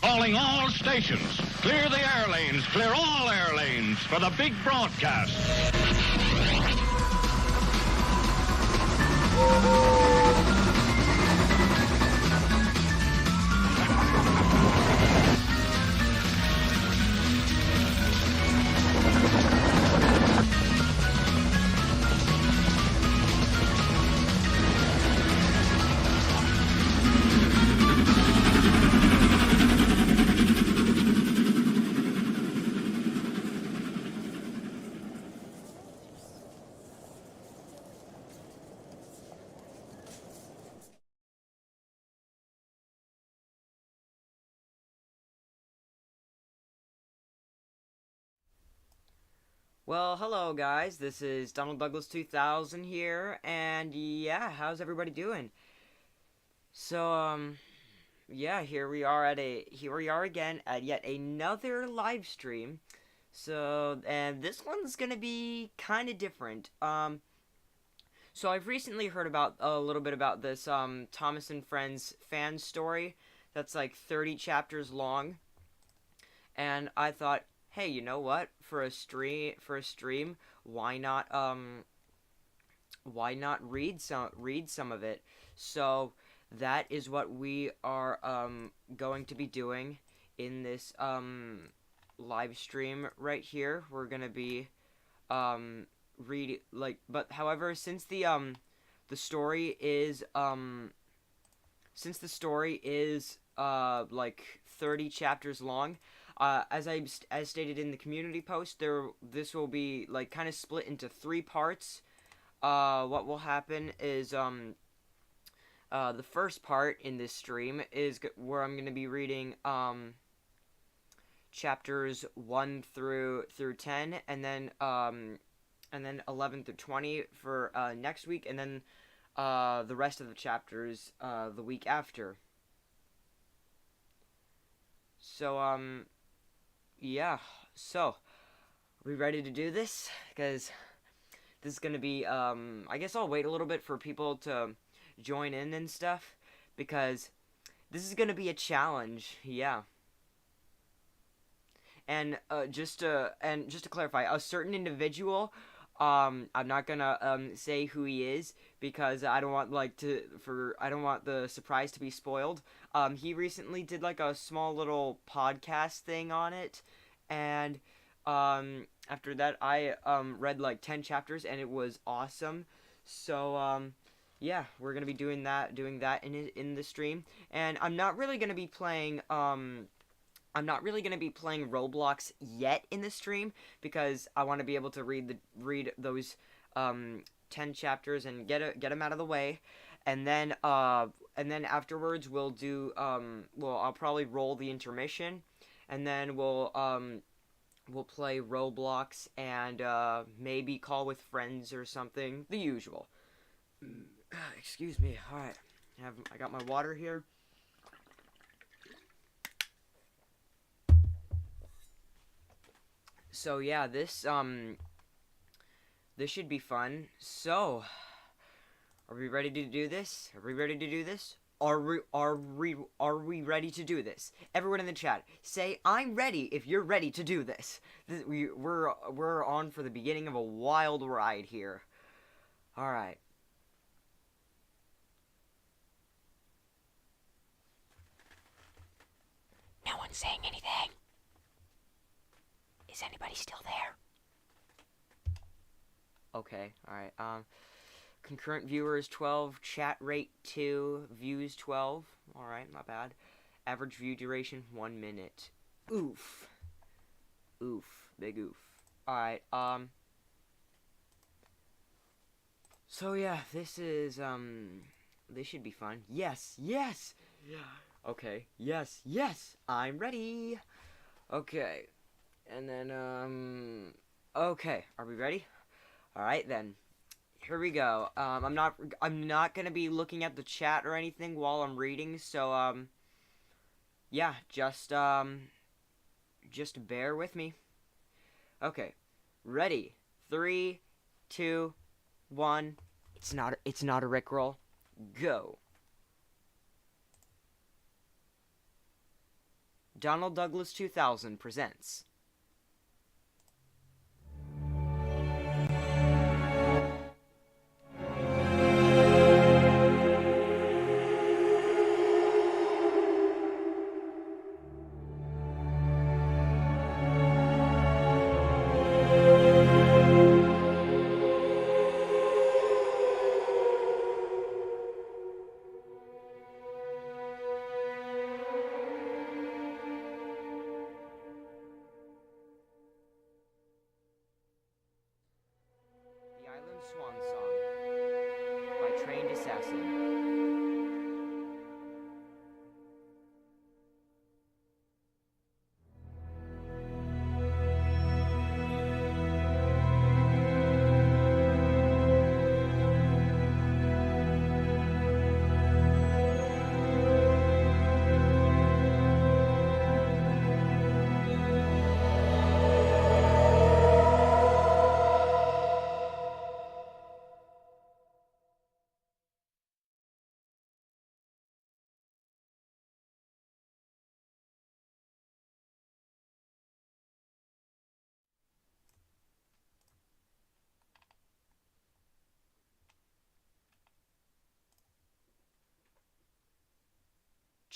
Calling all stations. Clear the air lanes. Clear all air lanes for the big broadcast. Well, hello guys. This is Donald Douglas 2000 here, and yeah, how's everybody doing? So, yeah, here we are again at yet another live stream. So, and this one's gonna be kind of different. So I've recently heard about a little bit about this Thomas and Friends fan story that's like 30 chapters long, and I thought, hey, you know what? For a stream, why not read some of it? So that is what we are going to be doing in this live stream right here. We're going to be read like but however the story is since the story is like 30 chapters long, as stated in the community post, this will be like kind of split into three parts. What will happen is the first part in this stream is where I'm going to be reading chapters 1 through 10, and then 11 through 20 for next week, and then the rest of the chapters the week after. So yeah, so are we ready to do this? Because this is gonna be I guess I'll wait a little bit for people to join in and stuff, because this is gonna be a challenge. Yeah. And just to clarify, a certain individual, I'm not gonna say who he is, because I don't want I don't want the surprise to be spoiled. He recently did like a small little podcast thing on it, and after that I read like 10 chapters, and it was awesome. So yeah, we're gonna be doing that in the stream, and I'm not really gonna be playing Roblox yet in the stream, because I want to be able to read those 10 chapters and get them out of the way, and then afterwards we'll do I'll probably roll the intermission, and then we'll play Roblox and maybe call with friends or something, the usual. Excuse me. All right. I got my water here. So yeah, this should be fun. So, are we ready to do this? Are we ready to do this? Are we ready to do this? Everyone in the chat, say I'm ready if you're ready to do this. We're on for the beginning of a wild ride here. All right. No one's saying anything. Is anybody still there? Okay, alright. Concurrent viewers 12, chat rate 2, views 12. Alright, not bad. Average view duration 1 minute. Oof. Oof. Big oof. Alright, so yeah, this is, this should be fun. Yes, yes! Yeah. Okay, yes, yes! I'm ready! Okay. And then, okay, are we ready? Alright then, here we go. I'm not gonna be looking at the chat or anything while I'm reading, so, yeah, just bear with me. Okay, ready, 3, 2, 1, it's not a Rickroll, go. Donald Douglas 2000 presents. The Island Swan Song by Trained Assassin.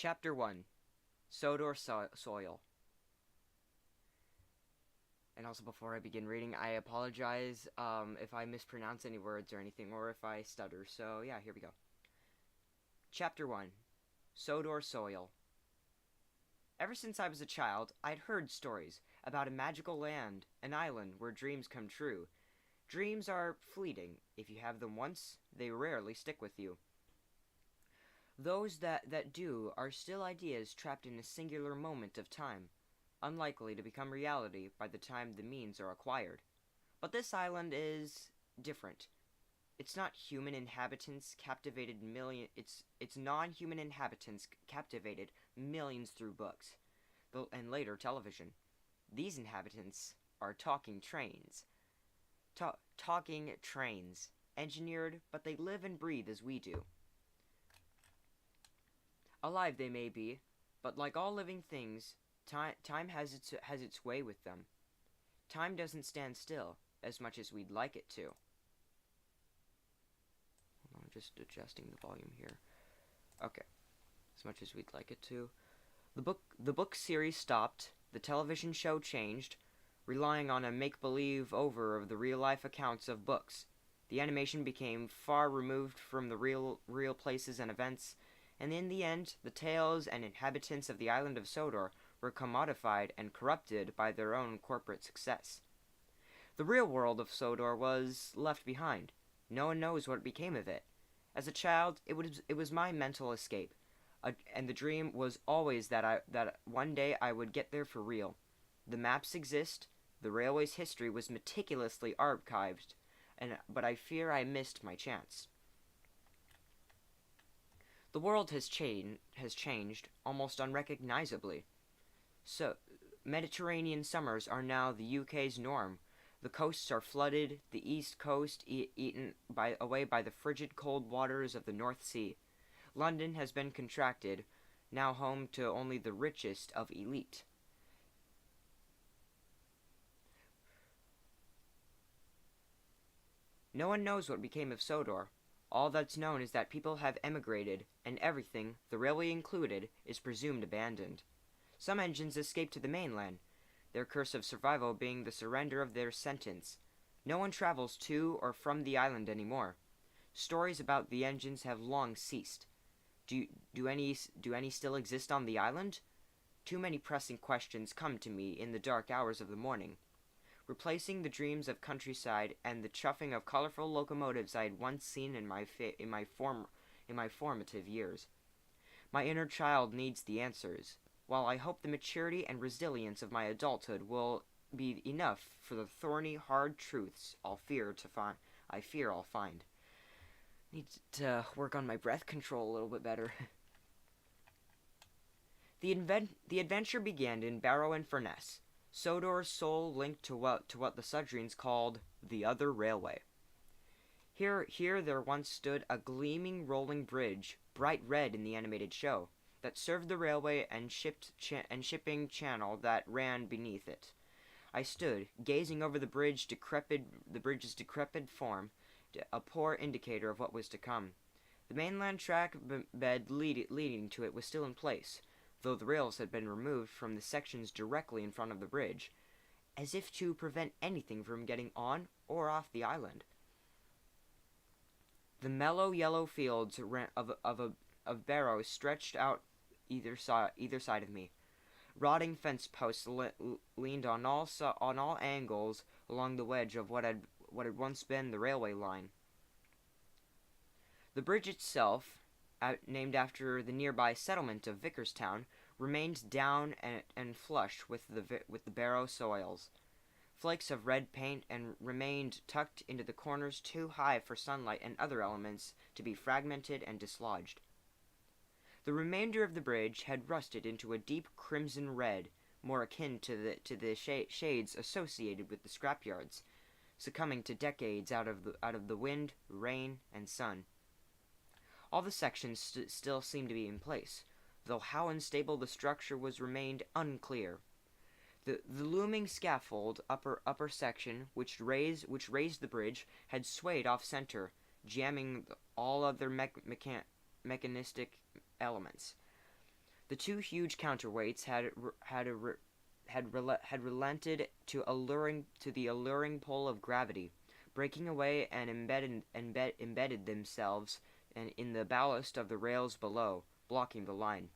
Chapter 1. Sodor Soil. And also, before I begin reading, I apologize if I mispronounce any words or anything, or if I stutter. So, yeah, here we go. Chapter 1. Sodor Soil. Ever since I was a child, I'd heard stories about a magical land, an island where dreams come true. Dreams are fleeting. If you have them once, they rarely stick with you. Those that do are still ideas trapped in a singular moment of time, unlikely to become reality by the time the means are acquired. But this island is different. Its non-human inhabitants captivated millions through books, and later television. These inhabitants are talking trains. Talking trains, engineered, but they live and breathe as we do. Alive they may be, but like all living things, time has its way with them. Time doesn't stand still as much as we'd like it to. I'm just adjusting the volume here. Okay, as much as we'd like it to. The book series stopped. The television show changed, relying on a make-believe over of the real-life accounts of books. The animation became far removed from the real places and events. And in the end, the tales and inhabitants of the island of Sodor were commodified and corrupted by their own corporate success. The real world of Sodor was left behind. No one knows what became of it. As a child, it was my mental escape, and the dream was always that one day I would get there for real. The maps exist. The railway's history was meticulously archived, but I fear I missed my chance. The world has changed almost unrecognizably. So, Mediterranean summers are now the UK's norm. The coasts are flooded, the east coast eaten away by the frigid cold waters of the North Sea. London has been contracted, now home to only the richest of elite. No one knows what became of Sodor. All that's known is that people have emigrated, and everything, the railway included, is presumed abandoned. Some engines escaped to the mainland, their curse of survival being the surrender of their sentence. No one travels to or from the island anymore. Stories about the engines have long ceased. Do any still exist on the island? Too many pressing questions come to me in the dark hours of the morning, replacing the dreams of countryside and the chuffing of colorful locomotives I had once seen in my formative years. My inner child needs the answers, while I hope the maturity and resilience of my adulthood will be enough for the thorny, hard truths I fear I'll find. Need to work on my breath control a little bit better. The adventure began in Barrow-in-Furness, Sodor's sole link to what the Sudreens called the other railway. Here there once stood a gleaming rolling bridge, bright red in the animated show. that served the railway and shipping channel that ran beneath it. I stood, gazing over the bridge's decrepit form, a poor indicator of what was to come. The mainland track bed leading to it was still in place, though the rails had been removed from the sections directly in front of the bridge, as if to prevent anything from getting on or off the island. The mellow yellow fields of barrows stretched out either side of me. Rotting fence posts leaned on all angles along the wedge of what had once been the railway line. The bridge itself, named after the nearby settlement of Vickerstown, remained down and flush with the barrow soils. Flakes of red paint and remained tucked into the corners too high for sunlight and other elements to be fragmented and dislodged. The remainder of the bridge had rusted into a deep crimson red, more akin to the shades associated with the scrapyards, succumbing to decades out of the wind, rain, and sun. All the sections still seemed to be in place, though how unstable the structure was remained unclear. The looming scaffold upper section, which raised the bridge, had swayed off center, jamming all other mechanistic elements. The two huge counterweights had relented to the alluring pull of gravity, breaking away and embedded themselves in the ballast of the rails below, blocking the line.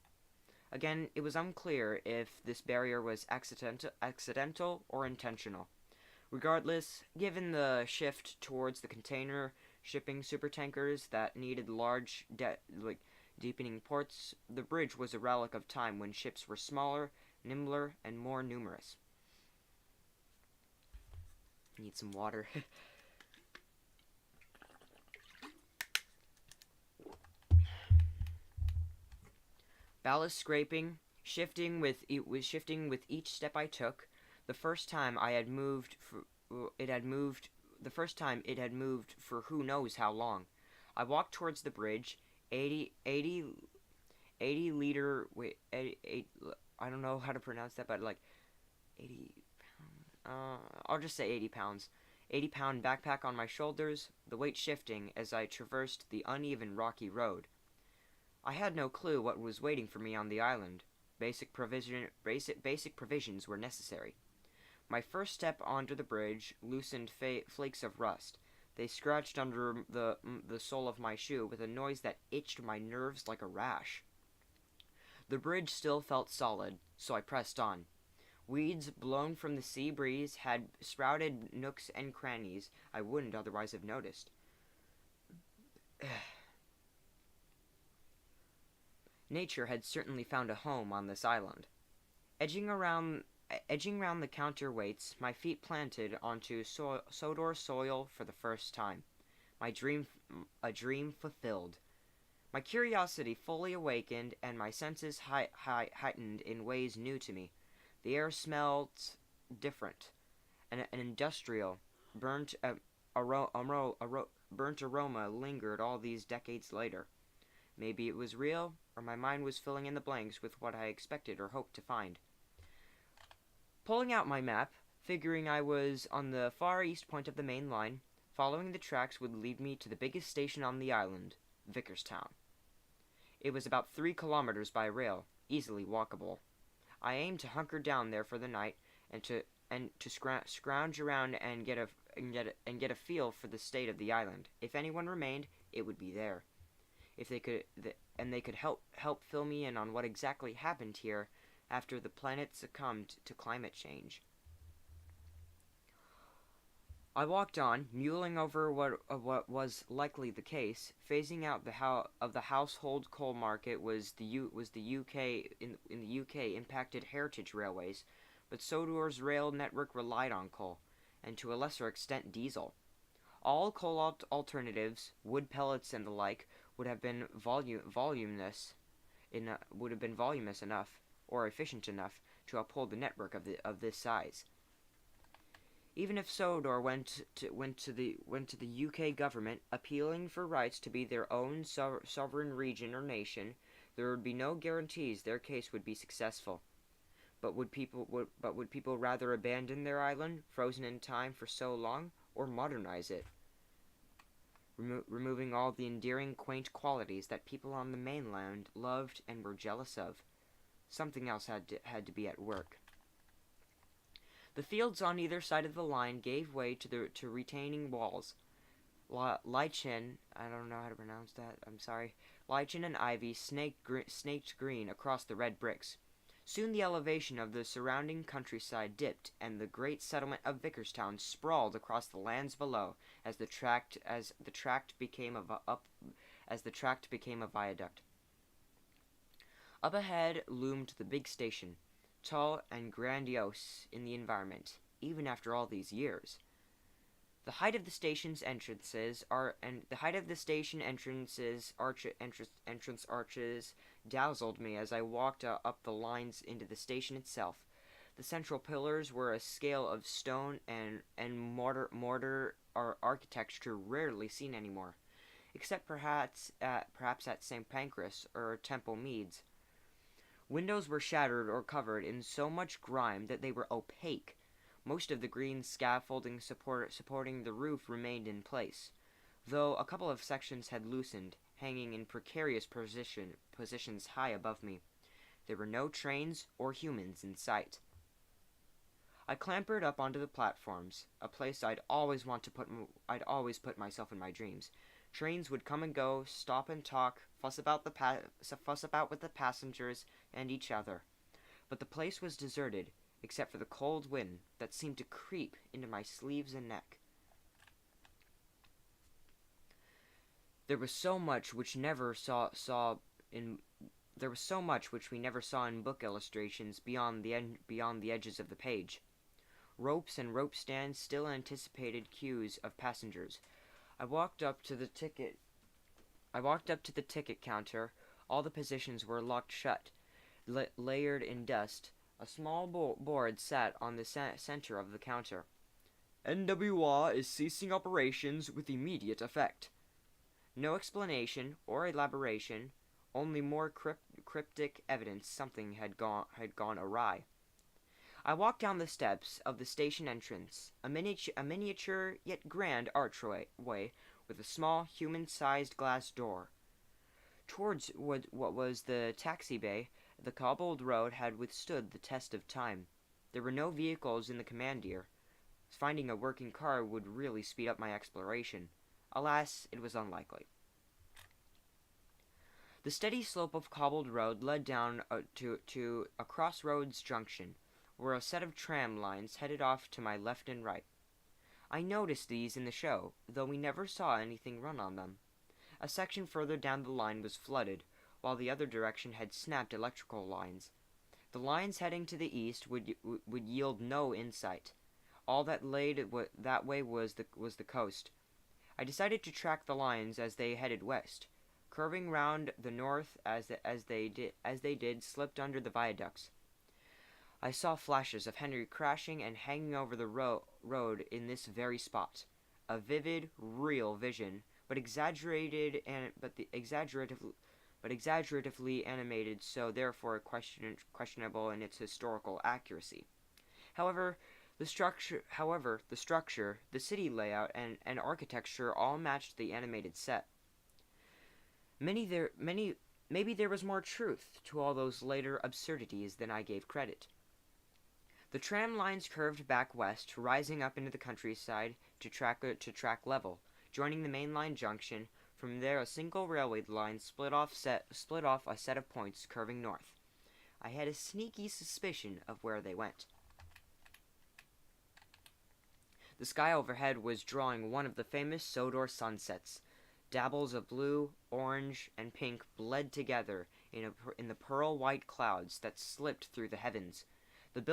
Again, it was unclear if this barrier was accidental or intentional. Regardless, given the shift towards the container shipping supertankers that needed large, deepening ports, the bridge was a relic of time when ships were smaller, nimbler, and more numerous. Need some water. Ballast scraping, shifting with each step I took. The first time it had moved for who knows how long. I walked towards the bridge, 80 liter, I don't know how to pronounce that, but 80 I'll just say 80 pounds. 80-pound backpack on my shoulders, the weight shifting as I traversed the uneven rocky road. I had no clue what was waiting for me on the island. Basic provisions were necessary. My first step onto the bridge loosened flakes of rust. They scratched under the sole of my shoe with a noise that itched my nerves like a rash. The bridge still felt solid, so I pressed on. Weeds blown from the sea breeze had sprouted nooks and crannies I wouldn't otherwise have noticed. Nature had certainly found a home on this island. Edging around the counterweights, my feet planted onto Sodor soil for the first time. A dream fulfilled. My curiosity fully awakened, and my senses heightened in ways new to me. The air smelled different, an industrial, burnt aroma lingered all these decades later. Maybe it was real, or my mind was filling in the blanks with what I expected or hoped to find. Pulling out my map, figuring I was on the far east point of the main line, following the tracks would lead me to the biggest station on the island, Vickerstown. It was about 3 kilometers by rail, easily walkable. I aimed to hunker down there for the night and to scrounge around and get a feel for the state of the island. If anyone remained, it would be there. If they could help fill me in on what exactly happened here after the planet succumbed to climate change. I walked on, mulling over what was likely the case. Phasing out the household coal market was the UK in the UK impacted heritage railways, but Sodor's rail network relied on coal, and to a lesser extent diesel. All coal alternatives, wood pellets and the like, would have been voluminous enough or efficient enough to uphold the network of this size. Even if Sodor went to the UK government appealing for rights to be their own sovereign region or nation, There would be no guarantees their case would be successful. But would people rather abandon their island, frozen in time for so long, or modernize it, removing all the endearing, quaint qualities that people on the mainland loved and were jealous of? Something else had to be at work. The fields on either side of the line gave way to retaining walls. Lichen, I don't know how to pronounce that, I'm sorry. Lichen and ivy snaked green across the red bricks. Soon the elevation of the surrounding countryside dipped, and the great settlement of Vickerstown sprawled across the lands below as the tract became a viaduct. Up ahead loomed the big station, tall and grandiose in the environment, even after all these years. The height of the station's entrances entrance arches dazzled me as I walked up the lines into the station itself. The central pillars were a scale of stone and mortar architecture rarely seen anymore, except perhaps at St. Pancras or Temple Meads. Windows were shattered or covered in so much grime that they were opaque. Most of the green scaffolding supporting the roof remained in place, though a couple of sections had loosened, hanging in precarious positions high above me. There were no trains or humans in sight. I clambered up onto the platforms, a place I'd always put myself in my dreams. Trains would come and go, stop and talk, fuss about with the passengers and each other. But the place was deserted, except for the cold wind that seemed to creep into my sleeves and neck. There was so much which we never saw in book illustrations beyond the edges of the page. Ropes and rope stands still anticipated queues of passengers. I walked up to the ticket counter. All the positions were locked shut, layered in dust. A small board sat on the center of the counter. NWR is ceasing operations with immediate effect. No explanation or elaboration, only more cryptic evidence something had gone awry. I walked down the steps of the station entrance, a miniature yet grand archway with a small human-sized glass door. Towards what was the taxi bay, the cobbled road had withstood the test of time. There were no vehicles in the commandeer. Finding a working car would really speed up my exploration. Alas, it was unlikely. The steady slope of cobbled road led down to a crossroads junction, where a set of tram lines headed off to my left and right. I noticed these in the show, though we never saw anything run on them. A section further down the line was flooded, while the other direction had snapped electrical lines. The lines heading to the east would yield no insight. All that lay that way was the coast. I decided to track the lines as they headed west, curving round the north as they did slipped under the viaducts. I saw flashes of Henry crashing and hanging over the road in this very spot. A vivid, real vision, but exaggeratively animated, so therefore questionable in its historical accuracy. However, the structure, the city layout, and architecture all matched the animated set. Maybe there was more truth to all those later absurdities than I gave credit. The tram lines curved back west, rising up into the countryside to track level, joining the main line junction. From there, a single railway line split off a set of points curving north. I had a sneaky suspicion of where they went. The sky overhead was drawing one of the famous Sodor sunsets. Dabbles of blue, orange, and pink bled together in the pearl-white clouds that slipped through the heavens. If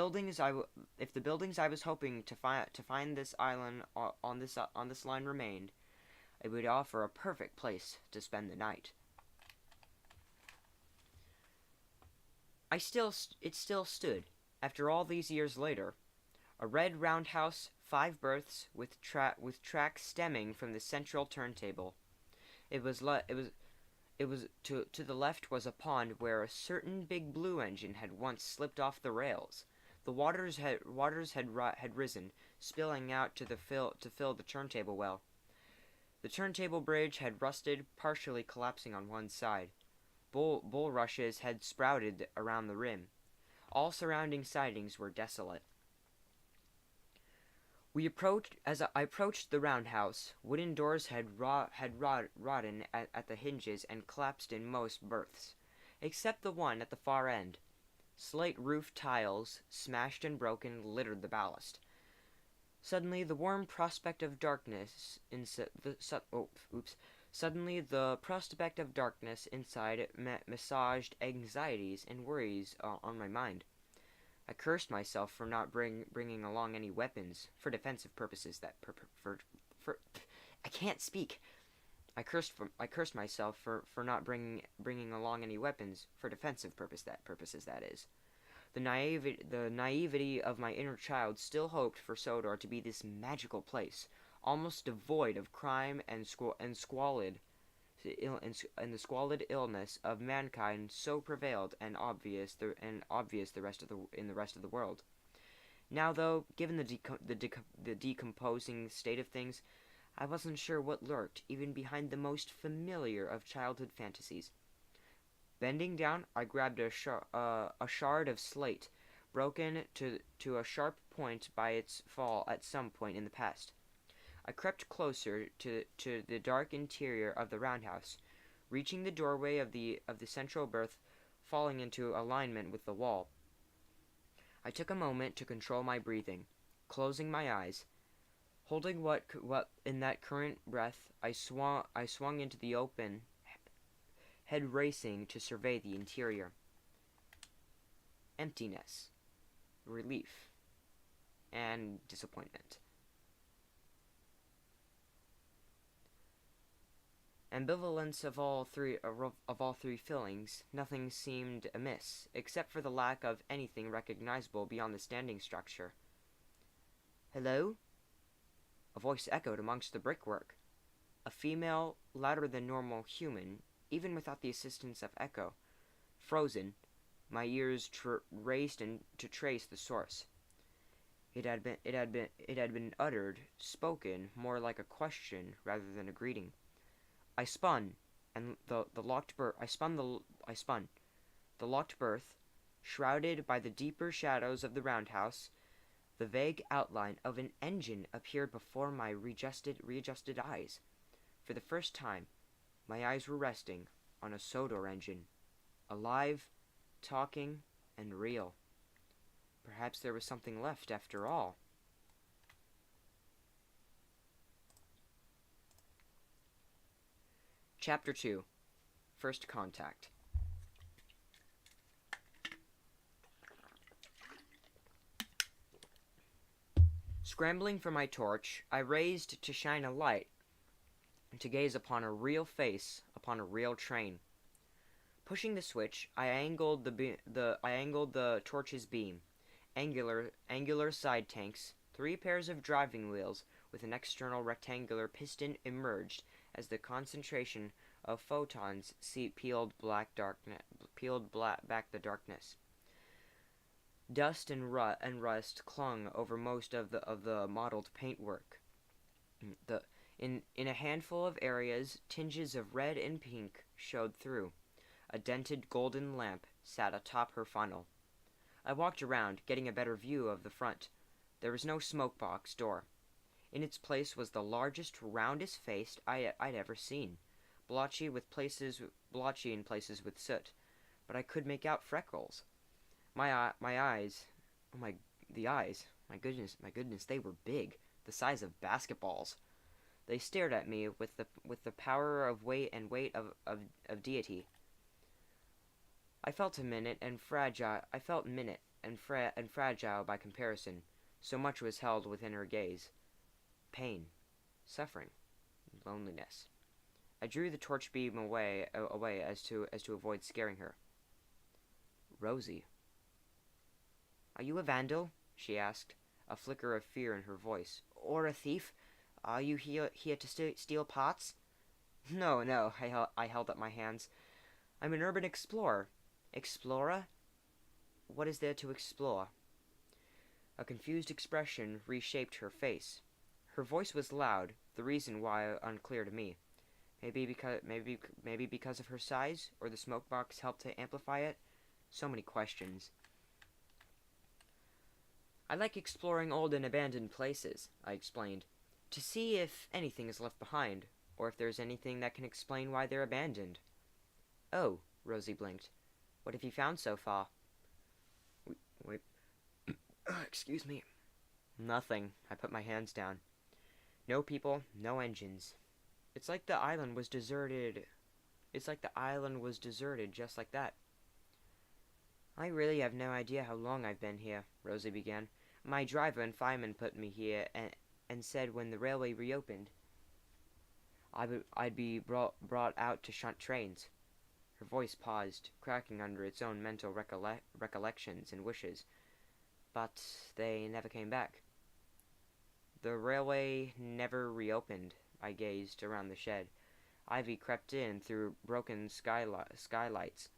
the buildings I was hoping to find this island on this line remained, it would offer a perfect place to spend the night. It still stood, after all these years later, a red roundhouse, 5 berths, with tracks stemming from the central turntable. It To the left was a pond where a certain big blue engine had once slipped off the rails. The waters had risen, spilling out to fill the turntable well. The turntable bridge had rusted, partially collapsing on one side. Bulrushes had sprouted around the rim. All surrounding sidings were desolate. As I approached the roundhouse, wooden doors had rotten at the hinges and collapsed in most berths, except the one at the far end. Slate roof tiles, smashed and broken, littered the ballast. Suddenly, the warm prospect of darkness Suddenly, the prospect of darkness inside massaged anxieties and worries on my mind. I cursed myself for not bringing along any weapons for defensive purposes. I can't speak. I cursed myself for not bringing along any weapons for defensive purposes. That is. The naivety of my inner child still hoped for Sodor to be this magical place, almost devoid of crime and the squalid illness of mankind so prevailed and obvious the rest of the world. Now, though, given the decomposing state of things, I wasn't sure what lurked even behind the most familiar of childhood fantasies. Bending down, I grabbed a shard of slate, broken to a sharp point by its fall at some point in the past. I crept closer to the dark interior of the roundhouse, reaching the doorway of the central berth, falling into alignment with the wall. I took a moment to control my breathing, closing my eyes. Holding what in that current breath, I swung into the open, head racing to survey the interior. Emptiness, relief, and disappointment. Ambivalence of all three feelings, nothing seemed amiss, except for the lack of anything recognizable beyond the standing structure. "Hello?" A voice echoed amongst the brickwork. A female, louder than normal human, even without the assistance of echo. Frozen, my ears raced to trace the source. It had been uttered, spoken, more like a question rather than a greeting. I spun, and the locked berth, shrouded by the deeper shadows of the roundhouse, the vague outline of an engine appeared before my readjusted eyes. For the first time, my eyes were resting on a Sodor engine, alive, talking, and real. Perhaps there was something left after all. Chapter 2. First Contact. Scrambling for my torch, I raised to shine a light, to gaze upon a real face, upon a real train. Pushing the switch, I angled the torch's beam. Angular side tanks, 3 pairs of driving wheels with an external rectangular piston emerged as the concentration of photons peeled back the darkness. Dust and rust clung over most of the modeled paintwork. In a handful of areas, tinges of red and pink showed through. A dented golden lamp sat atop her funnel. I walked around, getting a better view of the front. There was no smoke box door. In its place was the largest, roundest face I'd ever seen, blotchy in places with soot, but I could make out freckles. My eyes, my goodness, they were big, the size of basketballs. They stared at me with the power of weight of deity. I felt minute and fragile by comparison. So much was held within her gaze. Pain, suffering, loneliness. I drew the torch beam away as to avoid scaring her. "Rosie." "Are you a vandal?" she asked, a flicker of fear in her voice. "Or a thief? Are you here to steal parts?" No, no, I held up my hands. I'm an urban explorer. Explorer? What is there to explore? A confused expression reshaped her face. Her voice was loud, the reason why unclear to me. Maybe because of her size, or the smoke box helped to amplify it. So many questions. I like exploring old and abandoned places, I explained, to see if anything is left behind, or if there's anything that can explain why they're abandoned. Oh, Rosie blinked. What have you found so far? Wait. Excuse me. Nothing. I put my hands down. No people, no engines. It's like the island was deserted. It's like the island was deserted just like that. I really have no idea how long I've been here, Rosie began. My driver and fireman put me here and said when the railway reopened, I'd be brought out to shunt trains. Her voice paused, cracking under its own mental recollections and wishes. But they never came back. The railway never reopened. I gazed around the shed. Ivy crept in through broken skylights.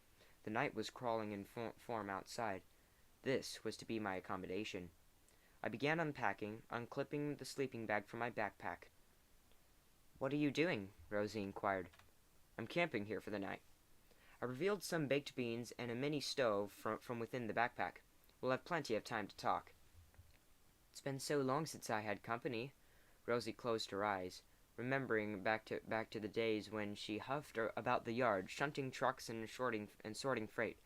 The night was crawling in form outside. This was to be my accommodation. I began unpacking, unclipping the sleeping bag from my backpack. What are you doing? Rosie inquired. I'm camping here for the night. I revealed some baked beans and a mini stove from within the backpack. We'll have plenty of time to talk. It's been so long since I had company. Rosie closed her eyes, remembering back to the days when she huffed about the yard, shunting trucks and sorting freight.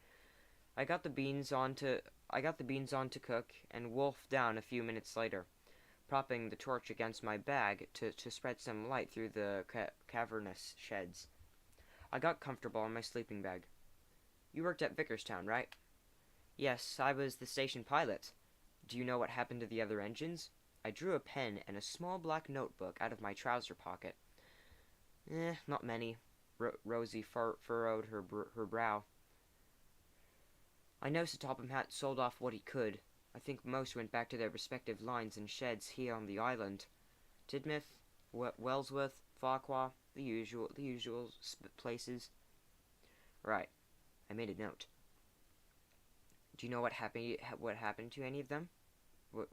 I got the beans on to cook, and wolfed down a few minutes later, propping the torch against my bag to spread some light through the cavernous sheds. I got comfortable in my sleeping bag. You worked at Vickerstown, right? Yes, I was the station pilot. Do you know what happened to the other engines? I drew a pen and a small black notebook out of my trouser pocket. Not many. Rosie furrowed her brow. I know Sir Topham Hatt sold off what he could. I think most went back to their respective lines and sheds here on the island. Tidmouth, Wellsworth, Farquhar, the usual places. Right. I made a note. Do you know what happened to any of them? Wait.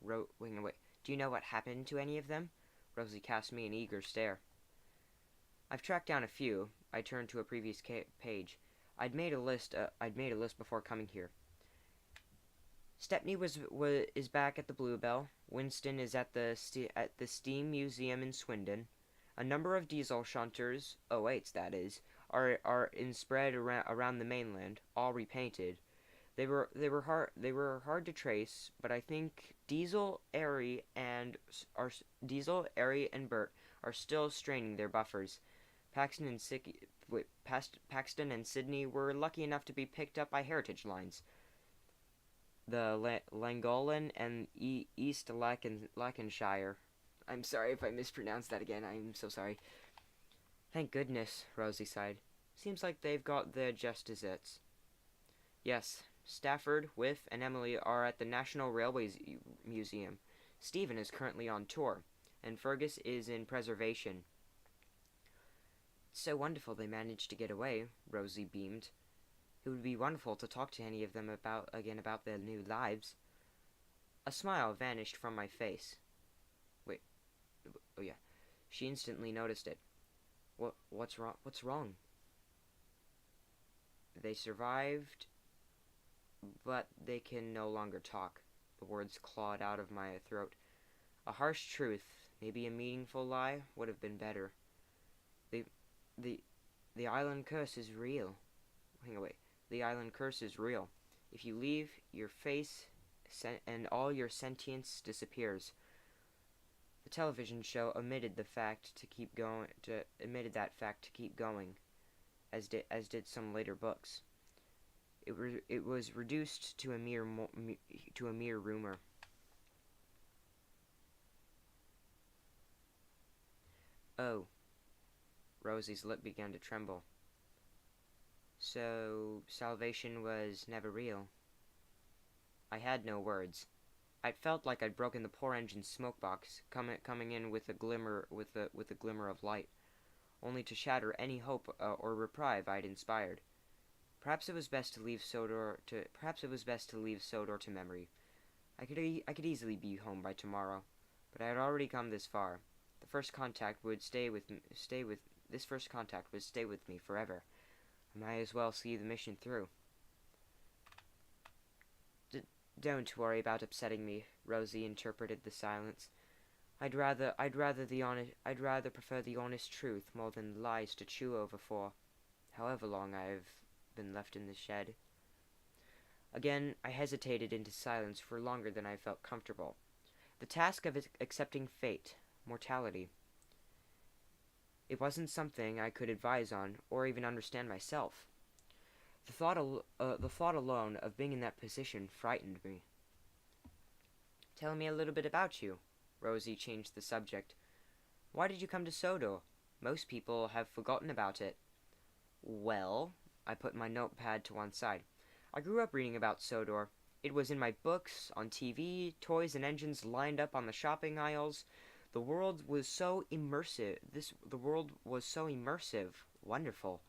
Do you know what happened to any of them? Rosie cast me an eager stare. I've tracked down a few. I turned to a previous page. I'd made a list before coming here. Stepney is back at the Bluebell. Winston is at the Steam Museum in Swindon. A number of diesel shunters, '08s that is, are spread around the mainland, all repainted. They were hard to trace, but I think Diesel, Airy, and Burt are still straining their buffers. Paxton and Sydney were lucky enough to be picked up by heritage lines. The Llangollen and East Lancashire. I'm sorry if I mispronounced that again. I'm so sorry. Thank goodness, Rosie sighed. Seems like they've got their just desserts. Yes, Stafford, Whiff, and Emily are at the National Railways Museum. Stephen is currently on tour, and Fergus is in preservation. It's so wonderful they managed to get away, Rosie beamed. It would be wonderful to talk to any of them about their new lives. A smile vanished from my face. Wait. Oh yeah. She instantly noticed it. What's wrong? What's wrong? They survived, but they can no longer talk. The words clawed out of my throat. A harsh truth, maybe a meaningful lie, would have been better. The island curse is real. Hang away. The island curse is real. If you leave, your face and all your sentience disappears. The television show omitted that fact to keep going, as did some later books. It was reduced to a mere rumor. Oh. Rosie's lip began to tremble. So, salvation was never real. I had no words. I felt like I'd broken the poor engine's smoke box, coming in with a glimmer of light. only to shatter any hope or reprieve I'd inspired. Perhaps it was best to leave Sodor to memory. I could easily be home by tomorrow, but I had already come this far. The first contact would stay with this first contact would stay with me forever. I might as well see the mission through. Don't worry about upsetting me, Rosie interpreted the silence. I'd rather prefer the honest truth more than lies to chew over for however long I've been left in the shed. Again, I hesitated into silence for longer than I felt comfortable. The task of accepting fate, mortality. It wasn't something I could advise on or even understand myself. The thought alone of being in that position frightened me. Tell me a little bit about you. Rosie changed the subject. Why did you come to Sodor? Most people have forgotten about it. Well, I put my notepad to one side. I grew up reading about Sodor. It was in my books, on TV, toys and engines lined up on the shopping aisles. The world was so immersive. Wonderful.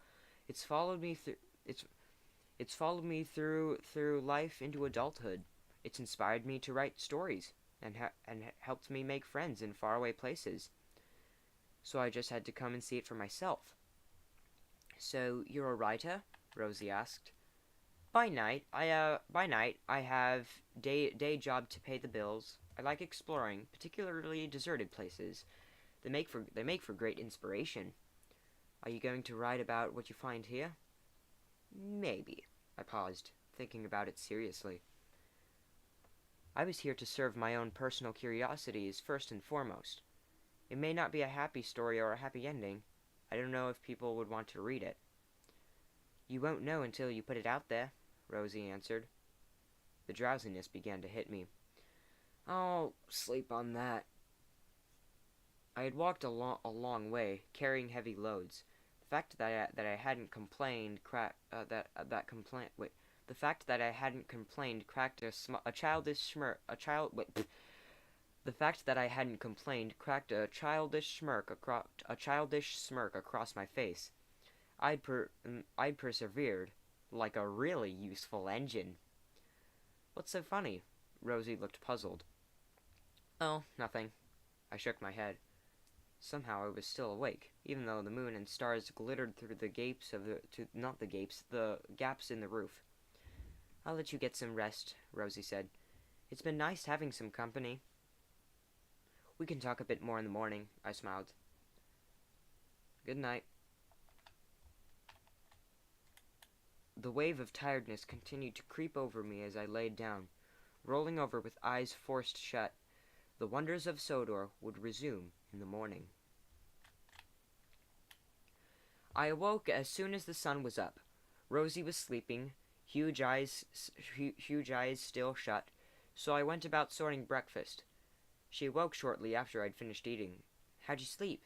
It's followed me through life into adulthood. It's inspired me to write stories and helped me make friends in faraway places. So I just had to come and see it for myself. So you're a writer? Rosie asked. By night I have day job to pay the bills. I like exploring, particularly deserted places. They make for great inspiration. Are you going to write about what you find here? Maybe. I paused, thinking about it seriously. I was here to serve my own personal curiosities first and foremost. It may not be a happy story or a happy ending. I don't know if people would want to read it. You won't know until you put it out there, Rosie answered. The drowsiness began to hit me. I'll sleep on that. I had walked a long way, carrying heavy loads. The fact that I hadn't complained cracked a childish smirk across my face. I'd persevered, like a really useful engine. What's so funny? Rosie looked puzzled. Oh, nothing. I shook my head. Somehow I was still awake, even though the moon and stars glittered through the gaps in the roof. I'll let you get some rest, Rosie said. It's been nice having some company. We can talk a bit more in the morning, I smiled. Good night. The wave of tiredness continued to creep over me as I laid down, rolling over with eyes forced shut. The wonders of Sodor would resume in the morning. I awoke as soon as the sun was up. Rosie was sleeping, huge eyes still shut, so I went about sorting breakfast. She awoke shortly after I'd finished eating. How'd you sleep?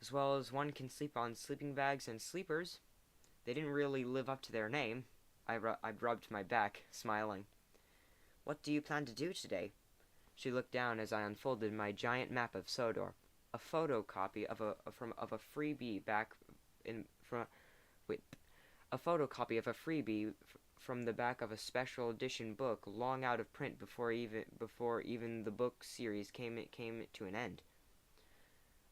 As well as one can sleep on sleeping bags and sleepers. They didn't really live up to their name. I rubbed my back, smiling. What do you plan to do today? She looked down as I unfolded my giant map of Sodor, a photocopy of a freebie from the back of a special edition book long out of print before even the book series came to an end.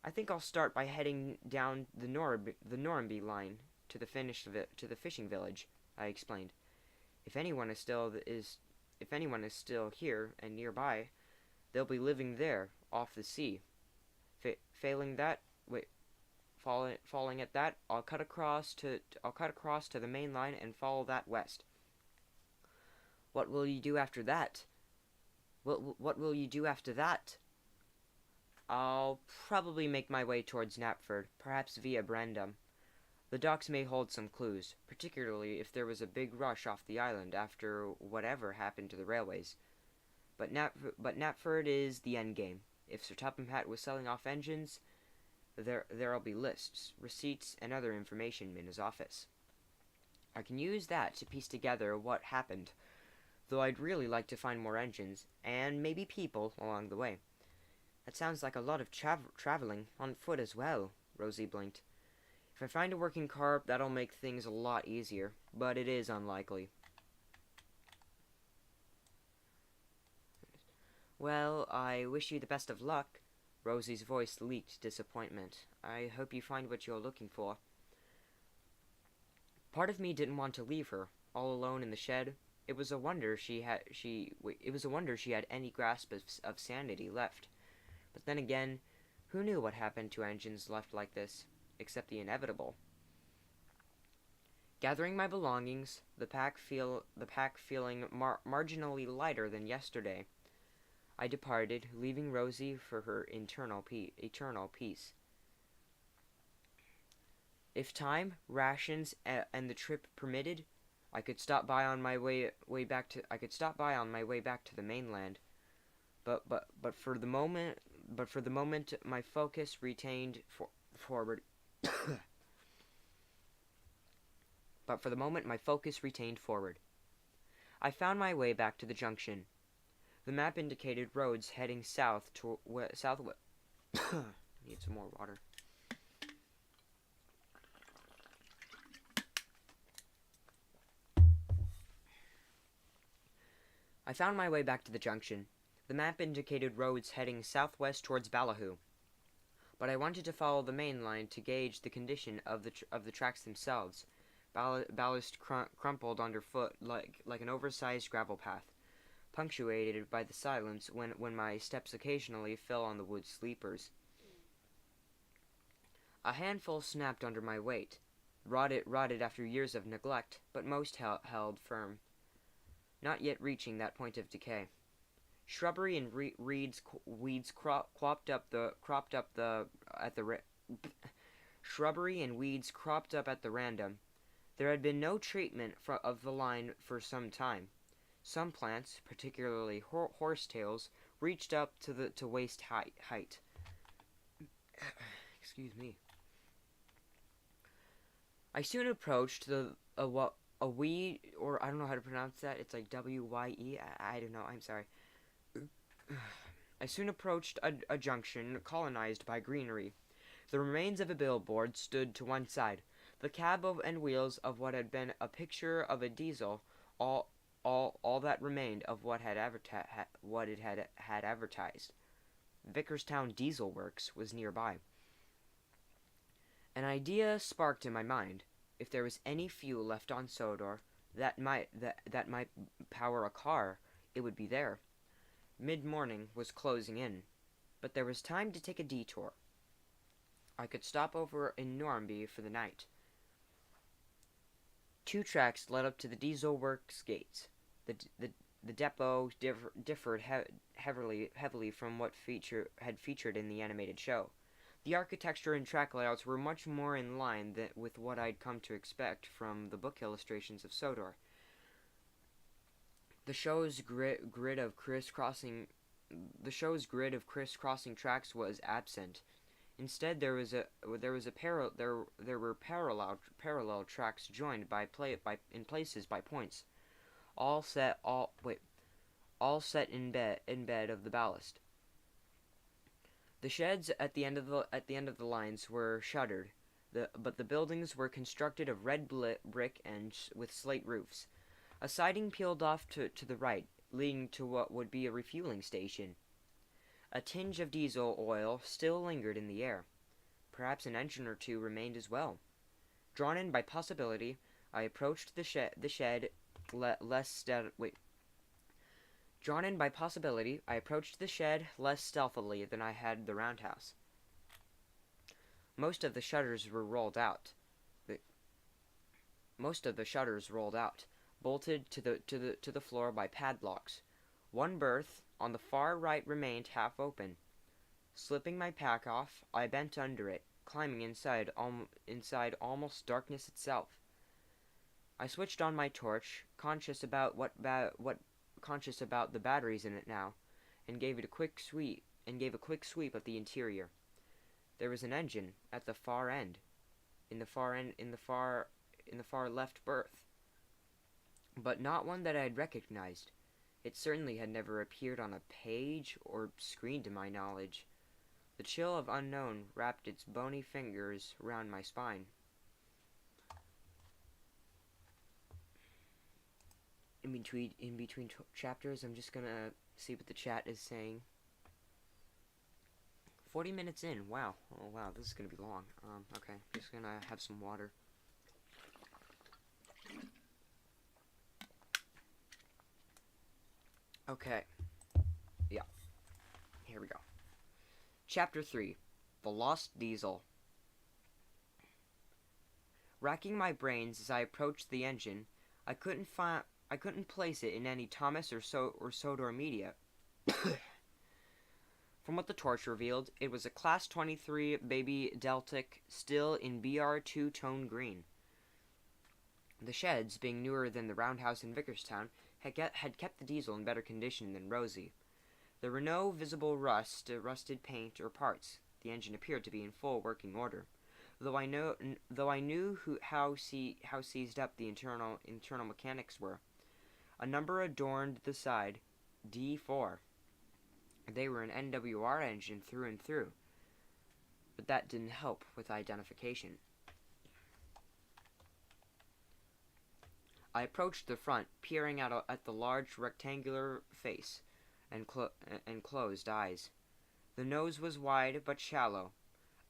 I think I'll start by heading down the Normanby line to the fishing village, I explained. If anyone is still here and nearby, they'll be living there, off the sea. Falling at that, I'll cut across to the main line and follow that west. What will you do after that? What will you do after that? I'll probably make my way towards Knapford, perhaps via Brandham. The docks may hold some clues, particularly if there was a big rush off the island after whatever happened to the railways. But Knapford is the end game. If Sir Topham Hatt was selling off engines, there'll be lists, receipts, and other information in his office. I can use that to piece together what happened, though I'd really like to find more engines, and maybe people, along the way. That sounds like a lot of traveling, on foot as well, Rosie blinked. If I find a working car, that'll make things a lot easier, but it is unlikely. Well, I wish you the best of luck. Rosie's voice leaked disappointment. I hope you find what you're looking for. Part of me didn't want to leave her, all alone in the shed. It was a wonder she had any grasp of sanity left. But then again, who knew what happened to engines left like this, except the inevitable? Gathering my belongings, the pack feeling marginally lighter than yesterday, I departed, leaving Rosie for her eternal peace. If time, rations, and the trip permitted, I could stop by on my way back to the mainland. But for the moment, my focus retained forward. But for the moment, my focus retained forward. I found my way back to the junction. The map indicated roads heading south to southwest. Need some more water. I found my way back to the junction. The map indicated roads heading southwest towards Ballyhoo, but I wanted to follow the main line to gauge the condition of the tracks themselves. Ballast crumpled underfoot like an oversized gravel path, punctuated by the silence when my steps occasionally fell on the wood sleepers. A handful snapped under my weight, rotted after years of neglect, but most held firm, not yet reaching that point of decay. Shrubbery and weeds cropped up at the random. There had been no treatment of the line for some time. Some plants, particularly horsetails, reached up to waist height. Excuse me. I soon approached a weed, or I don't know how to pronounce that. It's like W-Y-E. I don't know. I'm sorry. I soon approached a junction colonized by greenery. The remains of a billboard stood to one side. The cab and wheels of what had been a picture of a diesel, all that remained of what it had advertised. Vickerstown Diesel Works was nearby. An idea sparked in my mind. If there was any fuel left on Sodor that might power a car, it would be there. Mid-morning was closing in, but there was time to take a detour. I could stop over in Normanby for the night. 2 tracks led up to the diesel works gates. The depot differed heavily from what had featured in the animated show. The architecture and track layouts were much more in line with what I'd come to expect from the book illustrations of Sodor. The show's grid of crisscrossing tracks was absent. Instead, there were parallel tracks joined in places by points, all set in bed of the ballast. The sheds at the end of the lines were shuttered, but the buildings were constructed of red brick and with slate roofs. A siding peeled off to the right, leading to what would be a refueling station. A tinge of diesel oil still lingered in the air. Perhaps an engine or two remained as well. Drawn in by possibility, I approached the shed less stealthily than I had the roundhouse. Most of the shutters rolled out, bolted to the floor by padlocks. One berth on the far right remained half open. Slipping my pack off, I bent under it, climbing inside almost darkness itself. I switched on my torch, conscious about the batteries in it now, and gave a quick sweep of the interior. There was an engine at the far end, in the far left berth, but not one that I had recognized. It certainly had never appeared on a page or screen to my knowledge. The chill of unknown wrapped its bony fingers round my spine. in between chapters. I'm just gonna see what the chat is saying. 40 minutes in. Wow. Oh wow, this is gonna be long. Okay, just gonna have some water. Okay. Yeah. Here we go. Chapter 3. The Lost Diesel. Racking my brains as I approached the engine, I couldn't place it in any Thomas or Sodor media. From what the torch revealed, it was a Class 23 Baby Deltic, still in BR 2-tone green. The sheds, being newer than the roundhouse in Vickerstown, had kept the diesel in better condition than Rosie. There were no visible rusted paint or parts. The engine appeared to be in full working order. Though I knew how seized up the internal mechanics were. A number adorned the side, D4. They were an NWR engine through and through, but that didn't help with identification. I approached the front, peering at the large rectangular face and closed eyes. The nose was wide but shallow.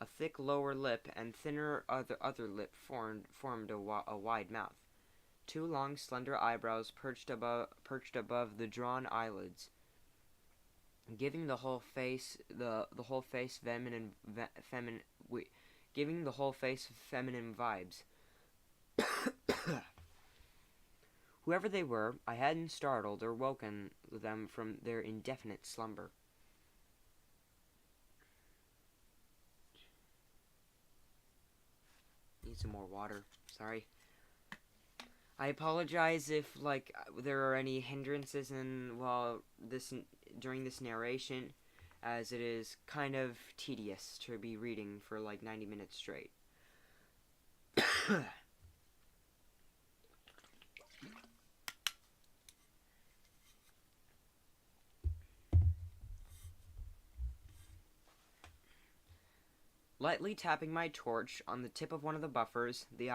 A thick lower lip and thinner other lip formed a wide mouth. Two long, slender eyebrows perched above the drawn eyelids, giving the whole face feminine vibes. Whoever they were, I hadn't startled or woken them from their indefinite slumber. Need some more water. Sorry. I apologize if there are any hindrances during this narration, as it is kind of tedious to be reading for 90 minutes straight. Lightly tapping my torch on the tip of one of the buffers, the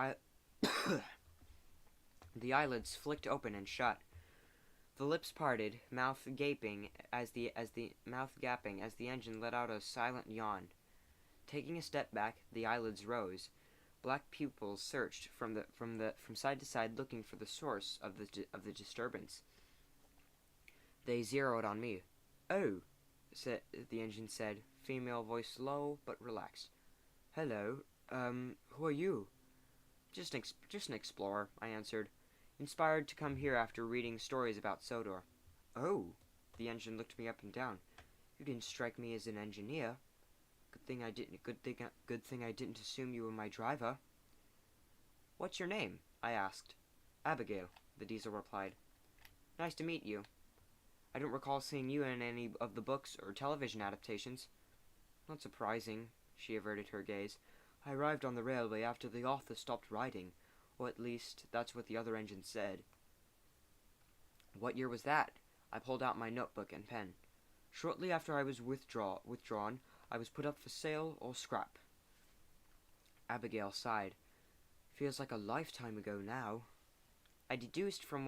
eyelids flicked open and shut. The lips parted, mouth gaping as the engine let out a silent yawn. Taking a step back, the eyelids rose. Black pupils searched from side to side, looking for the source of the disturbance. They zeroed on me. "Oh," the engine said, female voice low but relaxed. "Hello. Who are you?" Just an explorer," I answered, inspired to come here after reading stories about Sodor. "Oh," the engine looked me up and down. "You didn't strike me as an engineer. Good thing I didn't assume you were my driver." "What's your name?" I asked. "Abigail," the diesel replied. "Nice to meet you. I don't recall seeing you in any of the books or television adaptations." "Not surprising." She averted her gaze. "I arrived on the railway after the author stopped writing, or at least that's what the other engine said." "What year was that?" I pulled out my notebook and pen. "Shortly after I was withdrawn, I was put up for sale or scrap." Abigail sighed. "Feels like a lifetime ago now." I deduced from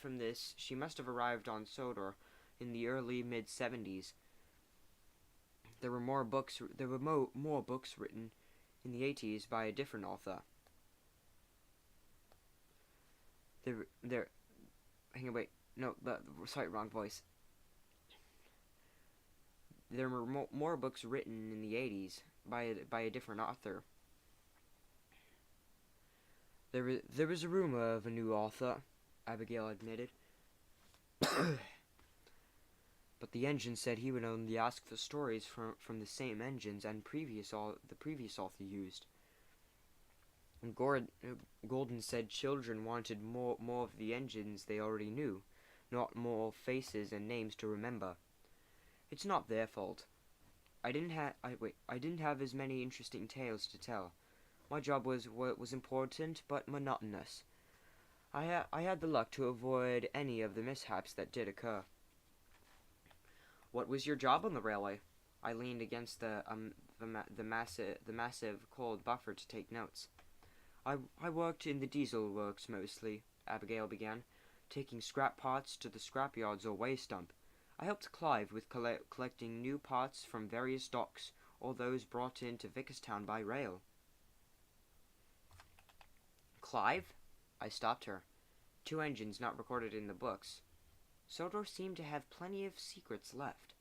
this she must have arrived on Sodor in the early mid-70s. There were more books written in the 80s by a different author. Wrong voice. There were more books written in the 80s by a different author. There was a rumor of a new author," Abigail admitted. "But the engine said he would only ask for stories from the same engines and the previous author used. And Golden said children wanted more of the engines they already knew, not more faces and names to remember. It's not their fault. I didn't have as many interesting tales to tell. My job was important but monotonous. I had the luck to avoid any of the mishaps that did occur." "What was your job on the railway?" I leaned against the massive cold buffer to take notes. I worked in the diesel works mostly. Abigail began, taking scrap pots to the scrapyards or waste dump. I helped Clive with collecting new pots from various docks, or those brought in to Vickerstown by rail. Clive? I stopped her. 2 engines not recorded in the books. Sodor seemed to have plenty of secrets left.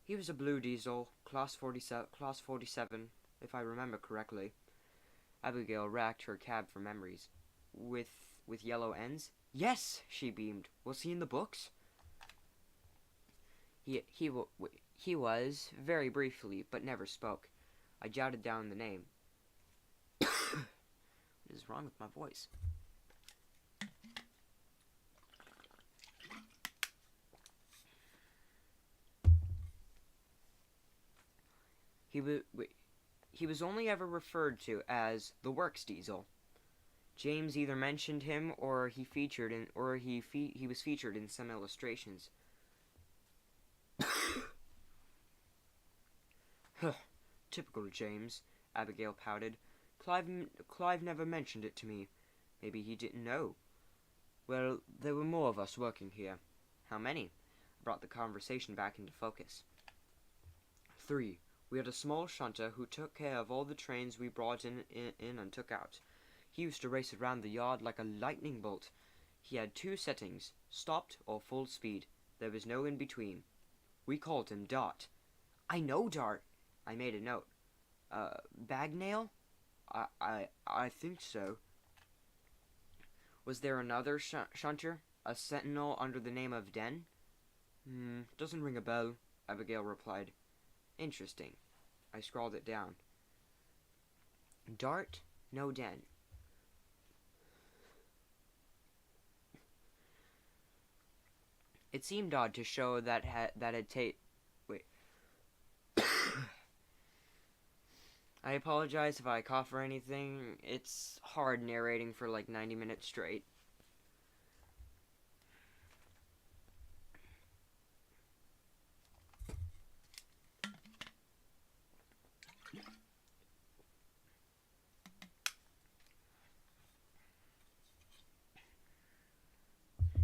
He was a blue diesel, class 47, if I remember correctly. Abigail racked her cab for memories. With yellow ends? Yes, she beamed. Was he in the books? He was, very briefly, but never spoke. I jotted down the name. What is wrong with my voice? He was only ever referred to as the Works Diesel. James either mentioned him or he was featured in some illustrations. Huh, typical James, Abigail pouted. Clive never mentioned it to me. Maybe he didn't know. Well, there were more of us working here. How many? I brought the conversation back into focus. 3. We had a small shunter who took care of all the trains we brought in and took out. He used to race around the yard like a lightning bolt. He had 2 settings, stopped or full speed. There was no in between. We called him Dart. I know Dart. I made a note. Bagnail? I think so. Was there another shunter? A sentinel under the name of Den? Doesn't ring a bell, Abigail replied. Interesting. I scrawled it down. Dart, no Den. It seemed odd to show that wait. I apologize if I cough or anything. It's hard narrating for like 90 minutes straight.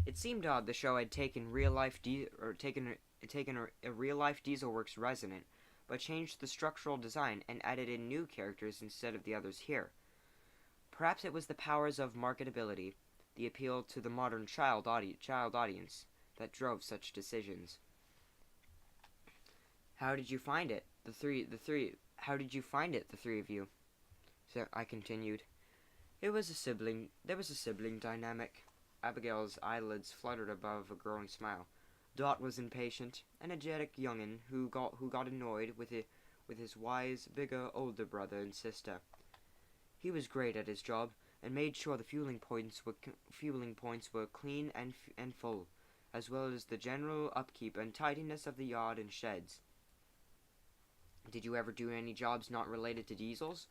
It seemed odd the show had taken a real life Dieselworks resident, but changed the structural design and added in new characters instead of the others here. Perhaps it was the powers of marketability, the appeal to the modern child audience, that drove such decisions. How did you find it? How did you find it, the 3 of you? So I continued. There was a sibling dynamic. Abigail's eyelids fluttered above a growing smile. Dot was impatient, energetic young'un who got annoyed with his wise, bigger, older brother and sister. He was great at his job and made sure the fueling points were clean and full, as well as the general upkeep and tidiness of the yard and sheds. Did you ever do any jobs not related to diesels?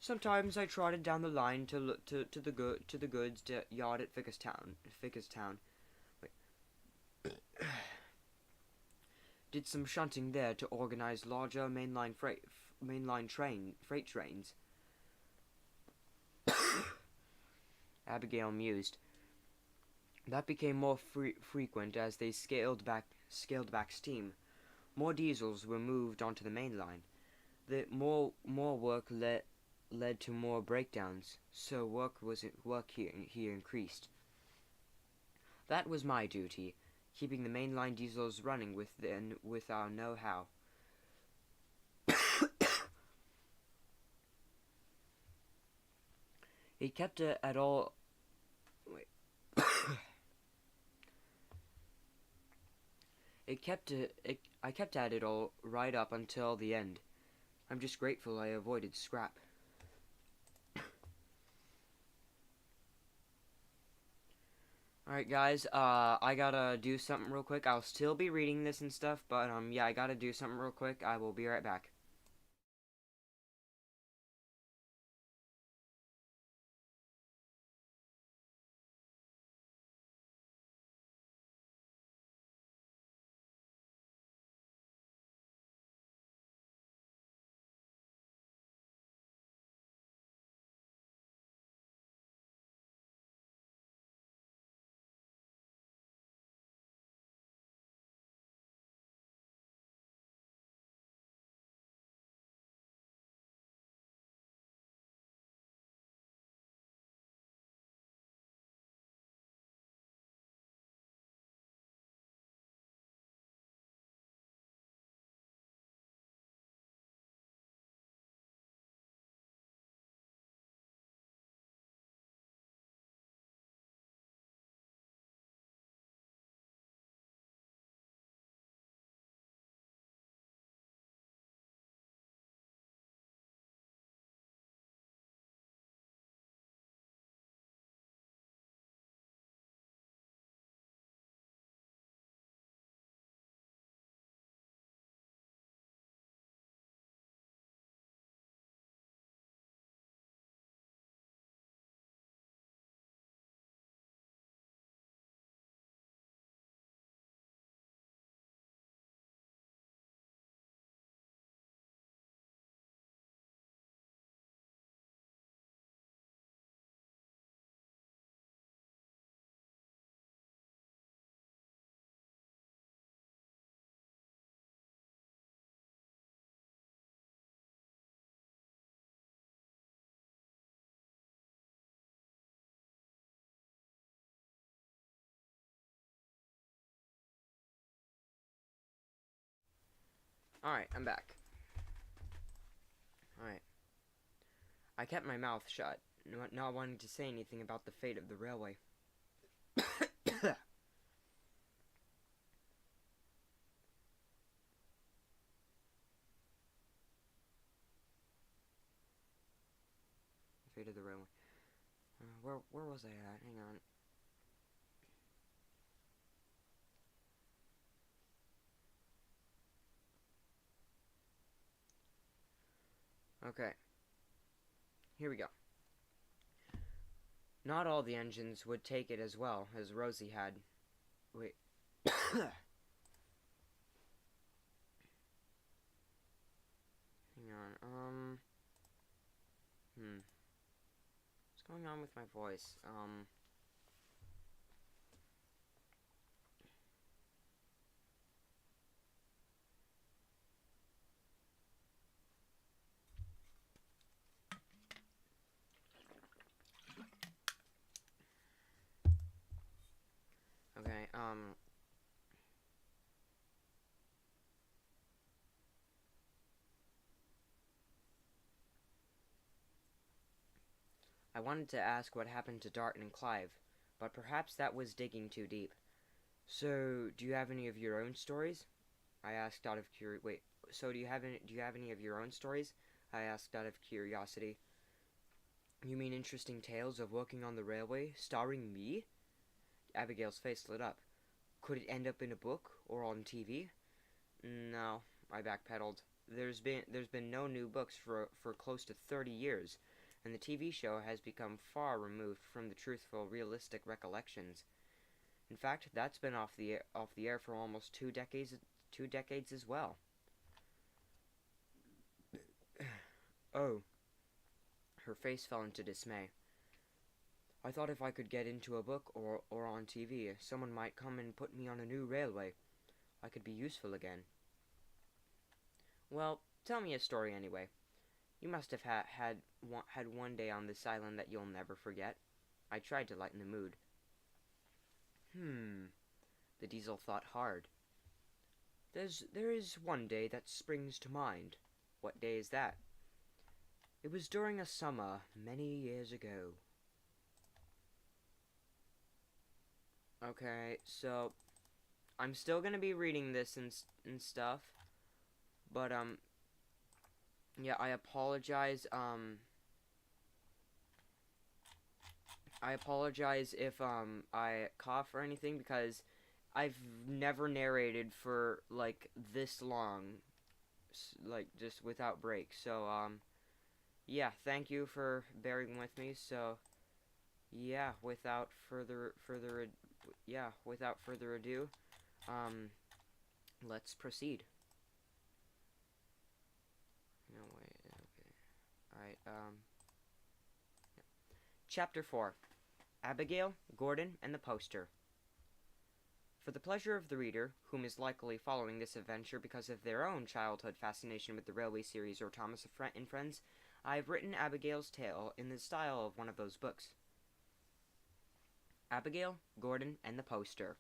Sometimes I trotted down the line to the goods yard at Vickerstown. Did some shunting there to organize larger mainline freight trains. Abigail mused. That became more frequent as they scaled back steam. More diesels were moved onto the main line. The more work led to more breakdowns, so work here increased. That was my duty, keeping the mainline diesels running with our know-how. It kept it at all. Wait. I kept at it all right up until the end. I'm just grateful I avoided scrap. Alright guys, I gotta do something real quick. I'll still be reading this and stuff, but yeah, I gotta do something real quick. I will be right back. Alright, I'm back. Alright. I kept my mouth shut, not wanting to say anything about the fate of the railway. The fate of the railway. Where was I at? Hang on. Okay. Here we go. Not all the engines would take it as well as Rosie had. Wait. Hang on. What's going on with my voice? Okay, I wanted to ask what happened to Dart and Clive, but perhaps that was digging too deep. So, do you have any of your own stories? I asked out of curiosity. Wait, so do you have any of your own stories? I asked out of curiosity. You mean interesting tales of working on the railway, starring me? Abigail's face lit up. Could it end up in a book or on TV? No, I backpedaled. There's been no new books for close to 30 years, and the TV show has become far removed from the truthful, realistic recollections. In fact, that's been off the air for almost 2 decades as well. Oh, her face fell into dismay. I thought if I could get into a book or on TV, someone might come and put me on a new railway. I could be useful again. Well, tell me a story anyway. You must have had one day on this island that you'll never forget. I tried to lighten the mood. The diesel thought hard. There is one day that springs to mind. What day is that? It was during a summer many years ago. Okay, so I'm still gonna be reading this and stuff, but yeah, I apologize. I apologize if I cough or anything because I've never narrated for like this long, like just without breaks. So yeah, thank you for bearing with me. So yeah, without further ado, let's proceed. No wait, okay. All right. Chapter 4. Abigail, Gordon, and the Poster. For the pleasure of the reader, whom is likely following this adventure because of their own childhood fascination with the Railway series or Thomas and Friends, I have written Abigail's tale in the style of one of those books. Abigail, Gordon, and the Poster.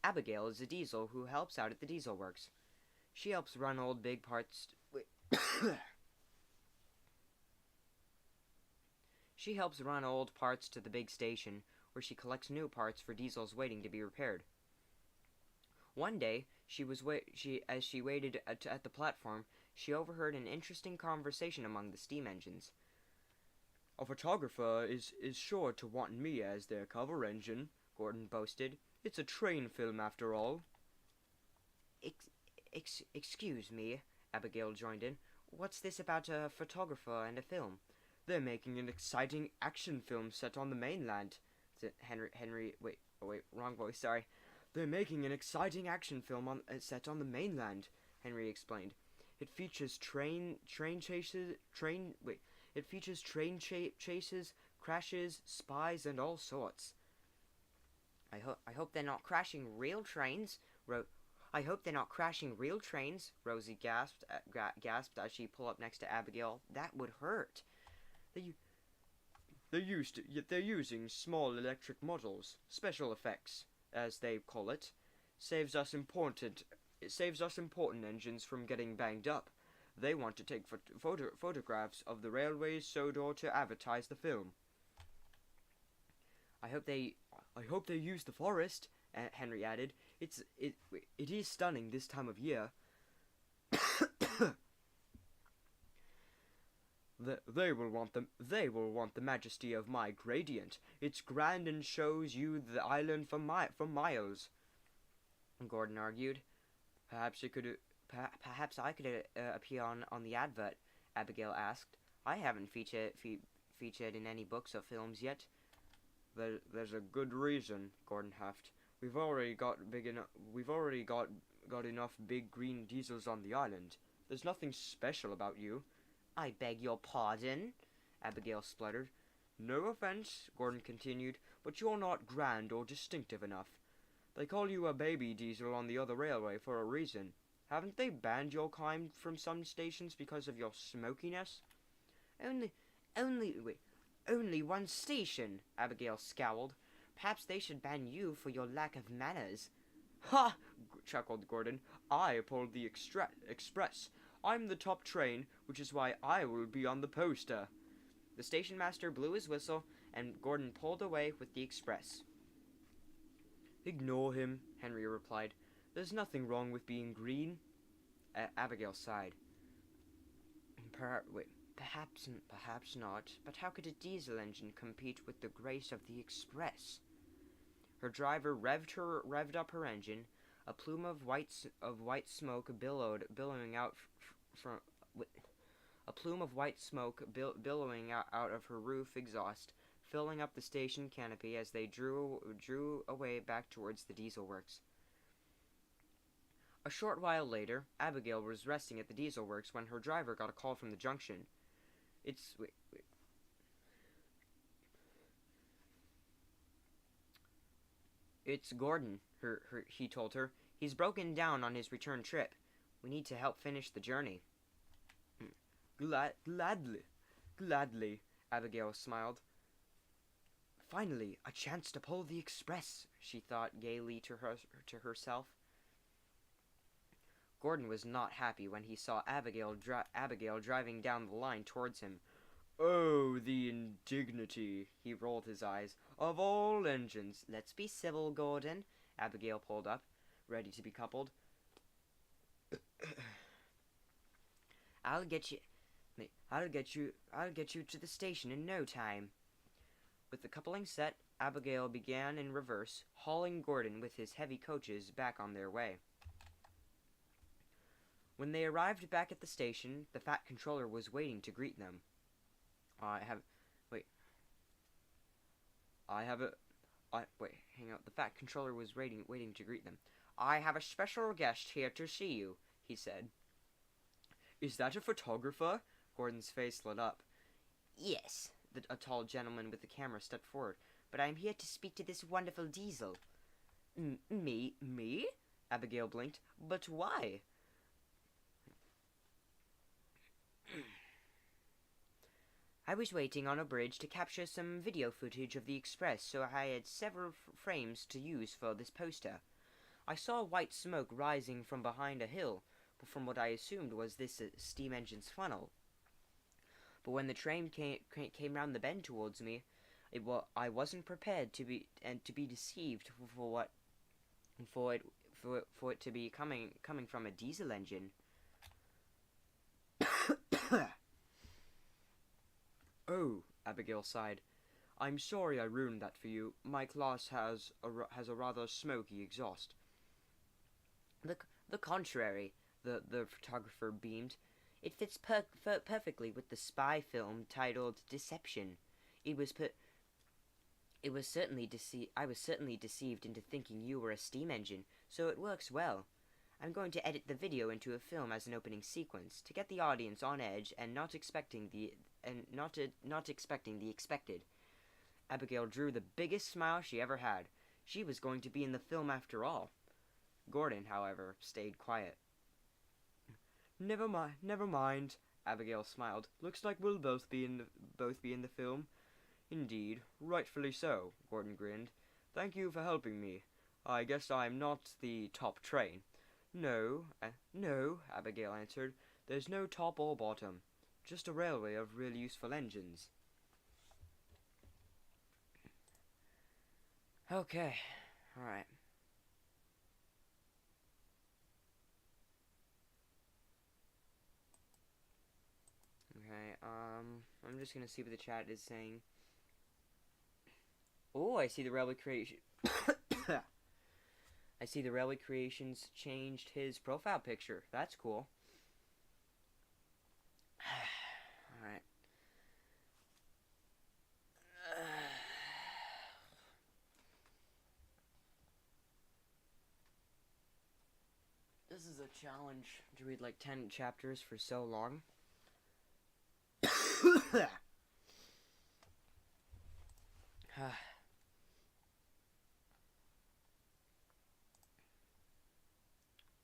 Abigail is a diesel who helps out at the diesel works. She helps run old big parts... She helps run old parts to the big station, where she collects new parts for diesels waiting to be repaired. One day, as she waited at the platform, she overheard an interesting conversation among the steam engines. A photographer is sure to want me as their cover engine, Gordon boasted. It's a train film after all. Excuse me, Abigail joined in. What's this about a photographer and a film? They're making an exciting action film set on the mainland. Wrong voice, sorry. They're making an exciting action film set on the mainland, Henry explained. It features train chases, crashes, spies, and all sorts. I hope they're not crashing real trains, I hope they're not crashing real trains, Rosie gasped as she pulled up next to Abigail. That would hurt. They're using small electric models, special effects, as they call it. Saves us important It saves us important engines from getting banged up. They want to take photographs of the railway's Sodor to advertise the film. I hope they use the forest, Henry added. It is stunning this time of year. They will want the majesty of my gradient. It's grand and shows you the island for miles. Gordon argued. Perhaps I could appear on the advert. Abigail asked. I haven't featured in any books or films yet. There's a good reason, Gordon huffed. We've already got enough big green diesels on the island. There's nothing special about you. I beg your pardon, Abigail spluttered. No offense, Gordon continued, but you're not grand or distinctive enough. They call you a baby diesel on the other railway for a reason. Haven't they banned your kind from some stations because of your smokiness? Only one station, Abigail scowled. Perhaps they should ban you for your lack of manners. Ha! Chuckled Gordon. I pulled the express. I'm the top train, which is why I will be on the poster. The station master blew his whistle, and Gordon pulled away with the express. Ignore him, Henry replied. There's nothing wrong with being green. Abigail sighed. Perhaps not, but how could a diesel engine compete with the grace of the express? Her driver revved up her engine. A plume of white smoke billowing out out of her roof exhaust, filling up the station canopy as they drew away back towards the diesel works. A short while later, Abigail was resting at the diesel works when her driver got a call from the junction. It's Gordon, he told her. He's broken down on his return trip. We need to help finish the journey. Gladly, Abigail smiled. Finally, a chance to pull the express, she thought gaily to herself. Gordon was not happy when he saw Abigail driving down the line towards him. Oh, the indignity, he rolled his eyes. Of all engines. Let's be civil, Gordon. Abigail pulled up, ready to be coupled. I'll get you to the station in no time. With the coupling set, Abigail began in reverse, hauling Gordon with his heavy coaches back on their way. When they arrived back at the station, the Fat Controller was waiting to greet them. The Fat Controller was waiting to greet them. I have a special guest here to see you, he said. Is that a photographer? Gordon's face lit up. Yes, a tall gentleman with the camera stepped forward. But I'm here to speak to this wonderful diesel. Me? Abigail blinked. But why? I was waiting on a bridge to capture some video footage of the express, so I had several frames to use for this poster. I saw white smoke rising from behind a hill, from what I assumed was this steam engine's funnel. But when the train came round the bend towards me, I wasn't prepared to be deceived for it to be coming from a diesel engine. Oh, Abigail sighed. I'm sorry I ruined that for you. My class has a rather smoky exhaust. The contrary, the photographer beamed. It fits perfectly with the spy film titled Deception. I was certainly deceived into thinking you were a steam engine, so it works well. I'm going to edit the video into a film as an opening sequence to get the audience on edge and not expecting the expected. Abigail drew the biggest smile she ever had. She was going to be in the film after all. Gordon, however, stayed quiet. Never mind, Abigail smiled. Looks like we'll both be in the film. Indeed, rightfully so, Gordon grinned. Thank you for helping me. I guess I'm not the top train. No, Abigail answered. There's no top or bottom. Just a railway of real useful engines. Okay, alright. Okay, I'm just gonna see what the chat is saying. Oh, I see the railway creation. I see the railway creations changed his profile picture. That's cool. Alright. This is a challenge to read like 10 chapters for so long.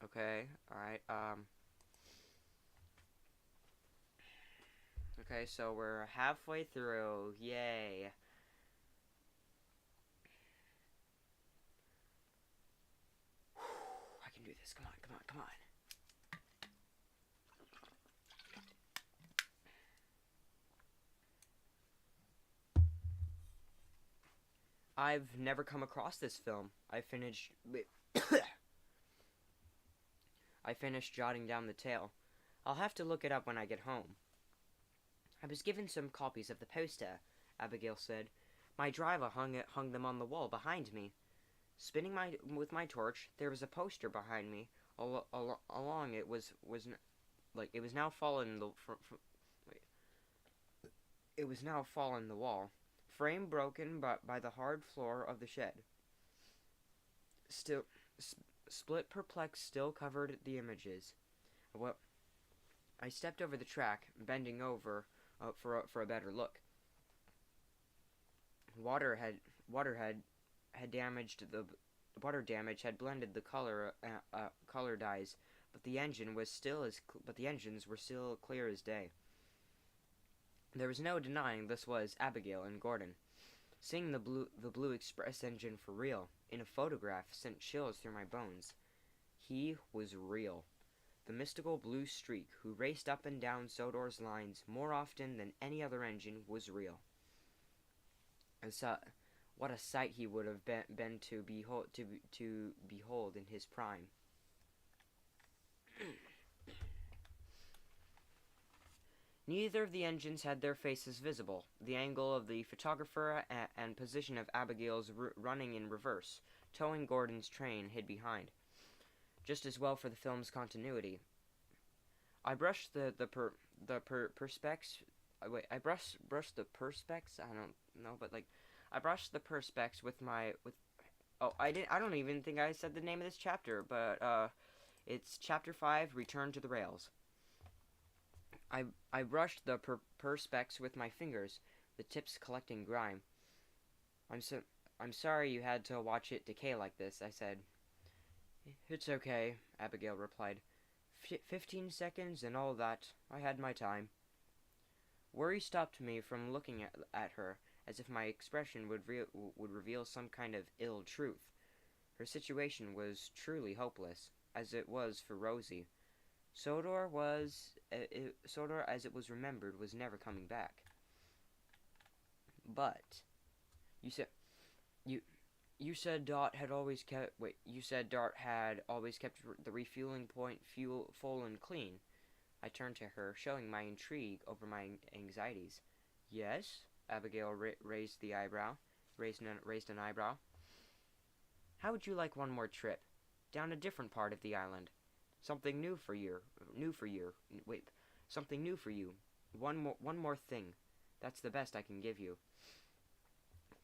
Okay, alright, okay, so we're halfway through. Yay. I can do this. Come on, come on, come on. I've never come across this film. I finished jotting down the tale. I'll have to look it up when I get home. I was given some copies of the poster, Abigail said. My driver hung them on the wall behind me. Spinning with my torch, there was a poster behind me. Along it was now fallen it was now fallen the wall, frame broken by the hard floor of the shed. Still, split perplexed still covered the images. Well, I stepped over the track, bending over for a better look. Water damage had blended the color dyes, but the engines were still clear as day. There was no denying this was Abigail and Gordon. Seeing the blue express engine for real in a photograph sent chills through my bones. He was real. The mystical blue streak who raced up and down Sodor's lines more often than any other engine was real. And so, what a sight he would have been to behold in his prime. Neither of the engines had their faces visible. The angle of the photographer and position of Abigail's running in reverse, towing Gordon's train, hid behind. Just as well for the film's continuity. I brushed the perspex. Wait, I brushed the perspex. I don't know, but like, I brushed the perspex with. Oh, I don't even think I said the name of this chapter, but it's chapter 5. Return to the rails. I brushed the perspex with my fingers, the tips collecting grime. I'm sorry you had to watch it decay like this, I said. It's okay, Abigail replied. 15 seconds and all that. I had my time. Worry stopped me from looking at her, as if my expression would reveal some kind of ill truth. Her situation was truly hopeless, as it was for Rosie. Sodor, as it was remembered, was never coming back. But you said Dot had always kept. Wait, you said Dart had always kept the refueling point full and clean. I turned to her, showing my intrigue over my anxieties. Yes, Abigail raised an eyebrow. How would you like one more trip, down a different part of the island? Something new for you. Something new for you. One more thing. That's the best I can give you.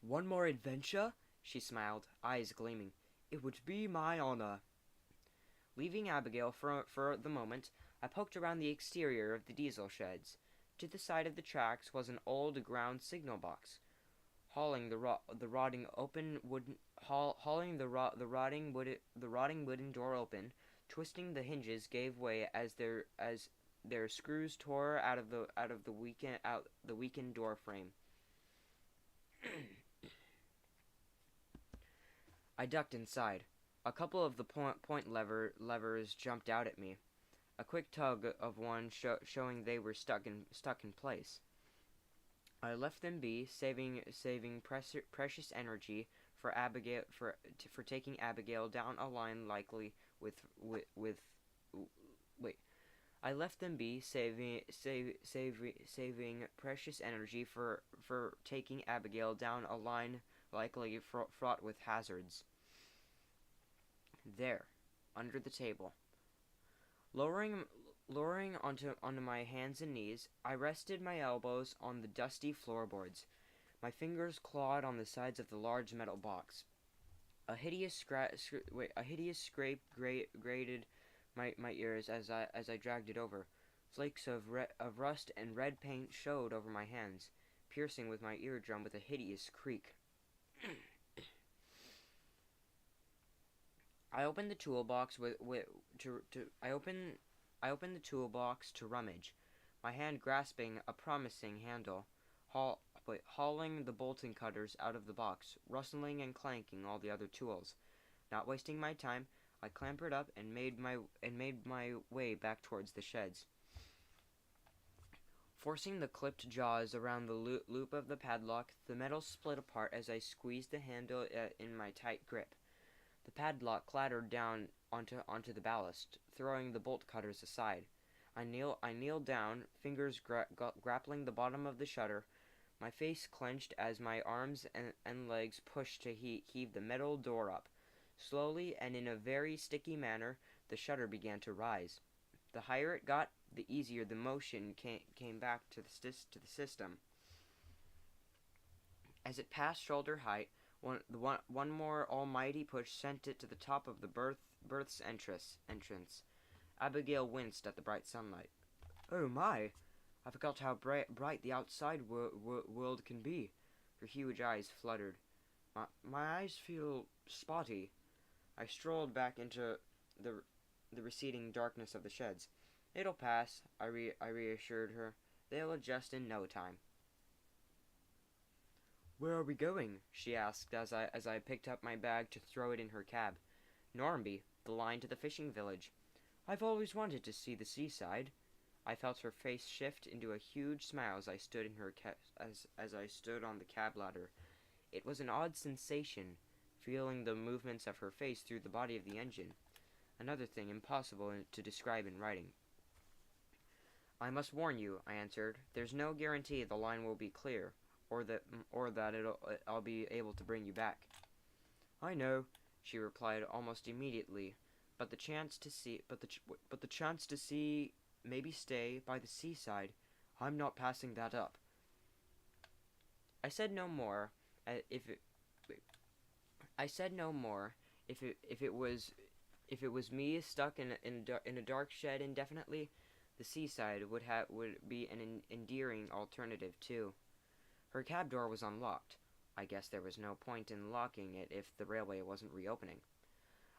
One more adventure? She smiled, eyes gleaming. It would be my honor. Leaving Abigail for the moment, I poked around the exterior of the diesel sheds. To the side of the tracks was an old ground signal box. Hauling the rotting wooden door open, twisting the hinges gave way as their screws tore out of the weakened door frame. I ducked inside. A couple of the levers jumped out at me. A quick tug of one showing they were stuck in place. I left them be, saving precious energy for Abigail for taking Abigail down a line likely with wait. I left them be, saving precious energy for taking Abigail down a line likely fraught with hazards. There, under the table, lowering onto my hands and knees, I rested my elbows on the dusty floorboards. My fingers clawed on the sides of the large metal box. A hideous scrape grated my ears as I dragged it over. Flakes of rust and red paint showed over my hands, piercing with my eardrum with a hideous creak. I opened the toolbox I opened the toolbox to rummage, my hand grasping a promising handle, hauling the bolting cutters out of the box, rustling and clanking all the other tools. Not wasting my time, I clambered up and made my way back towards the sheds. Forcing the clipped jaws around the loop of the padlock, the metal split apart as I squeezed the handle in my tight grip. The padlock clattered down onto the ballast, throwing the bolt cutters aside. I kneeled down, fingers grappling the bottom of the shutter, my face clenched as my arms and legs pushed to heave the metal door up. Slowly and in a very sticky manner, the shutter began to rise. The higher it got, the easier the motion came back to the system. As it passed shoulder height, one more almighty push sent it to the top of the berth's entrance. Abigail winced at the bright sunlight. "Oh my! I forgot how bright the outside world can be." Her huge eyes fluttered. My eyes feel spotty." I strolled back into the receding darkness of the sheds. "It'll pass," I reassured her. "They'll adjust in no time." "Where are we going?" she asked as I picked up my bag to throw it in her cab. "Normanby, the line to the fishing village. I've always wanted to see the seaside." I felt her face shift into a huge smile as I stood as I stood on the cab ladder. It was an odd sensation, feeling the movements of her face through the body of the engine. Another thing impossible to describe in writing. "I must warn you," I answered. "There's no guarantee the line will be clear, or that I'll be able to bring you back." "I know," she replied almost immediately. But the chance to see, maybe stay by the seaside, I'm not passing that up." I said no more. If it was me stuck in a dark shed indefinitely, the seaside would be an endearing alternative too. Her cab door was unlocked. I guess there was no point in locking it if the railway wasn't reopening.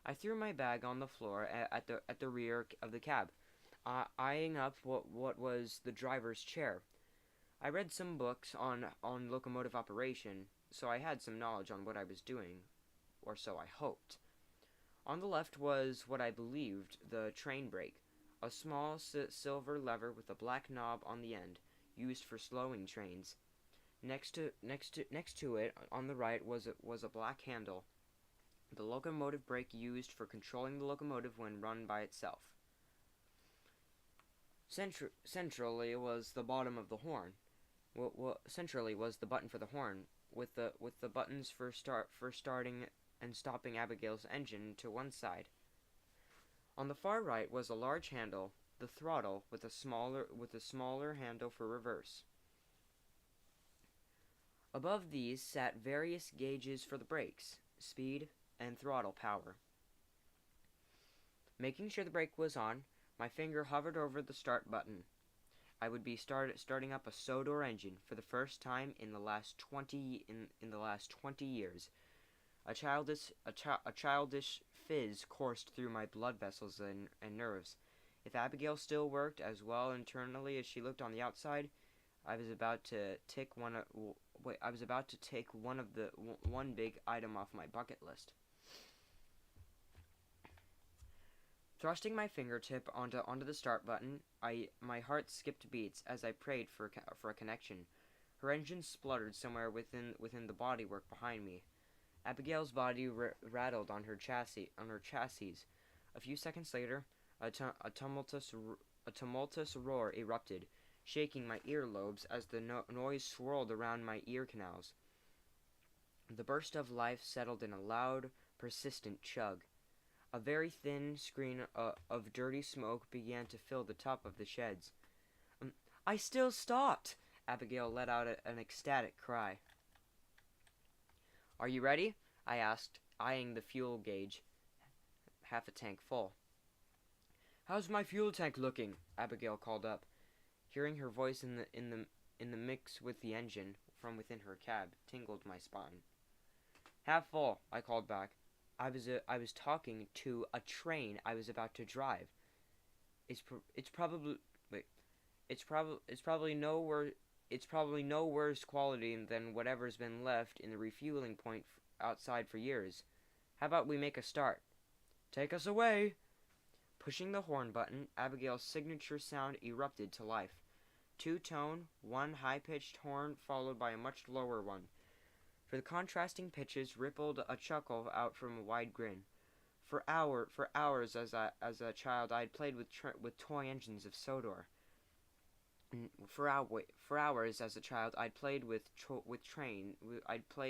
I threw my bag on the floor at the rear of the cab, eyeing up what was the driver's chair. I read some books on locomotive operation, so I had some knowledge on what I was doing, or so I hoped. On the left was what I believed the train brake, a small silver lever with a black knob on the end, used for slowing trains. Next to it, on the right, was a black handle, the locomotive brake used for controlling the locomotive when run by itself. Centrally was the bottom of the horn. Centrally was the button for the horn, with the buttons for starting and stopping Abigail's engine to one side. On the far right was a large handle, the throttle, with a smaller handle for reverse. Above these sat various gauges for the brakes, speed, and throttle power. Making sure the brake was on, my finger hovered over the start button. I would be starting up a Sodor engine for the first time in the last 20 years. A childish fizz coursed through my blood vessels and nerves. If Abigail still worked as well internally as she looked on the outside, I was about to take one big item off my bucket list. Thrusting my fingertip onto the start button, my heart skipped beats as I prayed for a connection. Her engine spluttered somewhere within the bodywork behind me. Abigail's body rattled on her chassis. A few seconds later, a tumultuous roar erupted, shaking my earlobes as the noise swirled around my ear canals. The burst of life settled in a loud, persistent chug. A very thin screen of dirty smoke began to fill the top of the sheds. I still stopped! Abigail let out an ecstatic cry. Are you ready? I asked, eyeing the fuel gauge, half a tank full. How's my fuel tank looking? Abigail called up. Hearing her voice in the mix with the engine from within her cab tingled my spine. Half full, I called back. I was talking to a train I was about to drive. It's probably no worse quality than whatever's been left in the refueling point outside for years. How about we make a start? Take us away! Pushing the horn button, Abigail's signature sound erupted to life. Two-tone, one high-pitched horn followed by a much lower one. For the contrasting pitches rippled a chuckle out from a wide grin. For hours as a child, I'd played with toy engines of Sodor. For hours as a child, I'd played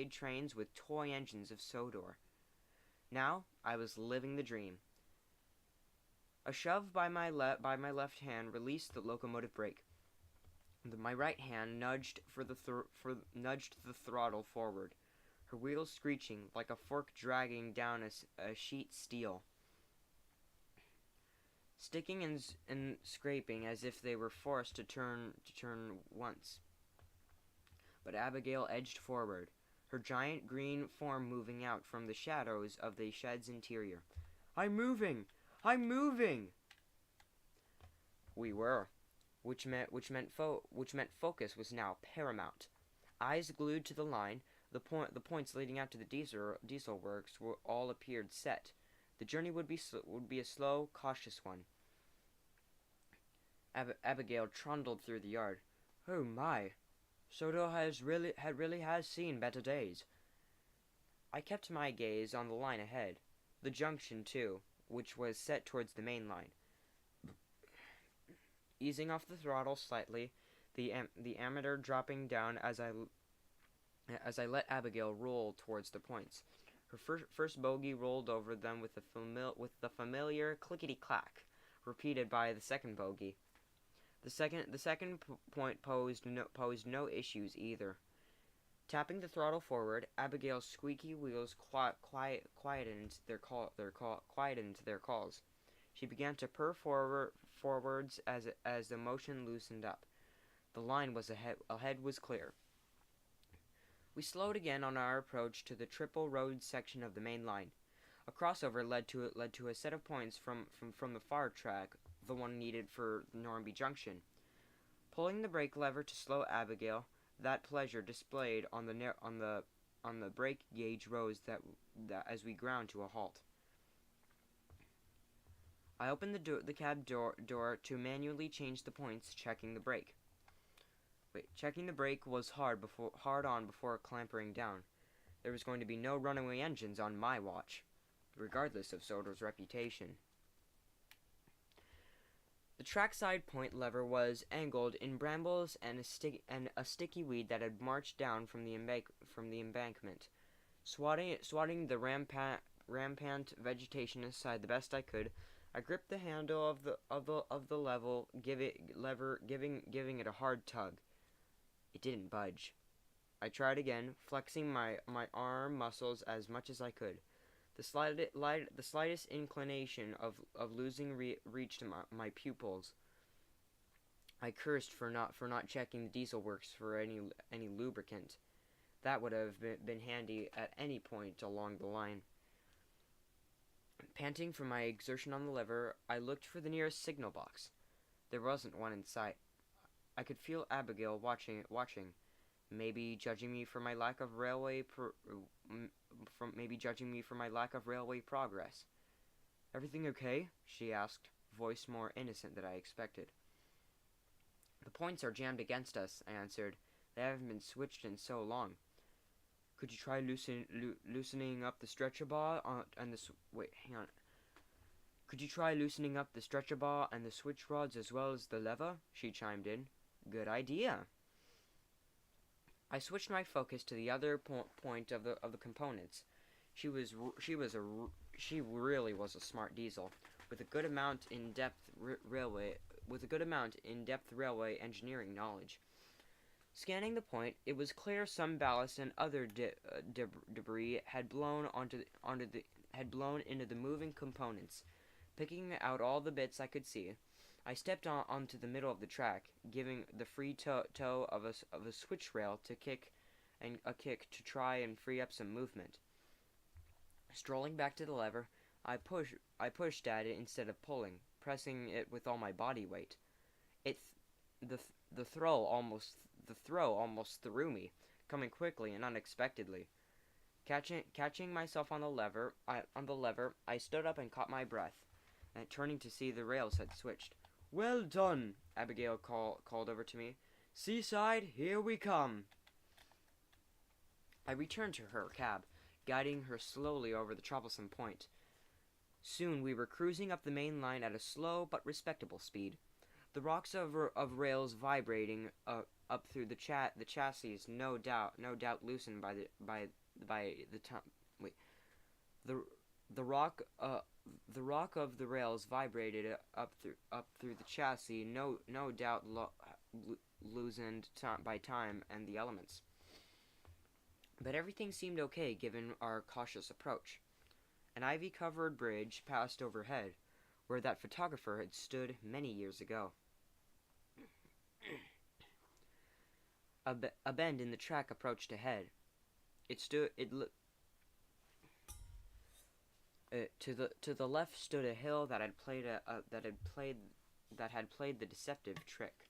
trains with toy engines of Sodor. Now I was living the dream. A shove by my left hand released the locomotive brake. My right hand nudged the throttle forward, her wheels screeching like a fork dragging down a sheet steel, sticking and scraping as if they were forced to turn once. But Abigail edged forward, her giant green form moving out from the shadows of the shed's interior. I'm moving! I'm moving! We were. Which meant focus was now paramount. Eyes glued to the line, the points leading out to the diesel works all appeared set. The journey would be a slow, cautious one. Abigail trundled through the yard. Oh my, Sodor really has seen better days. I kept my gaze on the line ahead, the junction too, which was set towards the main line. Easing off the throttle slightly, the ammeter dropping down as I let Abigail roll towards the points. Her first bogey rolled over them with the familiar clickety-clack, repeated by the second bogey. The second point posed no issues either. Tapping the throttle forward, Abigail's squeaky wheels quietened their calls. She began to purr forwards as the motion loosened up. The line was ahead was clear. We slowed again on our approach to the triple road section of the main line. A crossover led to a set of points from the far track, the one needed for Normanby Junction. Pulling the brake lever to slow Abigail, that pleasure displayed on the brake gauge rose that as we ground to a halt. I opened the cab door to manually change the points, checking the brake. Checking the brake was hard on before clampering down. There was going to be no runaway engines on my watch, regardless of Sodor's reputation. The trackside point lever was angled in brambles and a sticky weed that had marched down from the embankment. Swatting the rampant vegetation aside the best I could, I gripped the handle of the lever, giving it a hard tug. It didn't budge. I tried again, flexing my arm muscles as much as I could. The slightest inclination of losing reach to my pupils. I cursed for not checking the diesel works for any lubricant. That would have been handy at any point along the line. Panting from my exertion on the lever, I looked for the nearest signal box. There wasn't one in sight. I could feel Abigail watching, maybe judging me for my lack of railway progress. "Everything okay?" she asked, voice more innocent than I expected. "The points are jammed against us," I answered. "They haven't been switched in so long." "Could you try loosening up the stretcher bar and the wait, hang on. Could you try loosening up the stretcher bar and the switch rods as well as the lever?" she chimed in. "Good idea." I switched my focus to the other point of the components. She really was a smart diesel with a good amount in depth railway engineering knowledge. Scanning the point, it was clear some ballast and other debris had blown into the moving components. Picking out all the bits I could see, I stepped onto the middle of the track, giving the free toe of a switch rail a kick to try and free up some movement. Strolling back to the lever, I pushed at it instead of pulling, pressing it with all my body weight. The throw almost threw me, coming quickly and unexpectedly. Catching myself on the lever, I stood up and caught my breath, and turning to see the rails had switched. "Well done," Abigail called over to me. "Seaside, here we come." I returned to her cab, guiding her slowly over the troublesome point. Soon we were cruising up the main line at a slow but respectable speed. The rocks of rails vibrating up through the chassis, no doubt loosened by the time. Wait, the rock of the rails vibrated up through the chassis, no doubt loosened by time and the elements. But everything seemed okay given our cautious approach. An ivy-covered bridge passed overhead, where that photographer had stood many years ago. A bend in the track approached ahead. To the left stood a hill that had played the deceptive trick.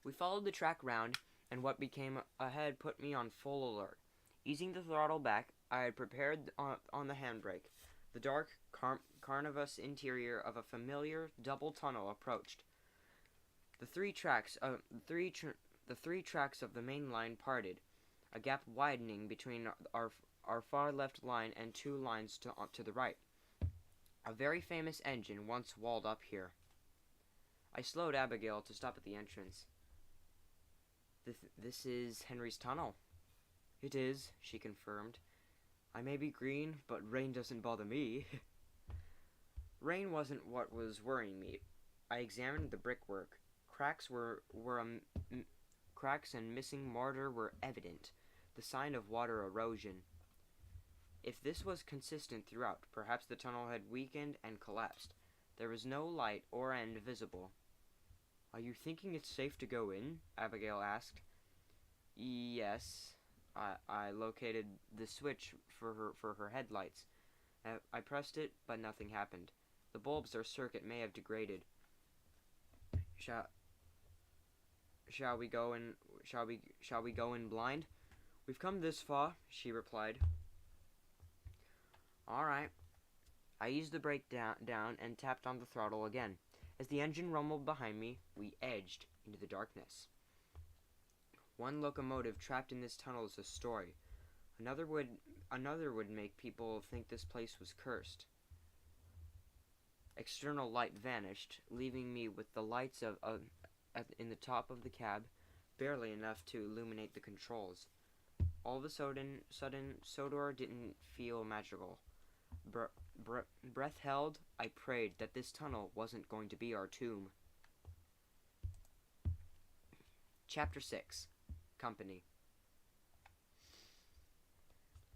We followed the track round, and what became ahead put me on full alert. Easing the throttle back, I had prepared on the handbrake. The dark, carnivorous interior of a familiar double tunnel approached. The three tracks of the main line parted, a gap widening between our far left line and two lines to the right. A very famous engine once walled up here. I slowed Abigail to stop at the entrance. This is Henry's tunnel." "It is," she confirmed. "I may be green, but rain doesn't bother me." Rain wasn't what was worrying me. I examined the brickwork. Cracks and missing mortar were evident, the sign of water erosion. If this was consistent throughout, perhaps the tunnel had weakened and collapsed. There was no light or end visible. "Are you thinking it's safe to go in?" Abigail asked. "Yes." I located the switch for her headlights. I pressed it, but nothing happened. The bulbs or circuit may have degraded. Shall we go in blind?" "We've come this far," she replied. "All right." I eased the brake down and tapped on the throttle again. As the engine rumbled behind me, we edged into the darkness. One locomotive trapped in this tunnel is a story. Another would make people think this place was cursed. External light vanished, leaving me with the lights in the top of the cab, barely enough to illuminate the controls. All of a sudden, Sodor didn't feel magical. Breath held, I prayed that this tunnel wasn't going to be our tomb. Chapter 6. Company.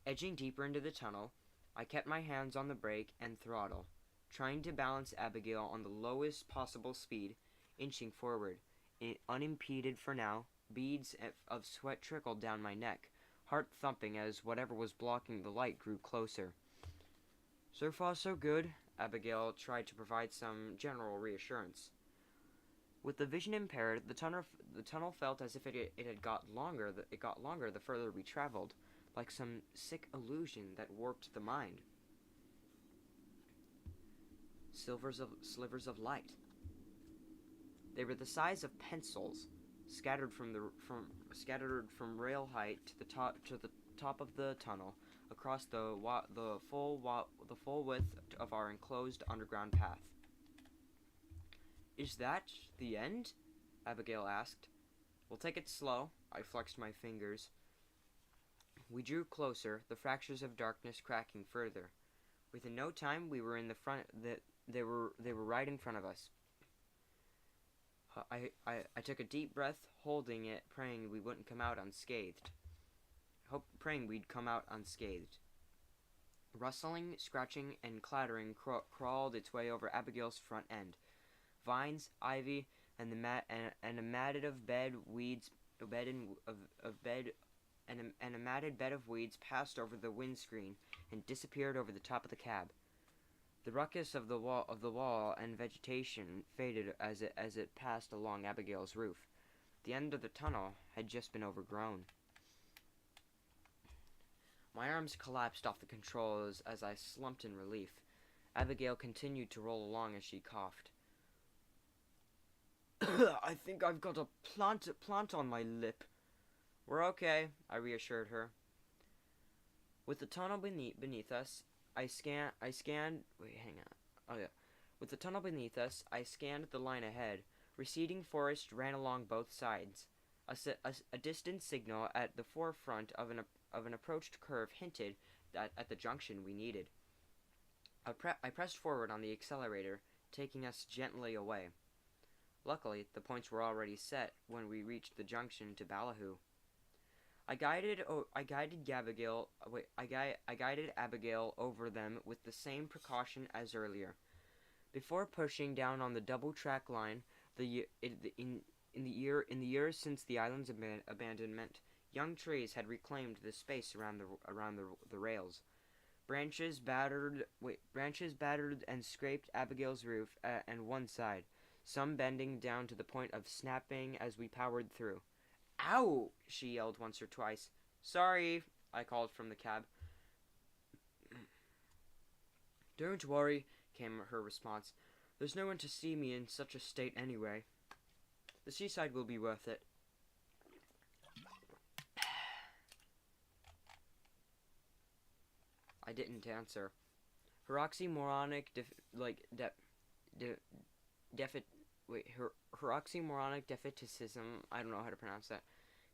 Edging deeper into the tunnel, I kept my hands on the brake and throttle, trying to balance Abigail on the lowest possible speed, inching forward. Unimpeded for now, beads of sweat trickled down my neck, heart thumping as whatever was blocking the light grew closer. "So far, so good," Abigail tried to provide some general reassurance. With the vision impaired, the tunnel felt as if it got longer the further we traveled. like some sick illusion that warped the mind. Slivers of light. They were the size of pencils, scattered from rail height to the top of the tunnel, across the full width of our enclosed underground path. "Is that the end?" Abigail asked. "We'll take it slow." I flexed my fingers. We drew closer, the fractures of darkness cracking further. Within no time, we were in the front. They were right in front of us. I took a deep breath, holding it, praying we wouldn't come out unscathed. Praying we'd come out unscathed. Rustling, scratching, and clattering crawled its way over Abigail's front end. Vines, ivy, and a matted bed of weeds passed over the windscreen and disappeared over the top of the cab. The ruckus of the wall and vegetation faded as it passed along Abigail's roof. The end of the tunnel had just been overgrown. My arms collapsed off the controls as I slumped in relief. Abigail continued to roll along as she coughed. "I think I've got a plant on my lip." "We're okay," I reassured her. With the tunnel beneath us, I scanned. Wait, hang on. Oh yeah. With the tunnel beneath us, I scanned the line ahead. Receding forest ran along both sides. A distant signal at the forefront of an approached curve hinted that at the junction we needed. I pressed forward on the accelerator, taking us gently away. Luckily, the points were already set when we reached the junction to Ballyhoo. I guided Abigail over them with the same precaution as earlier. Before pushing down on the double-track line, in the years since the island's abandonment, young trees had reclaimed the space around the rails. Branches battered and scraped Abigail's roof and one side, some bending down to the point of snapping as we powered through. "Ow!" she yelled once or twice. "Sorry," I called from the cab. "Don't worry," came her response. "There's no one to see me in such a state anyway. The seaside will be worth it." I didn't answer. Her oxymoronic her oxymoronic defeatism, I don't know how to pronounce that.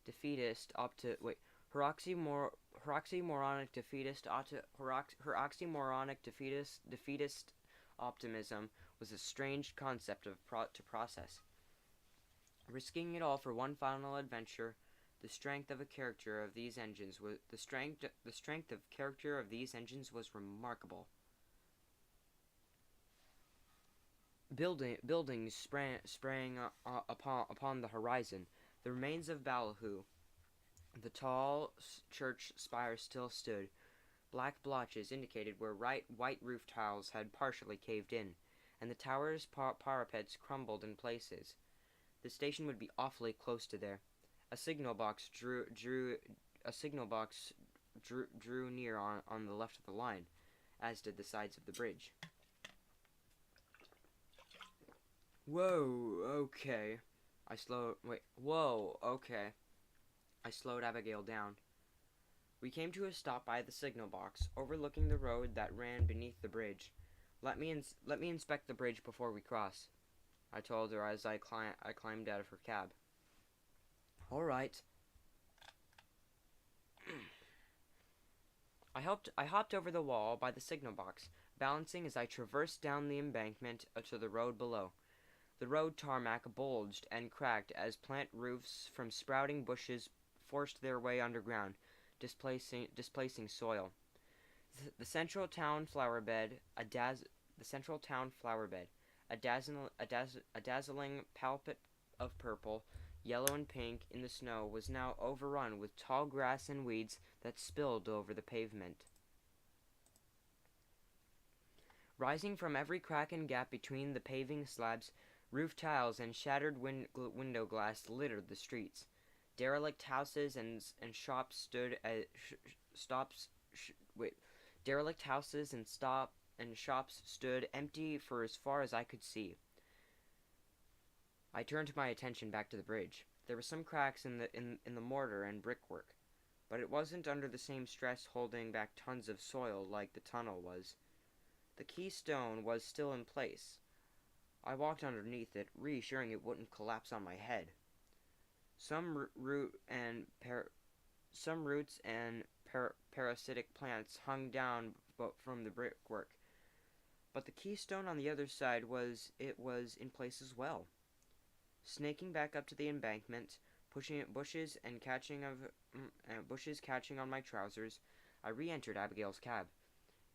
Her oxymoronic defeatist optimism was a strange concept to process. Risking it all for one final adventure, the strength of character of these engines was remarkable. Buildings sprang upon the horizon. The remains of Ballyhoo. The tall church spire still stood. Black blotches indicated where white roof tiles had partially caved in, and the tower's parapets crumbled in places. The station would be awfully close to there. A signal box drew near on the left of the line, as did the sides of the bridge. Whoa, okay. I slowed Abigail down. We came to a stop by the signal box, overlooking the road that ran beneath the bridge. Let me inspect the bridge before we cross," I told her as I climbed out of her cab. "All right." I hopped over the wall by the signal box, balancing as I traversed down the embankment to the road below. The road tarmac bulged and cracked as plant roofs from sprouting bushes forced their way underground, displacing soil. The central town flower bed, a dazzling palette of purple, yellow, and pink in the snow, was now overrun with tall grass and weeds that spilled over the pavement. Rising from every crack and gap between the paving slabs, roof tiles and shattered window glass littered the streets. Derelict houses and shops stops wait derelict houses and shops stood empty for as far as I could see. I turned my attention back to the bridge. There were some cracks in the mortar and brickwork, but it wasn't under the same stress holding back tons of soil like the tunnel was. The keystone was still in place. I walked underneath it, reassuring it wouldn't collapse on my head. Some roots and parasitic plants hung down from the brickwork, but the keystone on the other side was in place as well. Snaking back up to the embankment, pushing at bushes catching on my trousers, I re-entered Abigail's cab.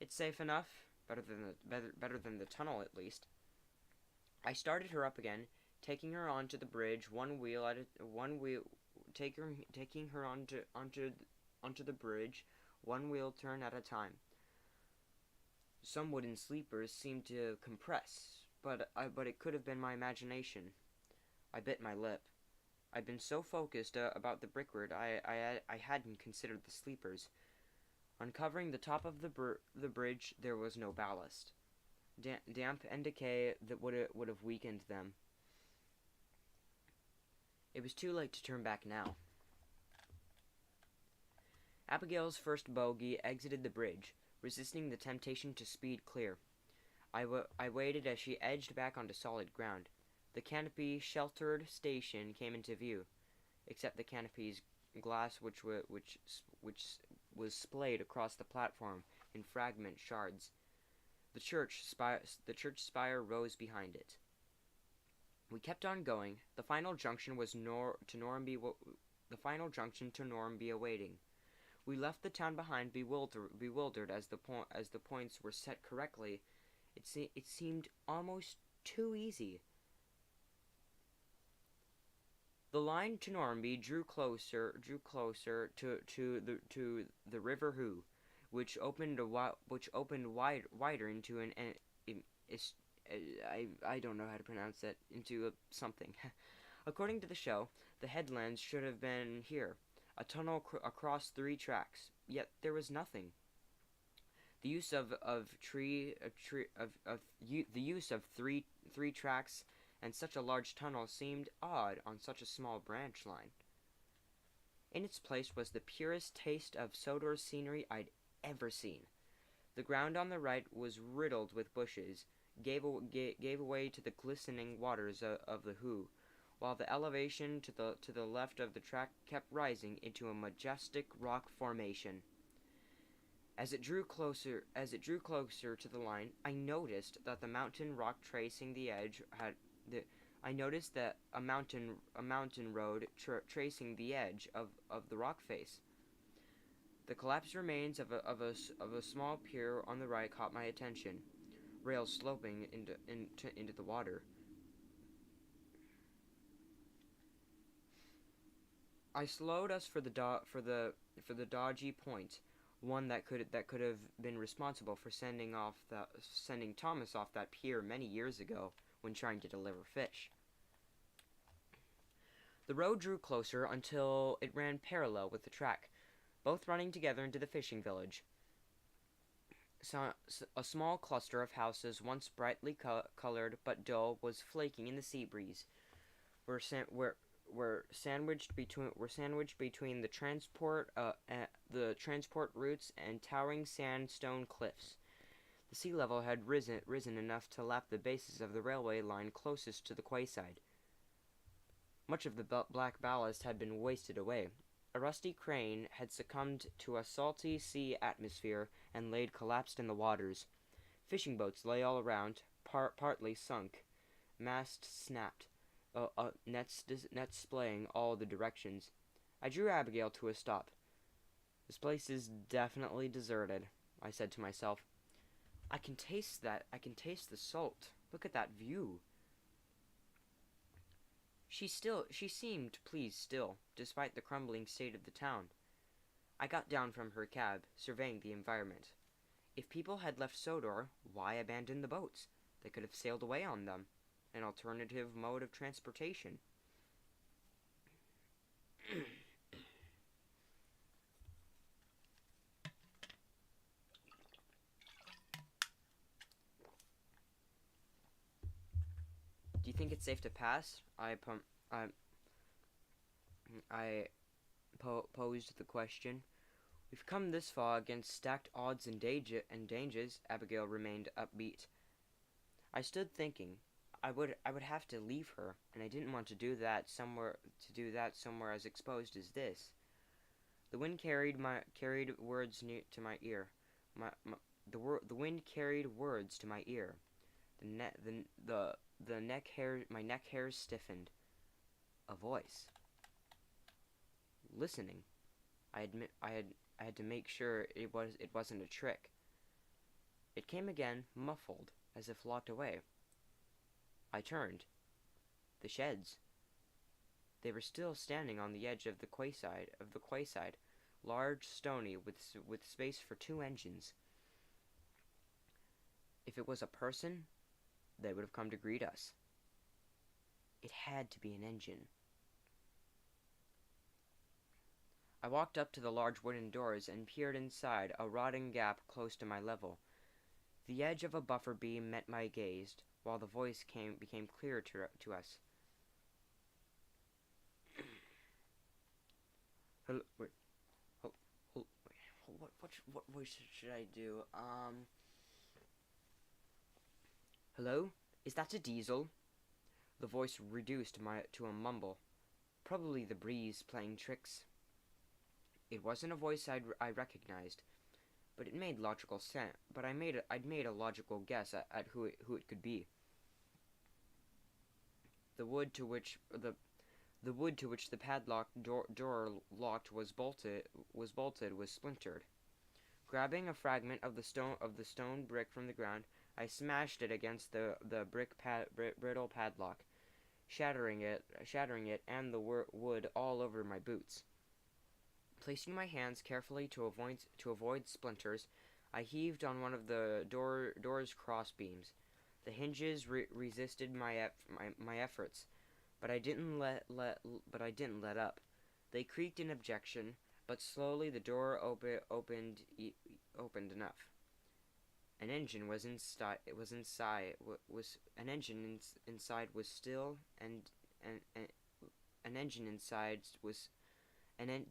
It's safe enough, better than the tunnel at least. I started her up again, taking her onto the bridge, taking her onto the bridge, one wheel turn at a time. Some wooden sleepers seemed to compress, but it could have been my imagination. I bit my lip. I'd been so focused about the brickwork, I hadn't considered the sleepers. Uncovering the top of the bridge, there was no ballast. Damp and decay that would have weakened them. It was too late to turn back now. Abigail's first bogie exited the bridge, resisting the temptation to speed clear. I waited as she edged back onto solid ground. The canopy-sheltered station came into view, except the canopy's glass, which was splayed across the platform in fragment shards. The church spire rose behind it. We kept on going. The final junction to Normanby awaiting. We left the town behind, bewildered as the points were set correctly. It seemed almost too easy. The line to Normanby drew closer to the River Hoo, which opened wider into I don't know how to pronounce that, into something. According to the show, the headlands should have been here, a tunnel across 3 tracks. Yet there was nothing. The use of three tracks and such a large tunnel seemed odd on such a small branch line. In its place was the purest taste of Sodor scenery I'd ever seen. The ground on the right was riddled with bushes, gave away to the glistening waters of the Hoo, while the elevation to the left of the track kept rising into a majestic rock formation. As it drew closer to the line, I noticed that the mountain rock tracing the edge a mountain road tracing the edge of the rock face. The collapsed remains of a small pier on the right caught my attention, rails sloping into the water. I slowed us for the dodgy point, one that could have been responsible for sending Thomas off that pier many years ago when trying to deliver fish. The road drew closer until it ran parallel with the track, both running together into the fishing village. A small cluster of houses, once brightly colored but dull, was flaking in the sea breeze. Were sandwiched between the transport routes and towering sandstone cliffs. The sea level had risen enough to lap the bases of the railway line closest to the quayside. Much of the black ballast had been wasted away. A rusty crane had succumbed to a salty sea atmosphere and laid collapsed in the waters. Fishing boats lay all around, partly sunk. Masts snapped, nets splaying all the directions. I drew Abigail to a stop. "This place is definitely deserted," I said to myself. I can taste the salt. Look at that view." She seemed pleased still, despite the crumbling state of the town. I got down from her cab, surveying the environment. If people had left Sodor, why abandon the boats? They could have sailed away on them. An alternative mode of transportation. think it's safe to pass? Posed the question. We've come this far against stacked odds and dangers. Abigail remained upbeat. I stood thinking. I would have to leave her, and I didn't want to do that somewhere as exposed as this. The wind carried words near to my ear. The wind carried words to my ear. My neck hairs stiffened. A voice. Listening. I had to make sure it wasn't a trick. It came again, muffled, as if locked away. I turned. The sheds. They were still standing on the edge of the quayside, large, stony, with space for 2 engines. If it was a person, they would have come to greet us. It had to be an engine. I walked up to the large wooden doors and peered inside a rotting gap close to my level. The edge of a buffer beam met my gaze, while the voice became clearer to us. Hello, wait. What voice should I do? Hello? Is that a diesel? The voice reduced to a mumble. Probably the breeze playing tricks. It wasn't a voice I recognized, but it made logical sense. But I'd made a logical guess at who it could be. The wood to which the padlock door locked was bolted was splintered. Grabbing a fragment of the stone brick from the ground, I smashed it against the brittle padlock, shattering it and the wood all over my boots. Placing my hands carefully to avoid splinters, I heaved on one of the door's cross beams. The hinges resisted my efforts, but I didn't let up. They creaked in objection, but slowly the door opened enough. An engine was inside. An engine inside was still,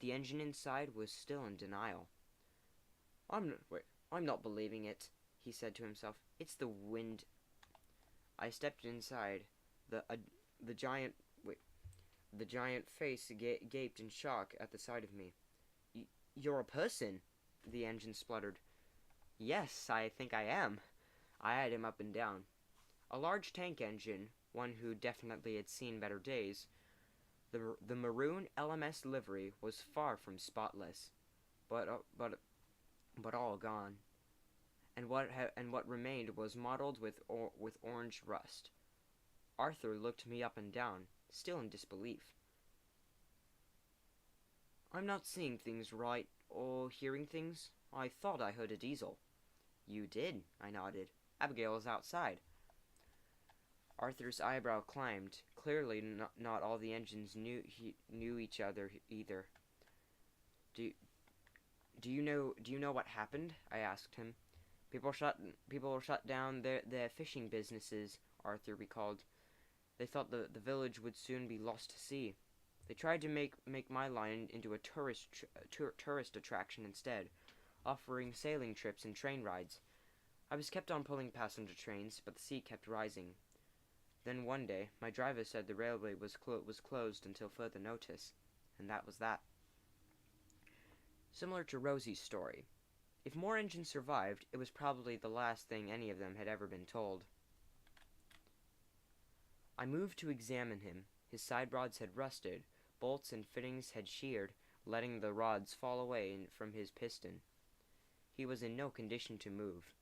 the engine inside was still in denial. I'm not believing it, he said to himself. It's the wind. I stepped inside. The giant face gaped in shock at the sight of me. You're a person, the engine spluttered. Yes, I think I am. I eyed him up and down. A large tank engine, one who definitely had seen better days. The maroon LMS livery was far from spotless, but all gone, and what remained was mottled with orange rust. Arthur looked me up and down, still in disbelief. I'm not seeing things right, or hearing things. I thought I heard a diesel. You did, I nodded. Abigail is outside. Arthur's eyebrow climbed. Clearly, not all the engines knew each other either. Do you know what happened? I asked him. People shut down their fishing businesses, Arthur recalled. They thought the village would soon be lost to sea. They tried to make my line into a tourist attraction instead, offering sailing trips and train rides. I was kept on pulling passenger trains, but the sea kept rising. Then one day, my driver said the railway was closed until further notice, and that was that. Similar to Rosie's story. If more engines survived, it was probably the last thing any of them had ever been told. I moved to examine him. His side rods had rusted, bolts and fittings had sheared, letting the rods fall away from his piston. He was in no condition to move.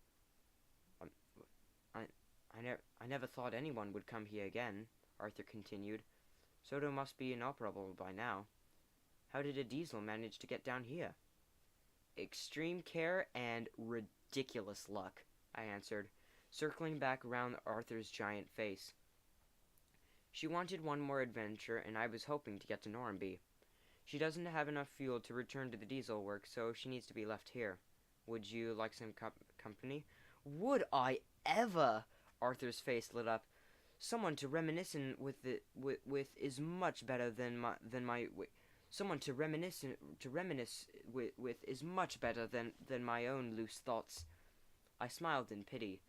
I never thought anyone would come here again, Arthur continued. Sodor must be inoperable by now. How did a diesel manage to get down here? Extreme care and ridiculous luck, I answered, circling back around Arthur's giant face. She wanted one more adventure, and I was hoping to get to Normanby. She doesn't have enough fuel to return to the diesel work, so she needs to be left here. Would you like some company? Would I ever? Arthur's face lit up. Someone to reminisce with is much better than my someone to reminisce with is much better than my own loose thoughts. I smiled in pity.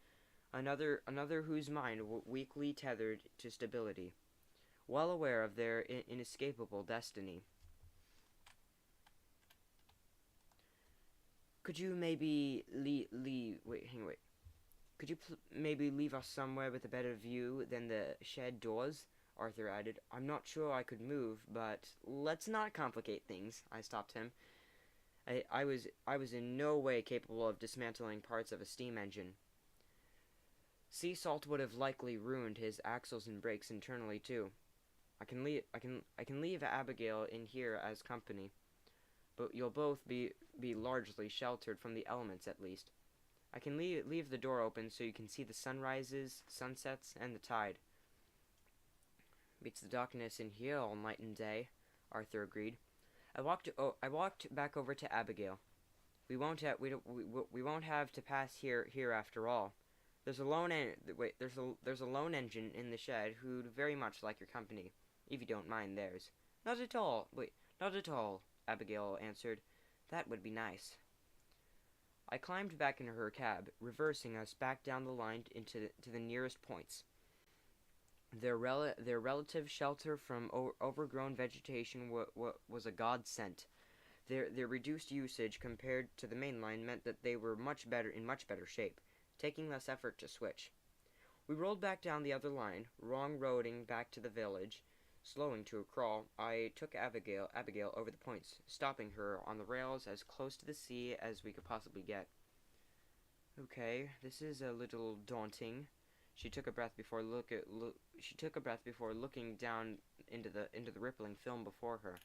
Another whose mind weakly tethered to stability, well aware of their inescapable destiny. Could you maybe wait. Could you maybe leave us somewhere with a better view than the shed doors? Arthur added. I'm not sure I could move, but let's not complicate things. I stopped him. I was in no way capable of dismantling parts of a steam engine. Sea salt would have likely ruined his axles and brakes internally too. I can leave Abigail in here as company, but you'll both be largely sheltered from the elements at least. I can leave the door open so you can see the sunrises, sunsets, and the tide. Beats the darkness in here all night and day, Arthur agreed. I walked back over to Abigail. We won't have to pass here after all. There's a lone engine in the shed who'd very much like your company, if you don't mind theirs. Not at all. Not at all, Abigail answered. That would be nice. I climbed back into her cab, reversing us back down the line to the nearest points. Their relative shelter from overgrown vegetation was a godsend. Their reduced usage compared to the main line meant that they were in much better shape, taking less effort to switch. We rolled back down the other line, wrong roading back to the village. Slowing to a crawl, I took Abigail over the points, stopping her on the rails as close to the sea as we could possibly get. Okay, this is a little daunting. She took a breath before looking down into the rippling film before her.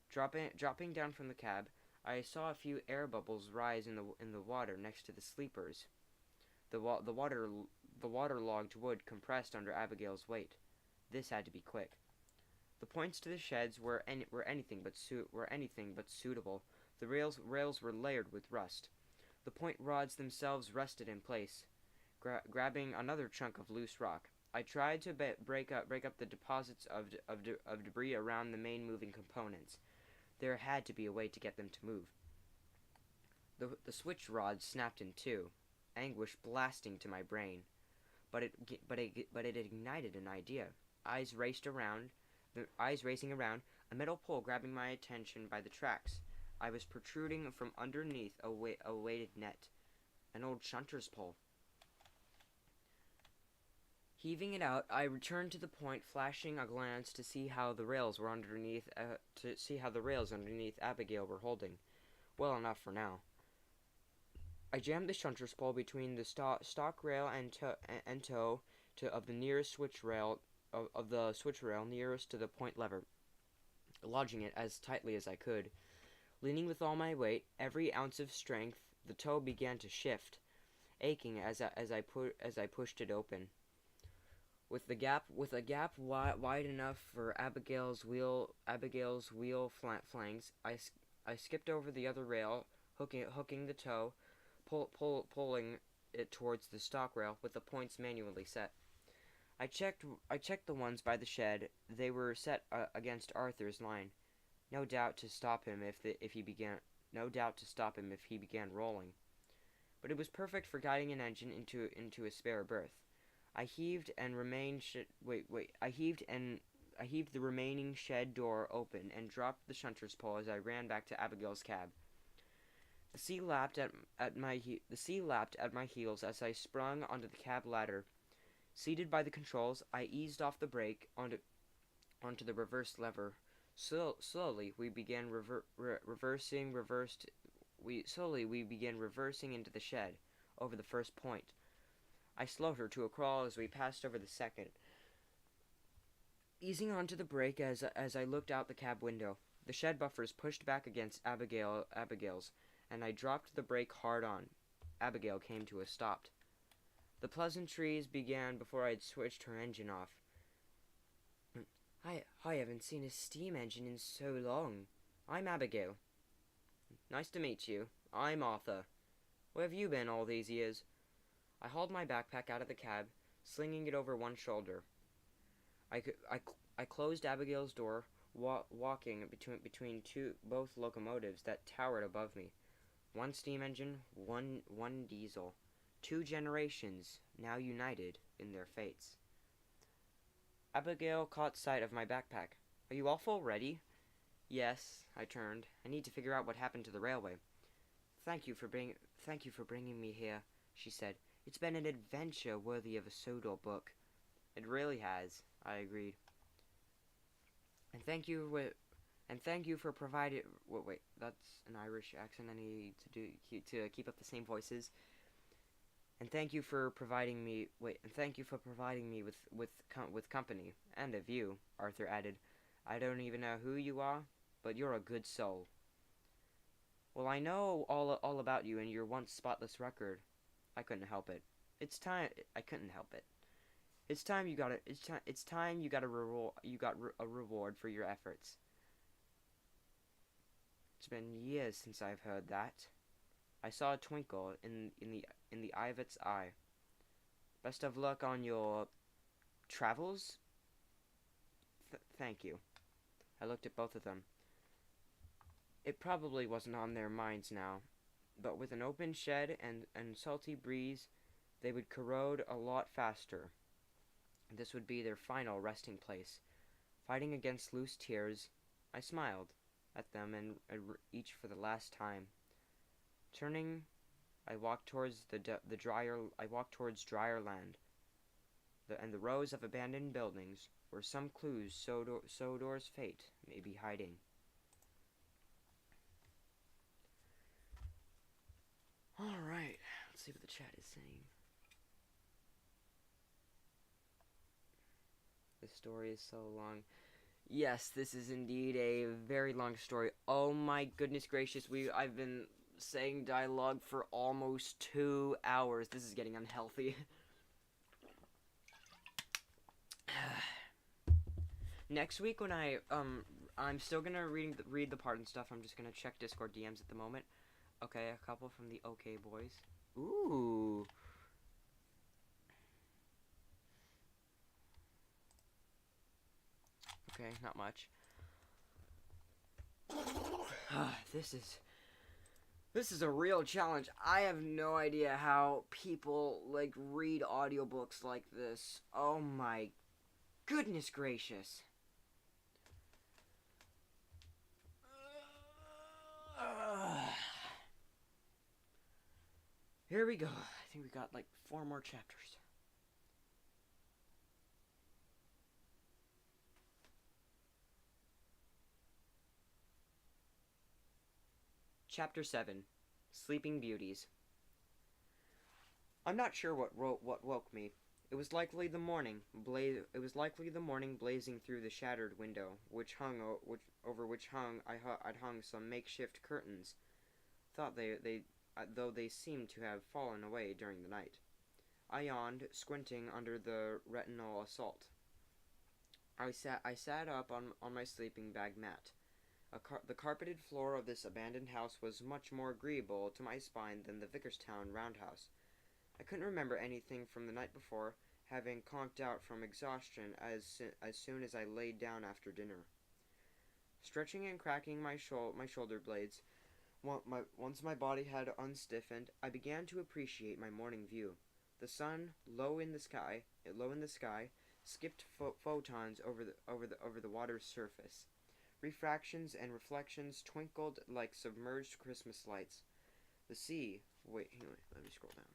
Dropping down from the cab, I saw a few air bubbles rise in the water next to the sleepers. The waterlogged wood compressed under Abigail's weight. This had to be quick. The points to the sheds were anything but suitable. The rails were layered with rust. The point rods themselves rusted in place. Grabbing another chunk of loose rock, I tried to break up the deposits of debris around the main moving components. There had to be a way to get them to move. The switch rods snapped in two, anguish blasting to my brain. But it ignited an idea. Eyes racing around, a metal pole grabbing my attention by the tracks. I was protruding from underneath a weighted net. An old shunter's pole. Heaving it out, I returned to the point, flashing a glance to see how the rails underneath Abigail were holding. Well enough for now. I jammed the shunter's pole between the stock rail and toe of the nearest switch rail nearest to the point lever, lodging it as tightly as I could. Leaning with all my weight, every ounce of strength, the toe began to shift, aching as I pushed it open. With a gap wide enough for Abigail's wheel flanks, I skipped over the other rail, hooking the toe, pulling it towards the stock rail with the points manually set. I checked the ones by the shed. They were set against Arthur's line, no doubt to stop him if he began rolling. But it was perfect for guiding an engine into a spare berth. I heaved the remaining shed door open and dropped the shunter's pole as I ran back to Abigail's cab. The sea lapped at my heels as I sprung onto the cab ladder. Seated by the controls, I eased off the brake onto the reverse lever. Slowly we began reversing into the shed over the first point. I slowed her to a crawl as we passed over the second, easing onto the brake as I looked out the cab window. The shed buffers pushed back against Abigail's, and I dropped the brake hard on. Abigail came to a stop. The pleasantries began before I'd switched her engine off. I haven't seen a steam engine in so long. I'm Abigail. Nice to meet you. I'm Arthur. Where have you been all these years? I hauled my backpack out of the cab, slinging it over one shoulder. I closed Abigail's door, walking between both locomotives that towered above me. One steam engine, one diesel. Two generations, now united in their fates. Abigail caught sight of my backpack. Are you off already? Yes, I turned. I need to figure out what happened to the railway. Thank you for bringing me here, she said. It's been an adventure worthy of a Sodor book. It really has, I agreed. And thank you for providing. Wait, that's an Irish accent. I need to keep up the same voices. And thank you for providing me. And thank you for providing me with company and a view. Arthur added. I don't even know who you are, but you're a good soul. Well, I know all about you and your once spotless record. I couldn't help it. I couldn't help it. It's time you got a reward for your efforts. It's been years since I've heard that. I saw a twinkle in the Ivet's eye. Best of luck on your travels. Thank you. I looked at both of them. It probably wasn't on their minds now, but with an open shed and salty breeze, they would corrode a lot faster. This would be their final resting place. Fighting against loose tears, I smiled at them and each for the last time. Turning, I walked towards drier land. And the rows of abandoned buildings were some clues Sodor's fate may be hiding. Alright, let's see what the chat is saying. The story is so long. Yes, this is indeed a very long story. Oh my goodness gracious, I've been saying dialogue for almost 2 hours. This is getting unhealthy. Next week when I'm still gonna read the part and stuff. I'm just gonna check Discord DMs at the moment. Okay, a couple from the OK Boys. Ooh. Okay, not much. This is a real challenge. I have no idea how people read audiobooks like this. Oh my goodness gracious. Here we go. I think we got 4 more chapters. Chapter 7. Sleeping Beauties. I'm not sure what woke me. It was likely the morning blazing through the shattered window, over which I'd hung some makeshift curtains. Though they seemed to have fallen away during the night. I yawned, squinting under the retinal assault. I sat up on my sleeping bag mat. The carpeted floor of this abandoned house was much more agreeable to my spine than the Vicarstown roundhouse. I couldn't remember anything from the night before, having conked out from exhaustion as soon as I laid down after dinner. Stretching and cracking my shoulder blades, once my body had unstiffened, I began to appreciate my morning view. The sun, low in the sky, skipped photons over the water's surface. Refractions and reflections twinkled like submerged Christmas lights. The sea... Wait, hang on, let me scroll down.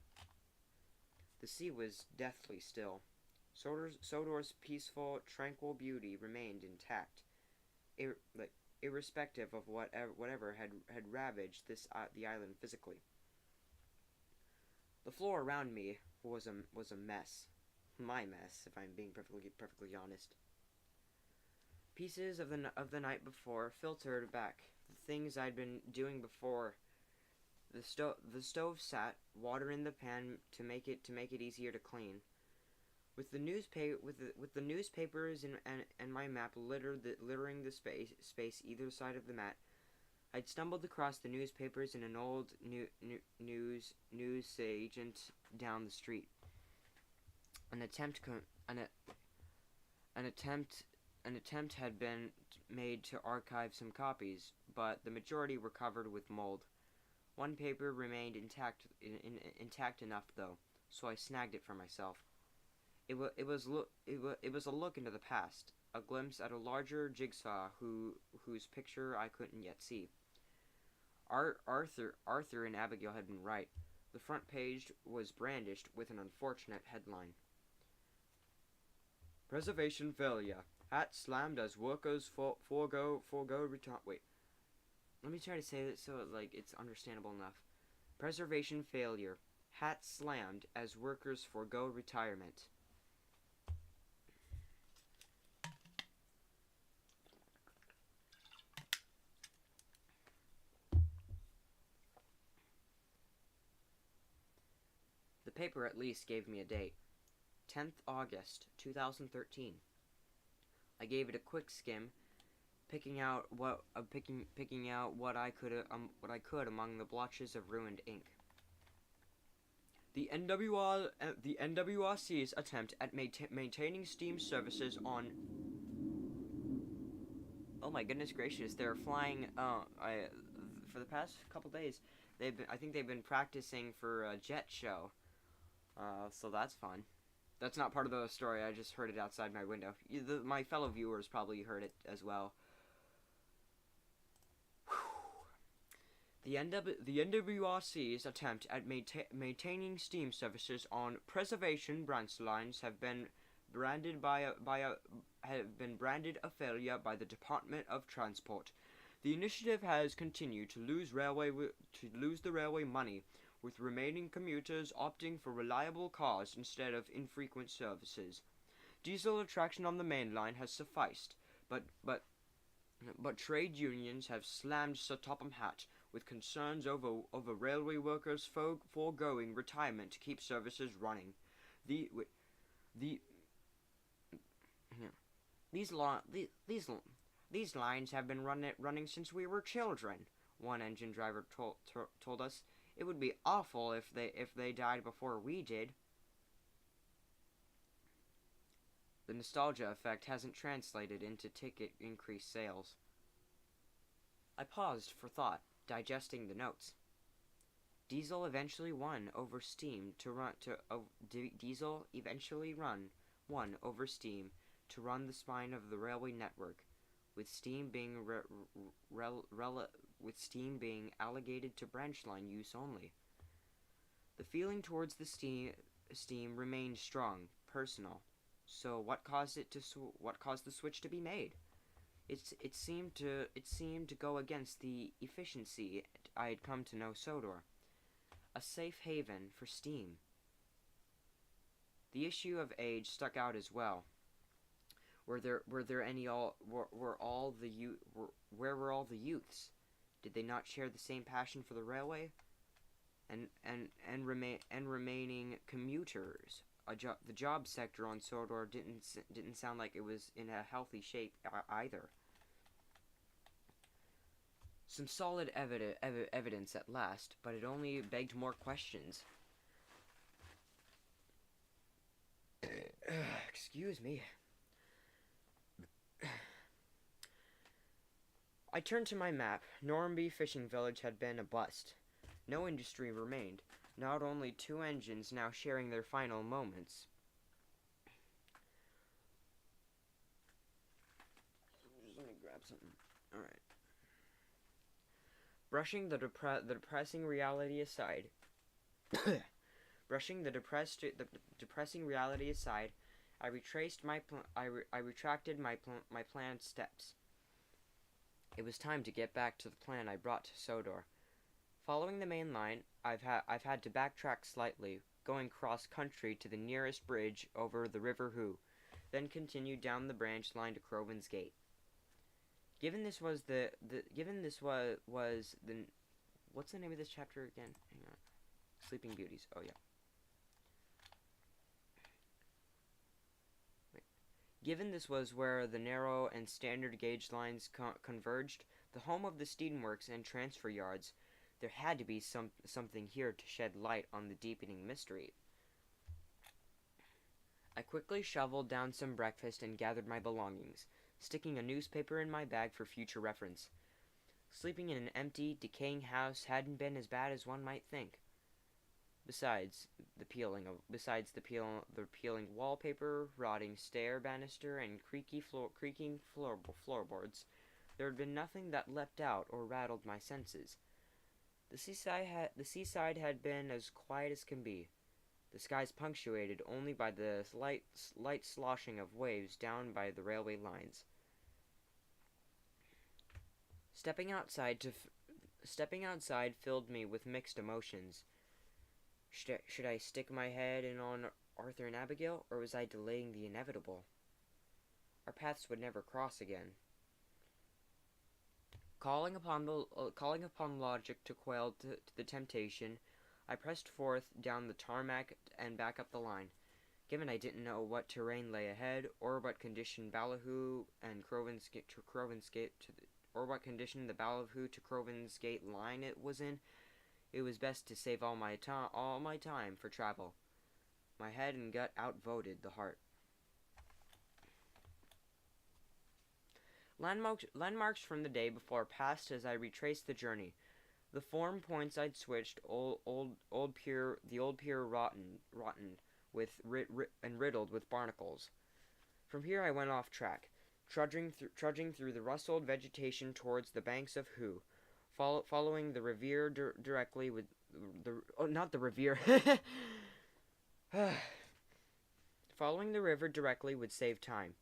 The sea was deathly still. Sodor's peaceful, tranquil beauty remained intact, irrespective of whatever had ravaged the island physically. The floor around me was a mess. My mess, if I'm being perfectly honest. Pieces of the night before filtered back. The things I'd been doing before. The stove sat, water in the pan to make it easier to clean. With the newspapers and my map littering the space either side of the mat, I'd stumbled across the newspapers in an old news agent down the street. An attempt co- an attempt an attempt had been made to archive some copies, but the majority were covered with mold. One paper remained intact enough though, so I snagged it for myself. It was a look into the past, a glimpse at a larger jigsaw whose picture I couldn't yet see. Arthur and Abigail had been right. The front page was brandished with an unfortunate headline: "Preservation failure. Hat slammed as workers forgo retire." Wait, let me try to say it so it's understandable enough. Preservation failure. Hat slammed as workers forgo retirement. The paper at least gave me a date. 10th August 2013. I gave it a quick skim, picking out what I could among the blotches of ruined ink. The NWRC's attempt at maintaining steam services on. Oh my goodness gracious! They're flying. For the past couple days, I think they've been practicing for a jet show. So that's fun. That's not part of the story. I just heard it outside my window. My fellow viewers probably heard it as well. The NWRC's attempt at maintaining steam services on preservation branch lines have been branded a failure by the Department of Transport. The initiative has continued to lose the railway money, with remaining commuters opting for reliable cars instead of infrequent services. Diesel attraction on the main line has sufficed, but trade unions have slammed Sir Topham Hatt with concerns over railway workers foregoing retirement to keep services running. The these lines have been running since we were children. One engine driver told us. It would be awful if they died before we did. The nostalgia effect hasn't translated into ticket increased sales. I paused for thought, digesting the notes. Diesel eventually won over steam to run the spine of the railway network, with steam being allocated to branch line use only. The feeling towards the steam remained strong, personal. So what caused the switch to be made? It seemed to go against the efficiency I had come to know Sodor, a safe haven for steam. The issue of age stuck out as well. Where were all the youths? Did they not share the same passion for the railway? And remaining commuters. The job sector on Sodor didn't sound like it was in a healthy shape either. Some solid evidence at last, but it only begged more questions. Excuse me. I turned to my map. Normanby Fishing Village had been a bust. No industry remained. Not only two engines now sharing their final moments. Let me grab something. Alright. Brushing the depressing reality aside. Brushing the depressing reality aside, I retracted my planned steps. It was time to get back to the plan I brought to Sodor. Following the main line, I've had to backtrack slightly, going cross country to the nearest bridge over the River Hoo, then continue down the branch line to Crovan's Gate. Given this was the what's the name of this chapter again? Hang on. Sleeping Beauties. Oh yeah. Given this was where the narrow and standard gauge lines converged, the home of the steamworks and transfer yards, there had to be something here to shed light on the deepening mystery. quickly shoveled down some breakfast and gathered my belongings, sticking a newspaper in my bag for future reference. Sleeping in an empty, decaying house hadn't been as bad as one might think. Besides the peeling wallpaper, rotting stair banister, and creaking floorboards, there had been nothing that leapt out or rattled my senses. The seaside had been as quiet as can be, the skies punctuated only by the light sloshing of waves down by the railway lines. Stepping outside filled me with mixed emotions. Should I stick my head in on Arthur and Abigail, or was I delaying the inevitable? Our paths would never cross again. Calling upon logic to quell the temptation, I pressed forth down the tarmac and back up the line. Given I didn't know what terrain lay ahead, or what condition Ballyhoo and Crovan's Gate to Crovan's Gate line it was in, it was best to save all my time for travel. My head and gut outvoted the heart. Landmarks from the day before passed as I retraced the journey. The form points I'd switched, the old pier rotten with and riddled with barnacles. From here I went off track, trudging through the rustled vegetation towards the banks of Hoo, following the river directly with not the river. Following the river directly would save time.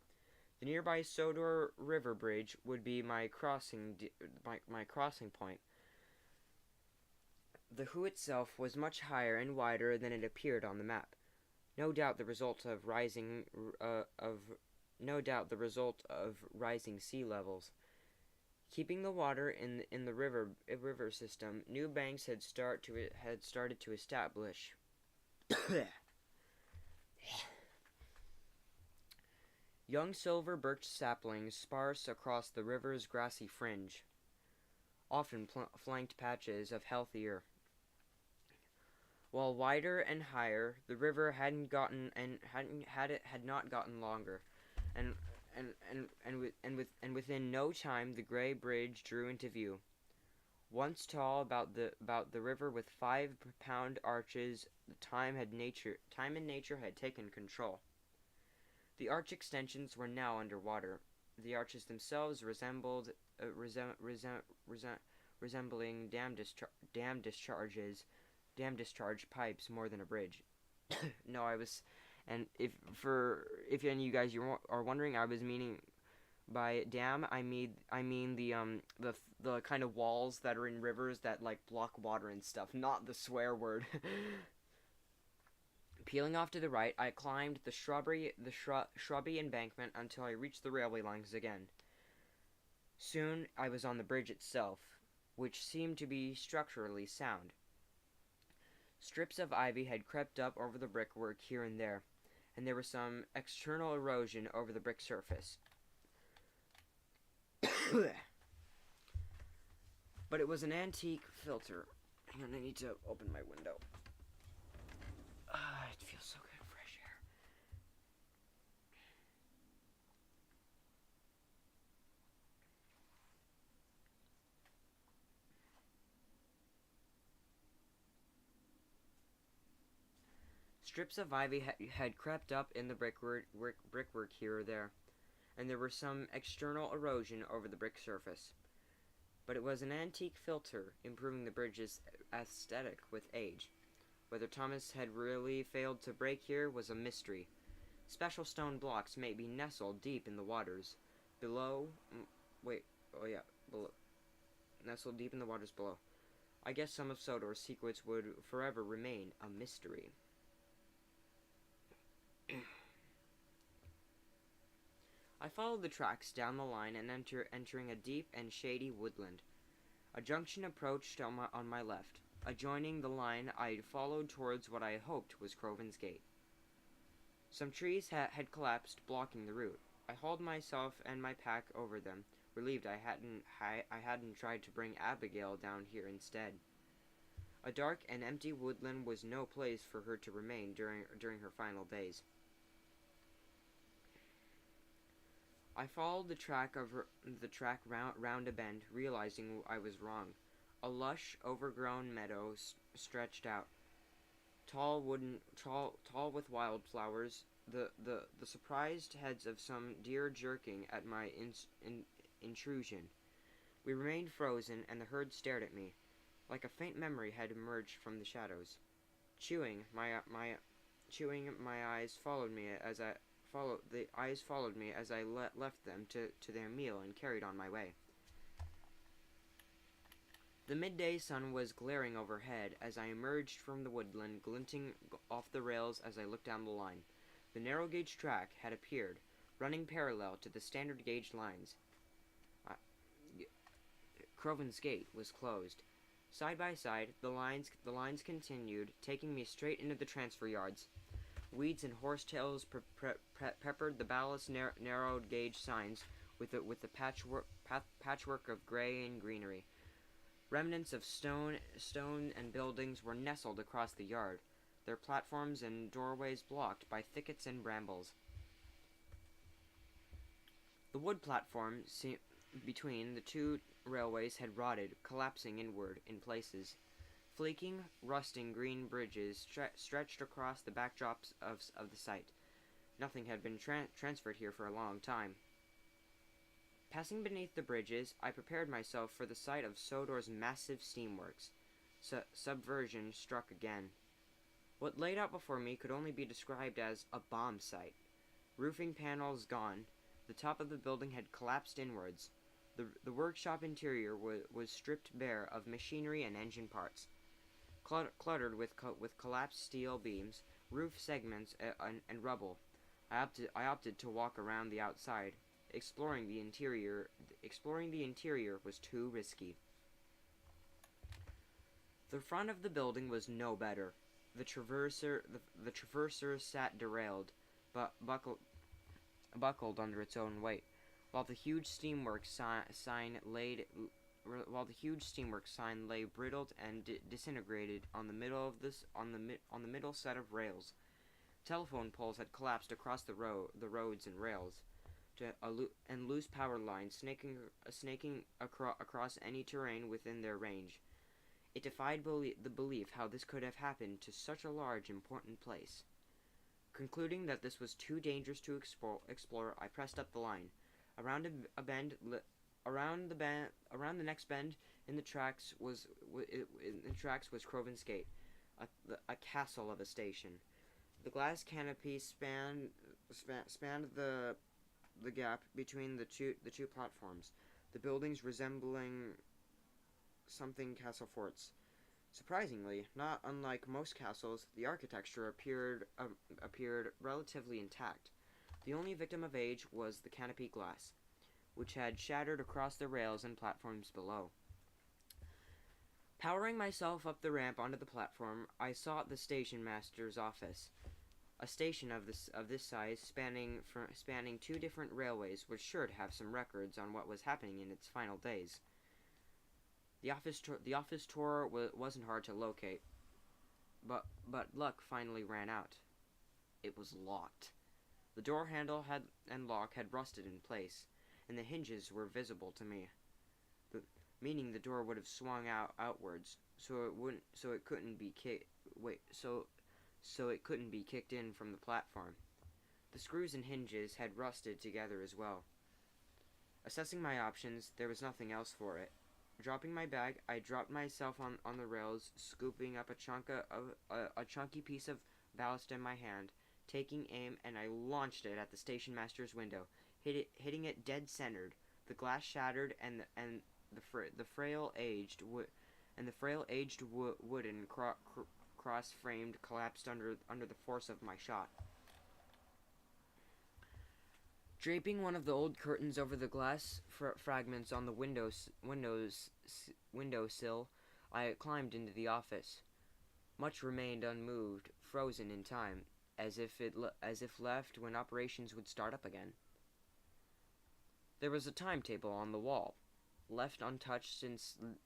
The nearby Sodor River Bridge would be my crossing point. The Hoo itself was much higher and wider than it appeared on the map. No doubt the result of rising sea levels. Keeping the water in the river system, new banks had started to establish. Young silver birch saplings sparse across the river's grassy fringe, often flanked patches of healthier. While wider and higher, the river had not gotten longer, and within no time the gray bridge drew into view. Once tall about the river with 5-pound arches, time and nature had taken control. The arch extensions were now underwater. The arches themselves resembling dam discharge pipes more than a bridge. No, I was, and if any of you guys are wondering, I was meaning by dam, I mean the kind of walls that are in rivers that like block water and stuff, not the swear word. Peeling off to the right, I climbed the shrubby embankment until I reached the railway lines again. Soon I was on the bridge itself, which seemed to be structurally sound. Strips of ivy had crept up over the brickwork here and there, and there was some external erosion over the brick surface. But it was an antique filter. Hang on, I need to open my window. It feels so good, fresh air. Strips of ivy had crept up in the brickwork here or there, and there was some external erosion over the brick surface. But it was an antique filter, improving the bridge's aesthetic with age. Whether Thomas had really failed to break here was a mystery. Special stone blocks may be nestled deep in the waters below. Nestled deep in the waters below. I guess some of Sodor's secrets would forever remain a mystery. I followed the tracks down the line and entering a deep and shady woodland. A junction approached on my left. Adjoining the line, I followed towards what I hoped was Crovan's Gate. Some trees had collapsed, blocking the route. I hauled myself and my pack over them, relieved I hadn't tried to bring Abigail down here instead. A dark and empty woodland was no place for her to remain during her final days. I followed the track round a bend, realizing I was wrong. A lush, overgrown meadow stretched out, tall with wildflowers. The surprised heads of some deer jerking at my intrusion. We remained frozen, and the herd stared at me, like a faint memory had emerged from the shadows. Chewing, my eyes followed me as I left them to their meal and carried on my way. The midday sun was glaring overhead as I emerged from the woodland, glinting off the rails as I looked down the line. The narrow gauge track had appeared, running parallel to the standard gauge lines. Crovan's Gate was closed. Side by side, the lines continued, taking me straight into the transfer yards. Weeds and horsetails peppered the ballast narrowed gauge signs with a patchwork of gray and greenery. Remnants of stone and buildings were nestled across the yard, their platforms and doorways blocked by thickets and brambles. The wood platform between the two railways had rotted, collapsing inward in places. Flaking, rusting green bridges stretched across the backdrops of the site. Nothing had been transferred here for a long time. Passing beneath the bridges, I prepared myself for the sight of Sodor's massive steamworks. Subversion struck again. What laid out before me could only be described as a bomb site. Roofing panels gone, the top of the building had collapsed inwards. The workshop interior was stripped bare of machinery and engine parts. Cluttered with collapsed steel beams, roof segments, and rubble. I opted to walk around the outside. Exploring the interior was too risky. The front of the building was no better. The traverser sat derailed, but buckled under its own weight, while the huge steamworks sign lay brittled and disintegrated on the middle set of rails. Telephone poles had collapsed across the roads and rails, and loose power lines snaking across any terrain within their range. It defied the belief how this could have happened to such a large, important place. Concluding that this was too dangerous to explore, I pressed up the line. Around the next bend in the tracks was Crovan's Gate, a castle of a station. The glass canopy spanned the gap between the two platforms, the buildings resembling something castle forts. Surprisingly, not unlike most castles, the architecture appeared relatively intact. The only victim of age was the canopy glass, which had shattered across the rails and platforms below. Powering myself up the ramp onto the platform, I sought the station master's office. A station of this size, spanning two different railways, was sure to have some records on what was happening in its final days. The office tour wasn't hard to locate, but luck finally ran out. It was locked. The door handle and lock had rusted in place, and the hinges were visible to me, meaning the door would have swung outwards, so it couldn't be kicked in from the platform. The screws and hinges had rusted together as well. Assessing my options, there was nothing else for it. Dropping my bag, I dropped myself on the rails, scooping up a chunky piece of ballast in my hand, taking aim, and I launched it at the station master's window, hitting it dead centered. The glass shattered, and the frail aged wooden cross framed collapsed under the force of my shot. Draping one of the old curtains over the glass fragments on the windowsill, I climbed into the office. Much remained unmoved, frozen in time, as if left when operations would start up again. There was a timetable on the wall, left untouched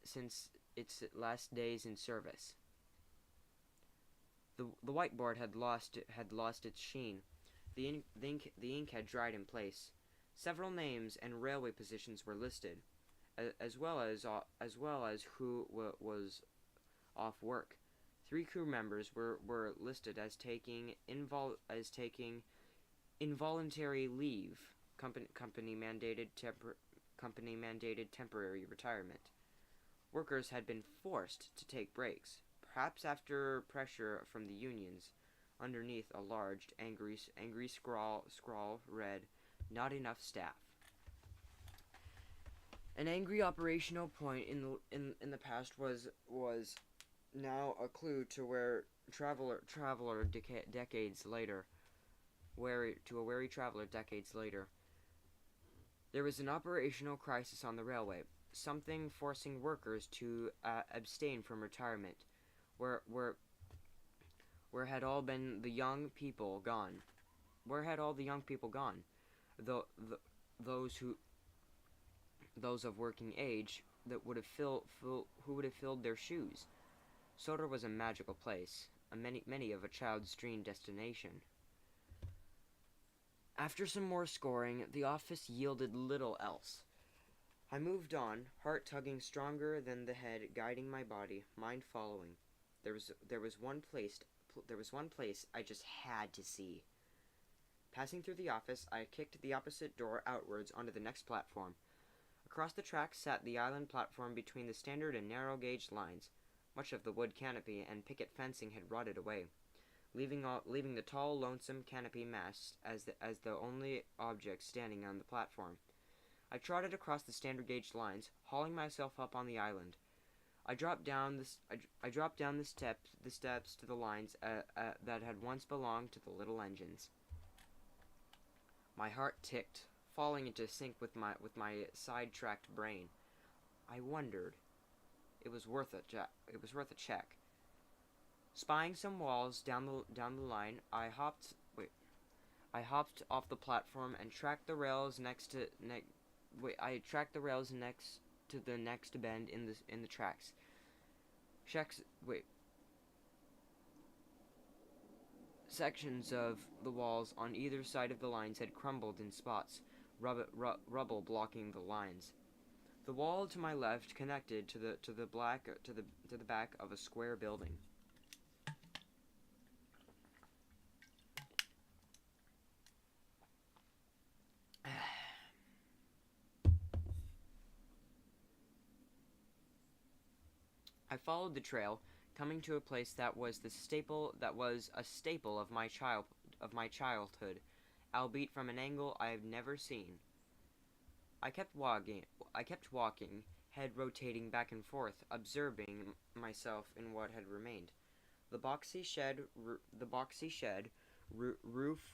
since its last days in service. The whiteboard had lost its sheen. The ink had dried in place. Several names and railway positions were listed, as well as who was off work. 3 crew members were listed as taking involuntary leave, company mandated temporary retirement. Workers had been forced to take breaks, perhaps after pressure from the unions. Underneath a large, angry scrawl read, "Not enough staff." An angry operational point in the past was now a clue to where decades later, a wary traveler decades later. There was an operational crisis on the railway, something forcing workers to abstain from retirement. Where had all been the young people gone? Where had all the young people gone? The, those of working age that would have who would have filled their shoes. Sodor was a magical place, many of a child's dream destination. After some more scoring, the office yielded little else. I moved on, heart tugging stronger than the head, guiding my body, mind following. There was one place I just had to see. Passing through the office, I kicked the opposite door outwards onto the next platform. Across the tracks sat the island platform between the standard and narrow gauge lines. Much of the wood canopy and picket fencing had rotted away, leaving the tall, lonesome canopy mast as the only object standing on the platform. I trotted across the standard gauge lines, hauling myself up on the island. I dropped down the steps to the lines that had once belonged to the little engines. My heart ticked, falling into sync with my sidetracked brain. I wondered. It was worth a check. Spying some walls down the line, I hopped off the platform and tracked the rails next to the next bend in the tracks. Sections of the walls on either side of the lines had crumbled in spots, rubble blocking the lines. The wall to my left connected to the back of a square building. I followed the trail, coming to a place that was a staple of my childhood, albeit from an angle I have never seen. I kept walking, head rotating back and forth, observing myself in what had remained. The boxy shed, roof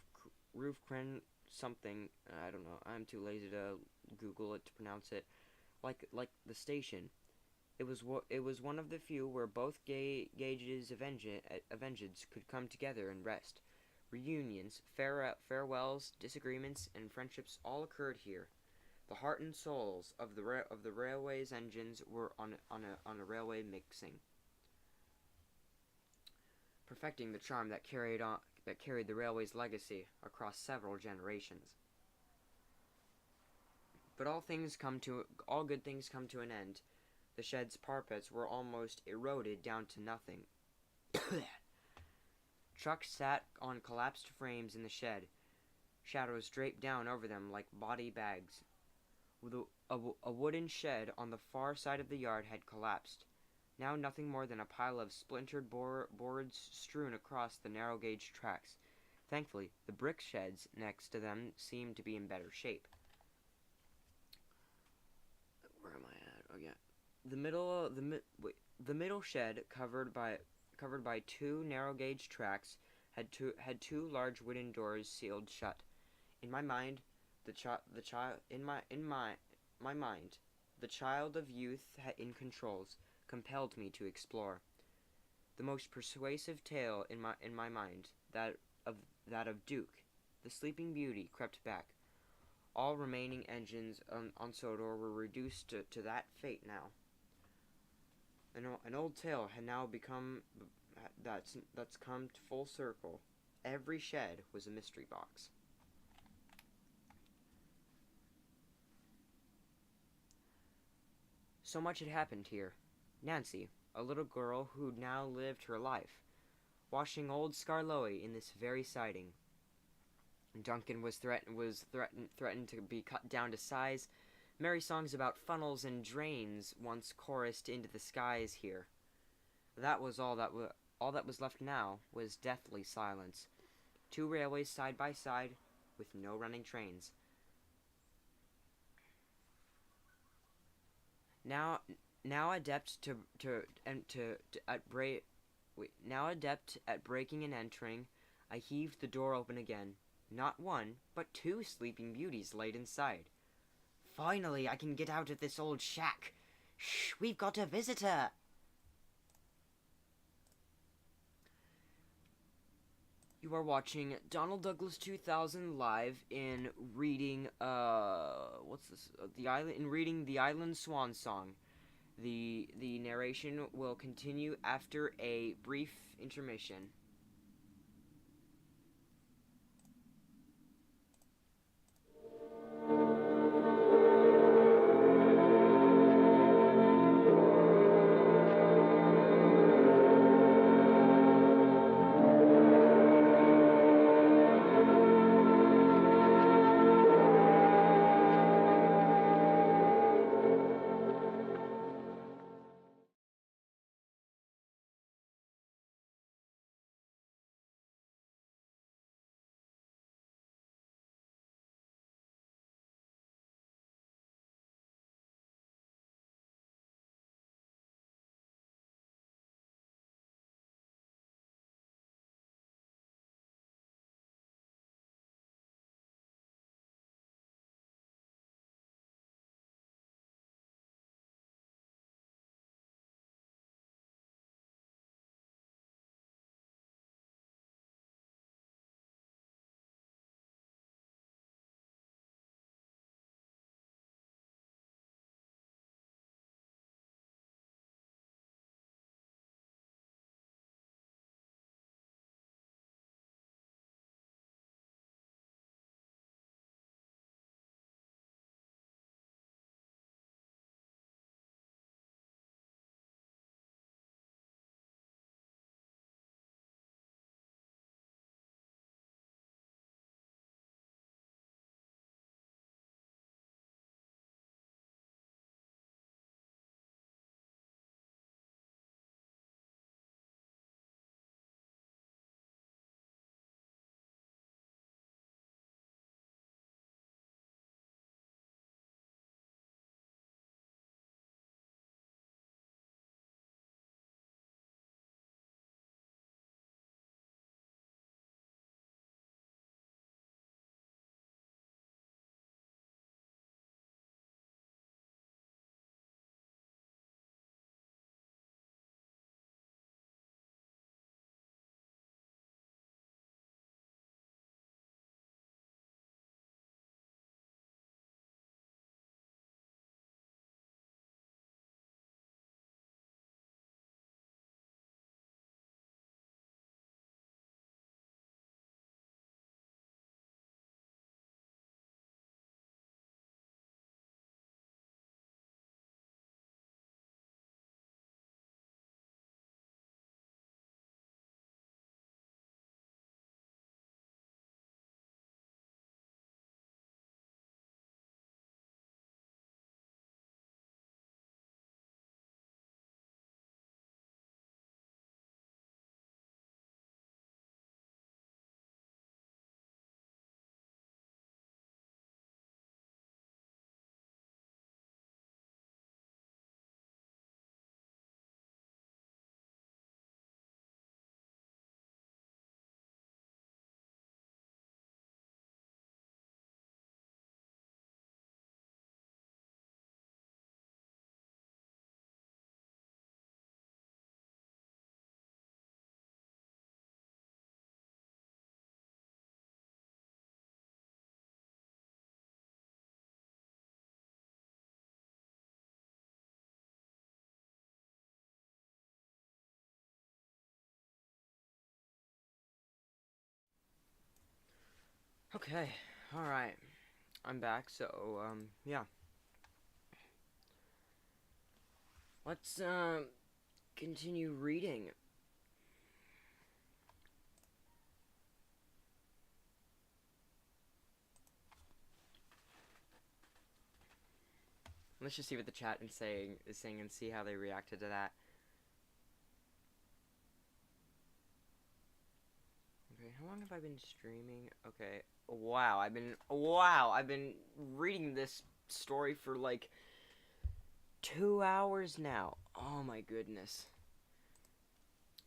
crane something. I don't know. I'm too lazy to Google it to pronounce it. Like the station. It was one of the few where both gauges of engines could come together and rest. Reunions, farewells, disagreements, and friendships all occurred here. The heart and souls of the railway's engines were on a railway mixing, perfecting the charm that carried the railway's legacy across several generations. But all good things come to an end. The shed's parapets were almost eroded down to nothing. Trucks sat on collapsed frames in the shed. Shadows draped down over them like body bags. A wooden shed on the far side of the yard had collapsed. Now nothing more than a pile of splintered boards strewn across the narrow gauge tracks. Thankfully, the brick sheds next to them seemed to be in better shape. Where am I at? Oh yeah. The middle shed, covered by 2 narrow gauge tracks, had two large wooden doors sealed shut. In my mind, the child of youth in controls compelled me to explore. The most persuasive tale in my mind, that of Duke, the sleeping beauty, crept back. All remaining engines on Sodor were reduced to that fate now. An old tale had now become that's come full circle. Every shed was a mystery box. So much had happened here. Nancy, a little girl who now lived her life, watching old Scarloey in this very siding. Duncan was threatened to be cut down to size. Merry songs about funnels and drains once chorused into the skies here. That was all that was left now was deathly silence. Two railways side by side, with no running trains. Now, now adept now adept at breaking and entering, I heaved the door open again. Not one, but two sleeping beauties laid inside. Finally, I can get out of this old shack. Shh, we've got a visitor. You are watching Donald Douglas 2000 live in reading what's this? Reading the Island Swan Song. The narration will continue after a brief intermission. Okay, alright. I'm back, so, yeah. Let's continue reading. Let's just see what the chat is saying and see how they reacted to that. Okay, how long have I been streaming? Okay. Wow, I've been reading this story for like 2 hours now. Oh my goodness.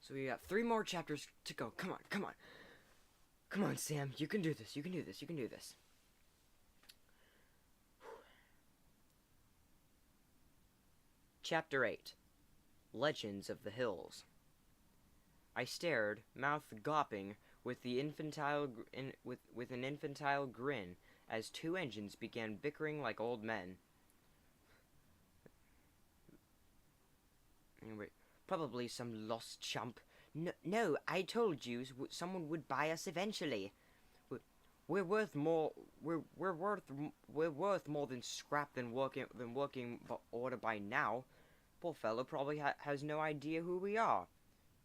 So we got 3 more chapters to go. Come on, come on. Come on, Sam. You can do this. You can do this. You can do this. Chapter 8. Legends of the Hills. I stared, mouth gaping, with an infantile grin, as 2 engines began bickering like old men. Wait, probably some lost chump. No, I told you someone would buy us eventually. We're worth more. We're worth more than scrap than working order by now. Poor fellow probably has no idea who we are.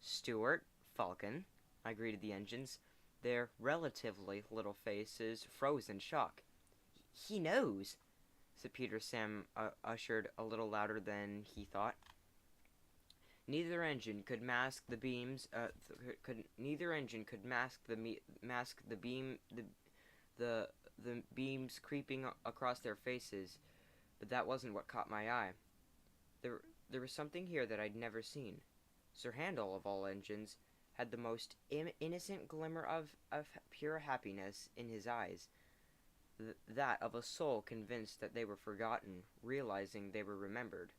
Stuart, Falcon, I greeted the engines, their relatively little faces froze in shock. He knows, said Peter Sam, ushered a little louder than he thought. Neither engine could mask the beams. Neither engine could mask the beams creeping across their faces, but that wasn't what caught my eye. There was something here that I'd never seen. Sir Handel, of all engines, had the most innocent glimmer of pure happiness in his eyes, that of a soul convinced that they were forgotten, realizing they were remembered.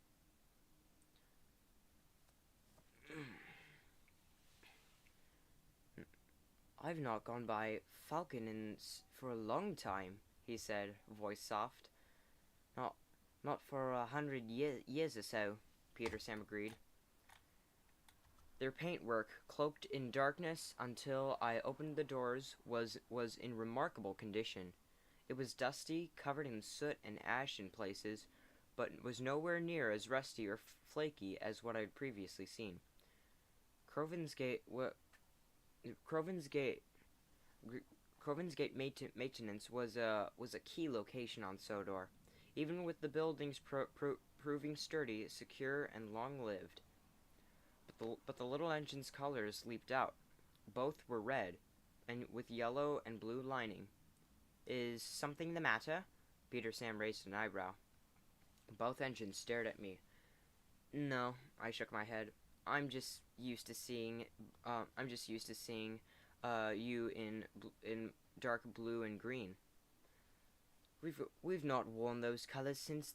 I've not gone by Falcon for a long time, he said, voice soft. Not for 100 years or so, Peter Sam agreed. Their paintwork, cloaked in darkness until I opened the doors, was in remarkable condition. It was dusty, covered in soot and ash in places, but was nowhere near as rusty or flaky as what I'd previously seen. Croven's Gate maintenance was a key location on Sodor, even with the buildings proving sturdy, secure, and long-lived. But the little engine's colors leaped out. Both were red, and with yellow and blue lining. Is something the matter? Peter Sam raised an eyebrow. Both engines stared at me. No, I shook my head. I'm just used to seeing you in dark blue and green. We've not worn those colors since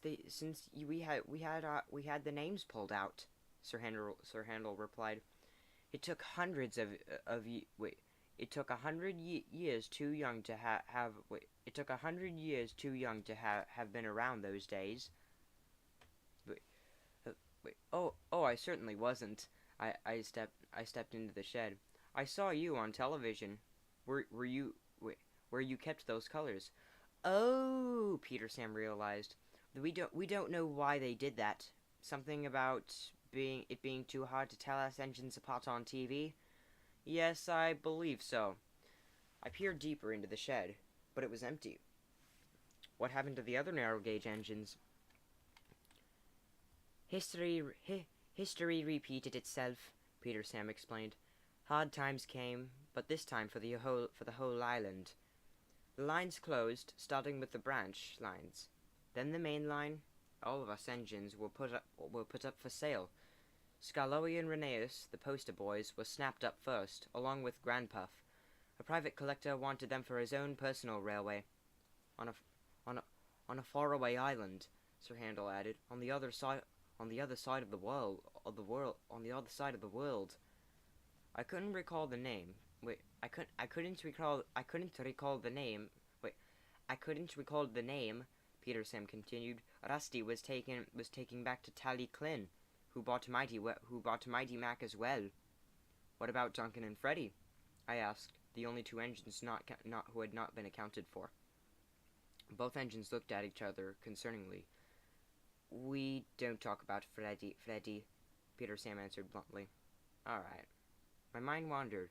we had the names pulled out. Sir Handel replied. It took hundreds of wait. It took 100 years too young to have. Wait. It took 100 years too young to have been around those days. Wait. Oh, I certainly wasn't. I stepped into the shed. I saw you on television. Were you where you kept those colors? Oh, Peter Sam realized. We don't know why they did that. Something about being too hard to tell us engines apart on TV? Yes, I believe so. I peered deeper into the shed, but it was empty. What happened to the other narrow gauge engines? History repeated itself, Peter Sam explained. Hard times came, but this time for the whole island. The lines closed, starting with the branch lines. Then the main line. All of us engines were put up for sale. Scarloey and Rheneas, the poster boys, were snapped up first, along with Grandpuff. A private collector wanted them for his own personal railway. On a faraway island, Sir Handel added, on the other side of the world. I couldn't recall the name. I couldn't recall the name. I couldn't recall the name. Peter Sam continued. Rusty was taken back to Tally Klin, who bought Mighty Mac as well. What about Duncan and Freddy? I asked, the only 2 engines who had not been accounted for. Both engines looked at each other concerningly. We don't talk about Freddy, Peter Sam answered bluntly. Alright. My mind wandered.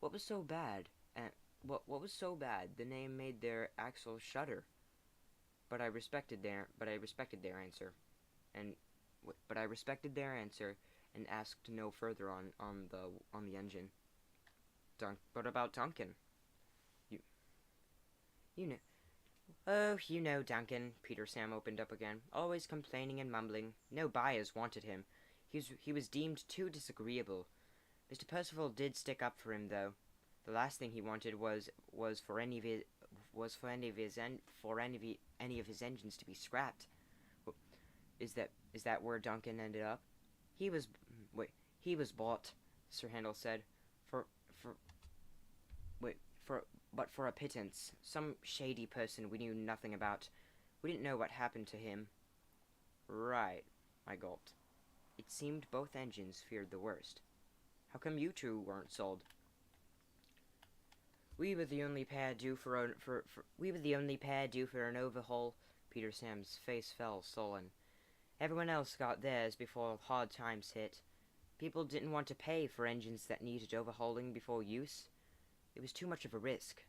What was so bad? And what was so bad? The name made their axles shudder. But I respected their answer. And but I respected their answer and asked no further on the engine. What about Duncan? You you know. Oh, you know Duncan, Peter Sam opened up again, always complaining and mumbling. No buyers wanted him. He was deemed too disagreeable. Mr. Percival did stick up for him, though. The last thing he wanted was for any of his engines to be scrapped. Is that where Duncan ended up? He was he was bought, Sir Handel said, for for wait for but for a pittance. Some shady person we knew nothing about. We didn't know what happened to him. Right, I gulped. It seemed both engines feared the worst. How come you two weren't sold? We were the only pair due for an overhaul. Peter Sam's face fell sullen. Everyone else got theirs before hard times hit. People didn't want to pay for engines that needed overhauling before use. It was too much of a risk.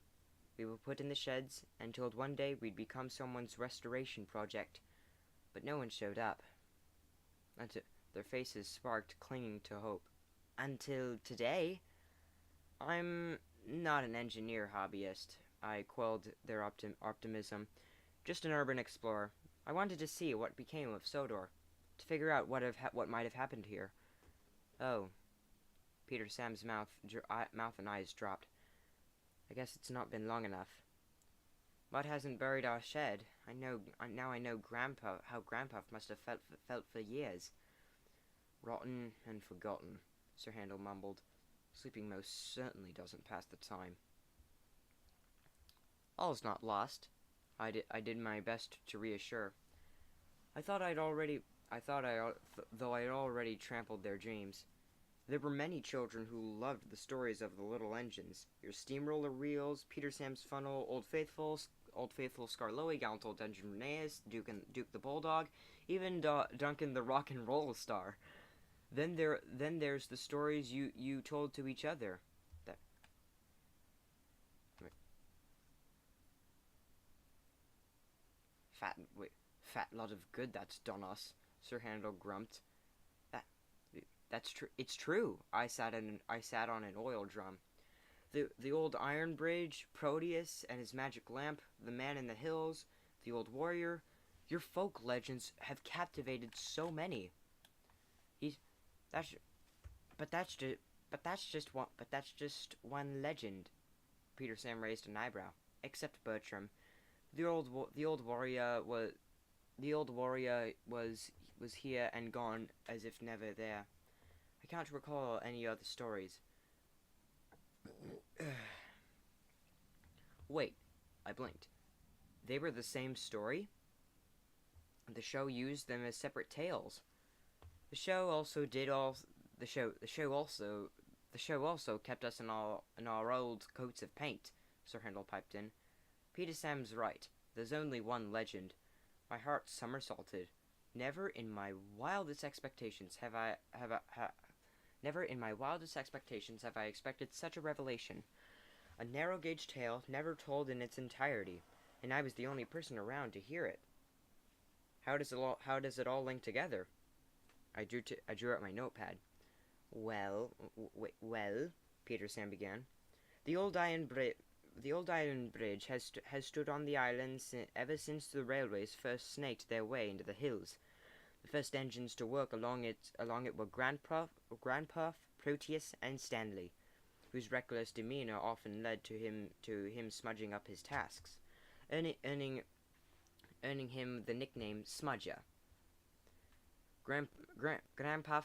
We were put in the sheds and told one day we'd become someone's restoration project. But no one showed up. Their faces sparked, clinging to hope. Until today. I'm not an engineer hobbyist. I quelled their optimism. Just an urban explorer. I wanted to see what became of Sodor. To figure out what might have happened here. Oh. Peter Sam's mouth and eyes dropped. I guess it's not been long enough. Mud hasn't buried our shed. I know how Grandpa must have felt for years. Rotten and forgotten, Sir Handel mumbled. Sleeping most certainly doesn't pass the time. All's not lost. I did my best to reassure. Though I'd already trampled their dreams. There were many children who loved the stories of the little engines. Your steamroller reels, Peter Sam's funnel, Old Faithful Scarloey, Gallant Old Engine Reneus, Duke the Bulldog, even Duncan the Rock and Roll Star. Then there's the stories you told to each other. Fat lot of good that's done us, Sir Handel grumped. That's true. It's true. I sat on an oil drum. The old iron bridge, Proteus and his magic lamp, the man in the hills, the old warrior. Your folk legends have captivated so many. That's just one legend. Peter Sam raised an eyebrow. Except Bertram. The old warrior was here and gone as if never there. I can't recall any other stories. Wait, I blinked. They were the same story? The show used them as separate tales. The show also kept us in our old coats of paint, Sir Handel piped in. Peter Sam's right. There's only one legend. My heart somersaulted. Never in my wildest expectations have I expected such a revelation. A narrow gauge tale never told in its entirety, and I was the only person around to hear it. How does it all link together? I drew out my notepad. Well, Peter Sam began. The old iron bridge has stood on the island ever since the railways first snaked their way into the hills. The first engines to work along it were Grandpa, Proteus, and Stanley, whose reckless demeanor often led to him smudging up his tasks, earning him the nickname Smudger. Grandpa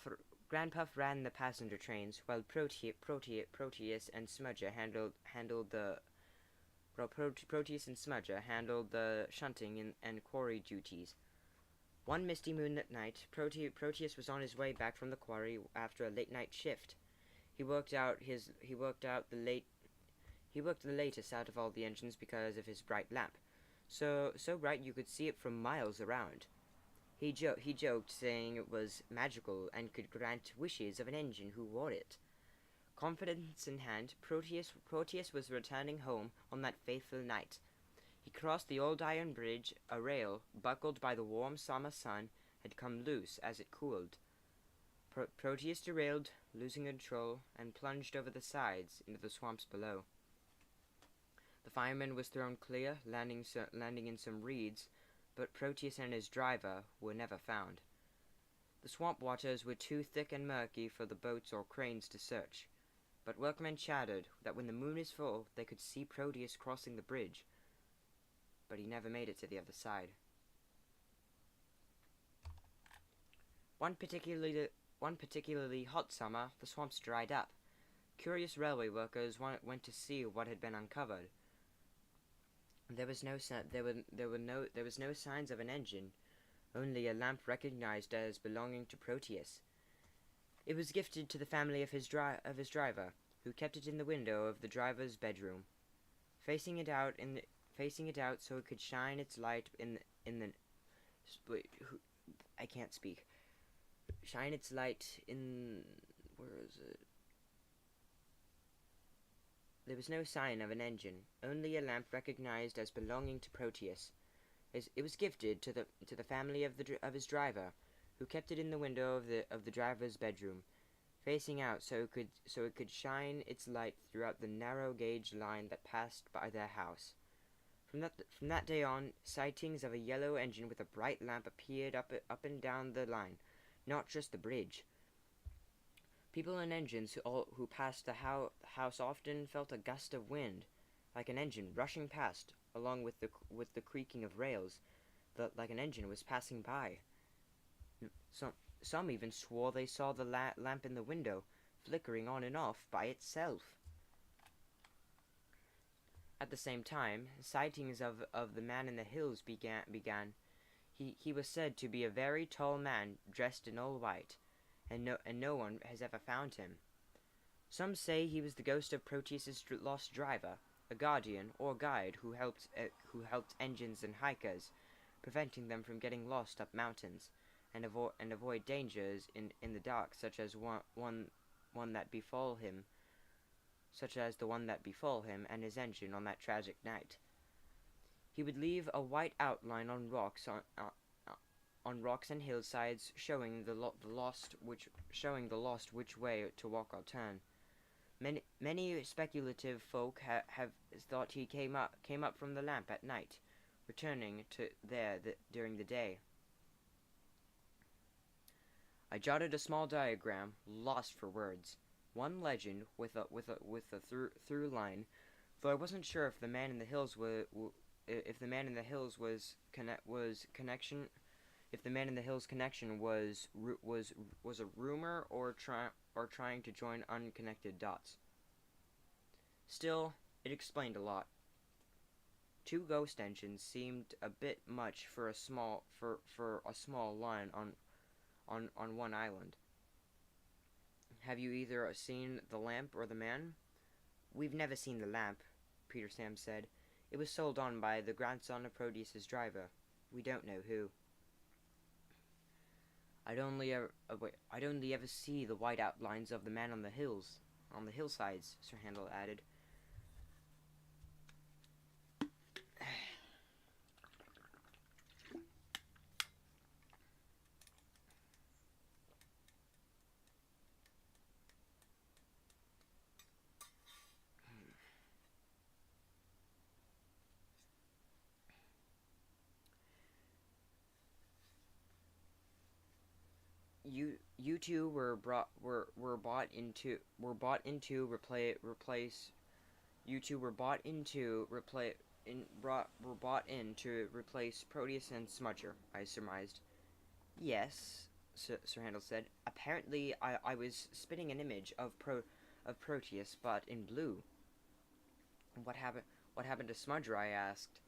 ran the passenger trains, while Proteus and Smudger handled the shunting and quarry duties. One misty moonlit night, Proteus was on his way back from the quarry after a late night shift. He worked the latest out of all the engines because of his bright lamp, so bright you could see it from miles around. He joked, saying it was magical and could grant wishes of an engine who wore it. Confidence in hand, Proteus was returning home on that fateful night. He crossed the old iron bridge. A rail, buckled by the warm summer sun, had come loose as it cooled. Proteus derailed, losing control, and plunged over the sides into the swamps below. The fireman was thrown clear, landing in some reeds, but Proteus and his driver were never found. The swamp waters were too thick and murky for the boats or cranes to search, but workmen chattered that when the moon is full, they could see Proteus crossing the bridge, but he never made it to the other side. One particularly hot summer, the swamps dried up. Curious railway workers went to see what had been uncovered. There was no signs of an engine, only a lamp recognized as belonging to Proteus. It was gifted to the family of his driver, who kept it in the window of the driver's bedroom, facing it out so it could shine its light I can't speak. Shine its light in... where is it? There was no sign of an engine, only a lamp recognized as belonging to Proteus. It was gifted to the family of his driver, who kept it in the window of the driver's bedroom, facing out so it could shine its light throughout the narrow gauge line that passed by their house. From that day on, sightings of a yellow engine with a bright lamp appeared up and down the line, not just the bridge. People and engines who passed the house often felt a gust of wind, like an engine rushing past, along with the creaking of rails, like an engine was passing by. Some even swore they saw the lamp in the window, flickering on and off by itself. At the same time, sightings of the man in the hills began. He was said to be a very tall man dressed in all white, and no one has ever found him. Some say he was the ghost of Proteus's lost driver, a guardian or guide who helped engines and hikers, preventing them from getting lost up mountains, and avoid dangers in the dark, such as the one that befall him and his engine on that tragic night. He would leave a white outline on rocks and hillsides, showing the lost which way to walk or turn. Many speculative folk have thought he came up from the lamp at night, returning to there during the day. I jotted a small diagram, lost for words. One legend with a through line, though I wasn't sure if the man in the hills was connection. If the man in the hills connection was a rumor or trying to join unconnected dots. Still, it explained a lot. 2 ghost engines seemed a bit much for a small line on one island. Have you either seen the lamp or the man? We've never seen the lamp, Peter Sam said. It was sold on by the grandson of Proteus's driver. We don't know who. I'd only ever see the white outlines of the man on the hillsides, Sir Handel added. You two were bought into replace Proteus and Smudger, I surmised. Yes, Sir Handel said. Apparently, I was spitting an image of Proteus, but in blue. What happened to Smudger? I asked.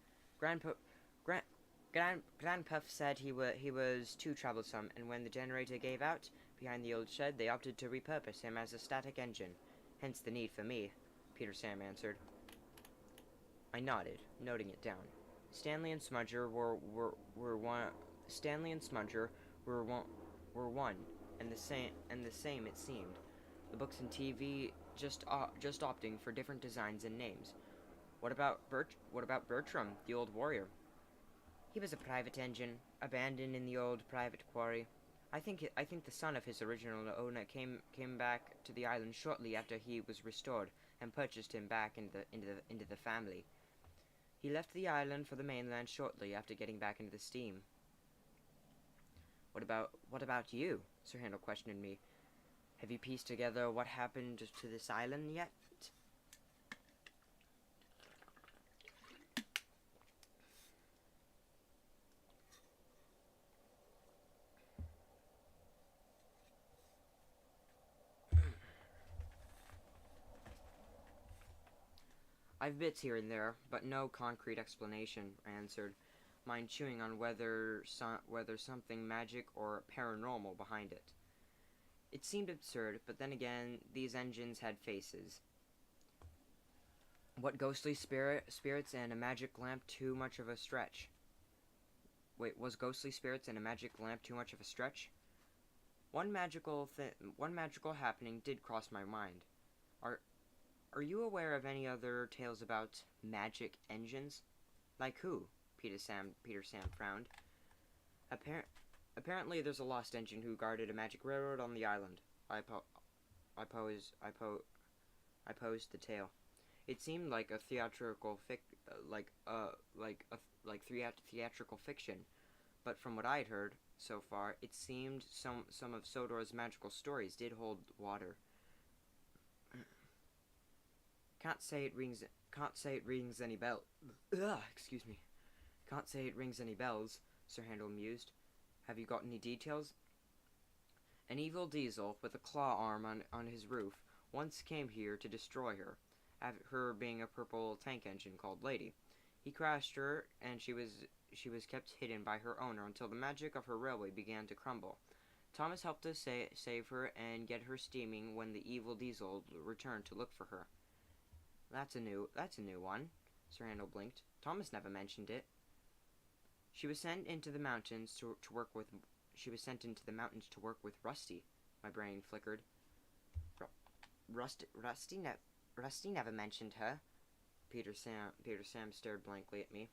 Grandpuff said he was too troublesome, and when the generator gave out behind the old shed, they opted to repurpose him as a static engine. Hence the need for me, Peter Sam answered. I nodded, noting it down. Stanley and Smudger were Stanley and Smudger were one and the same it seemed. The books and TV just opting for different designs and names. What about Bertram, the old warrior? He was a private engine, abandoned in the old private quarry. I think the son of his original owner came back to the island shortly after he was restored and purchased him back into the family. He left the island for the mainland shortly after getting back into the steam. What about you? Sir Handel questioned me. Have you pieced together what happened to this island yet? I've bits here and there, but no concrete explanation, I answered, mind chewing on whether something magic or paranormal behind it. It seemed absurd, but then again, these engines had faces. What ghostly spirits and a magic lamp too much of a stretch? Wait, was ghostly spirits and a magic lamp too much of a stretch? One magical happening did cross my mind. Are you aware of any other tales about magic engines? Like who? Peter Sam frowned. Apparently there's a lost engine who guarded a magic railroad on the island. I posed the tale. It seemed like a theatrical theatrical fiction, but from what I'd heard so far, it seemed some of Sodor's magical stories did hold water. Can't say it rings any bell. Ugh, excuse me. Can't say it rings any bells, Sir Handel mused. Have you got any details? An evil diesel with a claw arm on his roof once came here to destroy her being a purple tank engine called Lady. He crashed her, and she was kept hidden by her owner until the magic of her railway began to crumble. Thomas helped us save her and get her steaming when the evil diesel returned to look for her. That's a new one. Sir Handel blinked. Thomas never mentioned it. She was sent into the mountains to work with Rusty. My brain flickered. Rusty never mentioned her. Peter Sam stared blankly at me.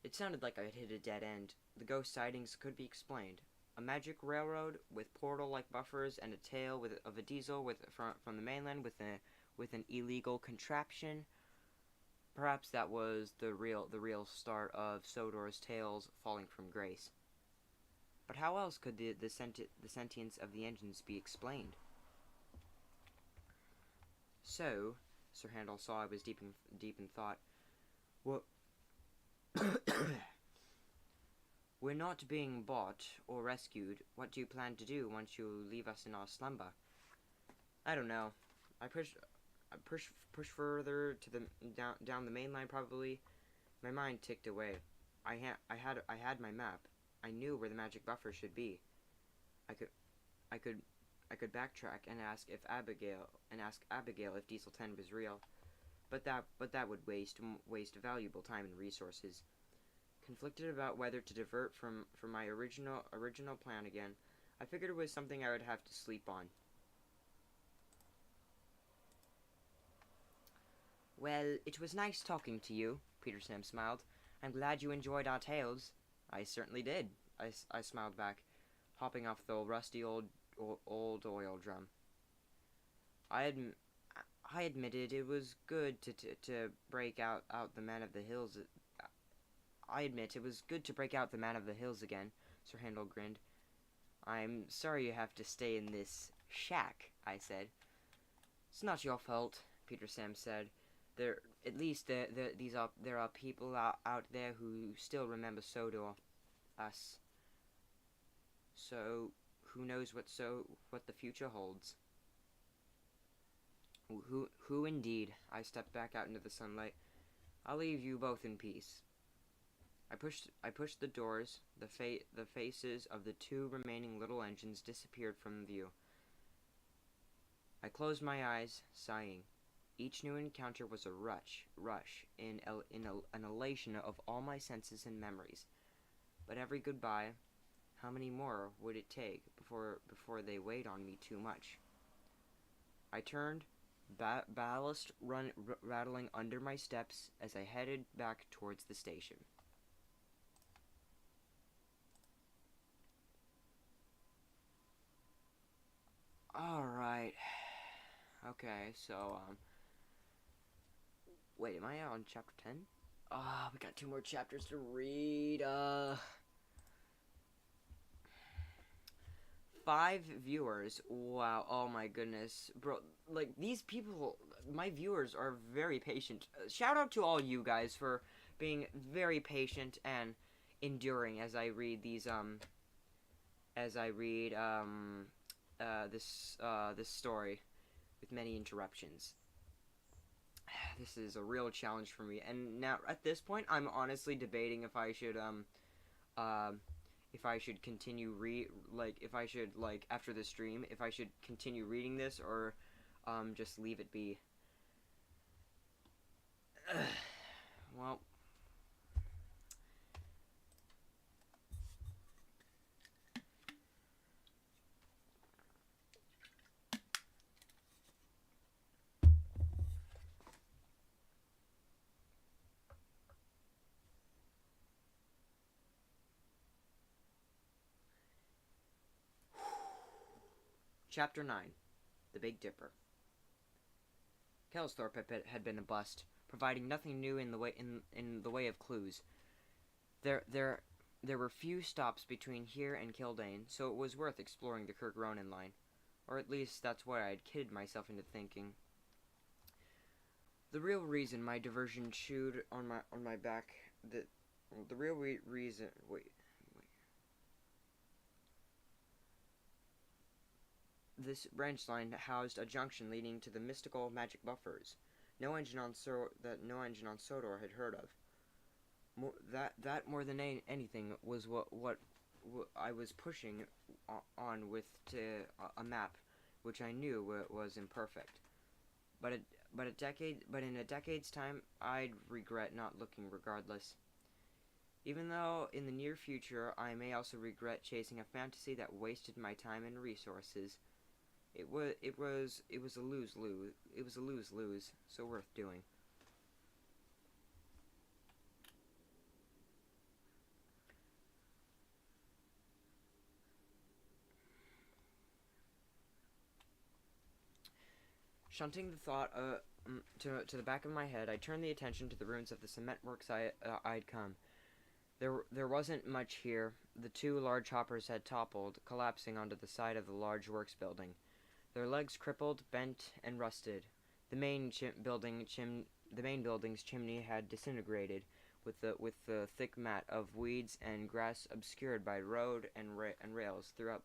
It sounded like I had hit a dead end. The ghost sightings could be explained. A magic railroad with portal-like buffers and a tail of a diesel from the mainland with an illegal contraption. Perhaps that was the real start of Sodor's tales falling from grace. But how else could the sentience of the engines be explained? So, Sir Handel saw I was deep in thought. What? We're not being bought or rescued. What do you plan to do once you leave us in our slumber? I don't know. I push further to the down the main line probably. My mind ticked away. I had my map. I knew where the magic buffer should be. I could backtrack and ask Abigail if Diesel 10 was real. But that would waste valuable time and resources. Conflicted about whether to divert from my original plan again, I figured it was something I would have to sleep on. Well, it was nice talking to you, Peter Sam smiled. I'm glad you enjoyed our tales. I certainly did, I smiled back, hopping off the rusty old oil drum. I admitted it was good to break out the man of the hills. I admit it was good to break out the man of the hills again, Sir Handel grinned. I'm sorry you have to stay in this shack, I said. It's not your fault, Peter Sam said. There are people out there who still remember Sodor, us. So, who knows what the future holds? Who indeed? I stepped back out into the sunlight. I'll leave you both in peace. I pushed the doors. The faces of the two remaining little engines disappeared from view. I closed my eyes, sighing. Each new encounter was a rush an elation of all my senses and memories. But every goodbye, how many more would it take before they weighed on me too much? I turned, ballast rattling under my steps as I headed back towards the station. Alright. Okay, so, wait, am I on chapter 10? We got 2 more chapters to read. 5 viewers. Wow, oh my goodness. Bro, like, these people, my viewers are very patient. Shout out to all you guys for being very patient and enduring as I read these, this story with many interruptions. This is a real challenge for me, and now at this point, I'm honestly debating if I should continue after the stream, if I should continue reading this or just leave it be. Well, Chapter 9, The Big Dipper. Kelsthorpe had been a bust, providing nothing new in the way of clues. There were few stops between here and Kildane, so it was worth exploring the Kirk Ronan line, or at least that's what I had kidded myself into thinking. The real reason my diversion chewed on my back, the real reason. Wait. This branch line housed a junction leading to the mystical magic buffers. No engine on Sodor had heard of. That more than anything was what I was pushing on with a map, which I knew was imperfect. But in a decade's time, I'd regret not looking regardless. Even though in the near future I may also regret chasing a fantasy that wasted my time and resources. It was a lose-lose. It was a lose-lose, so worth doing. Shunting the thought to the back of my head, I turned the attention to the ruins of the cement works I'd come. There wasn't much here. The 2 large hoppers had toppled, collapsing onto the side of the large works building. Their legs crippled, bent, and rusted. The main building's chimney had disintegrated, with the thick mat of weeds and grass obscured by road and rails throughout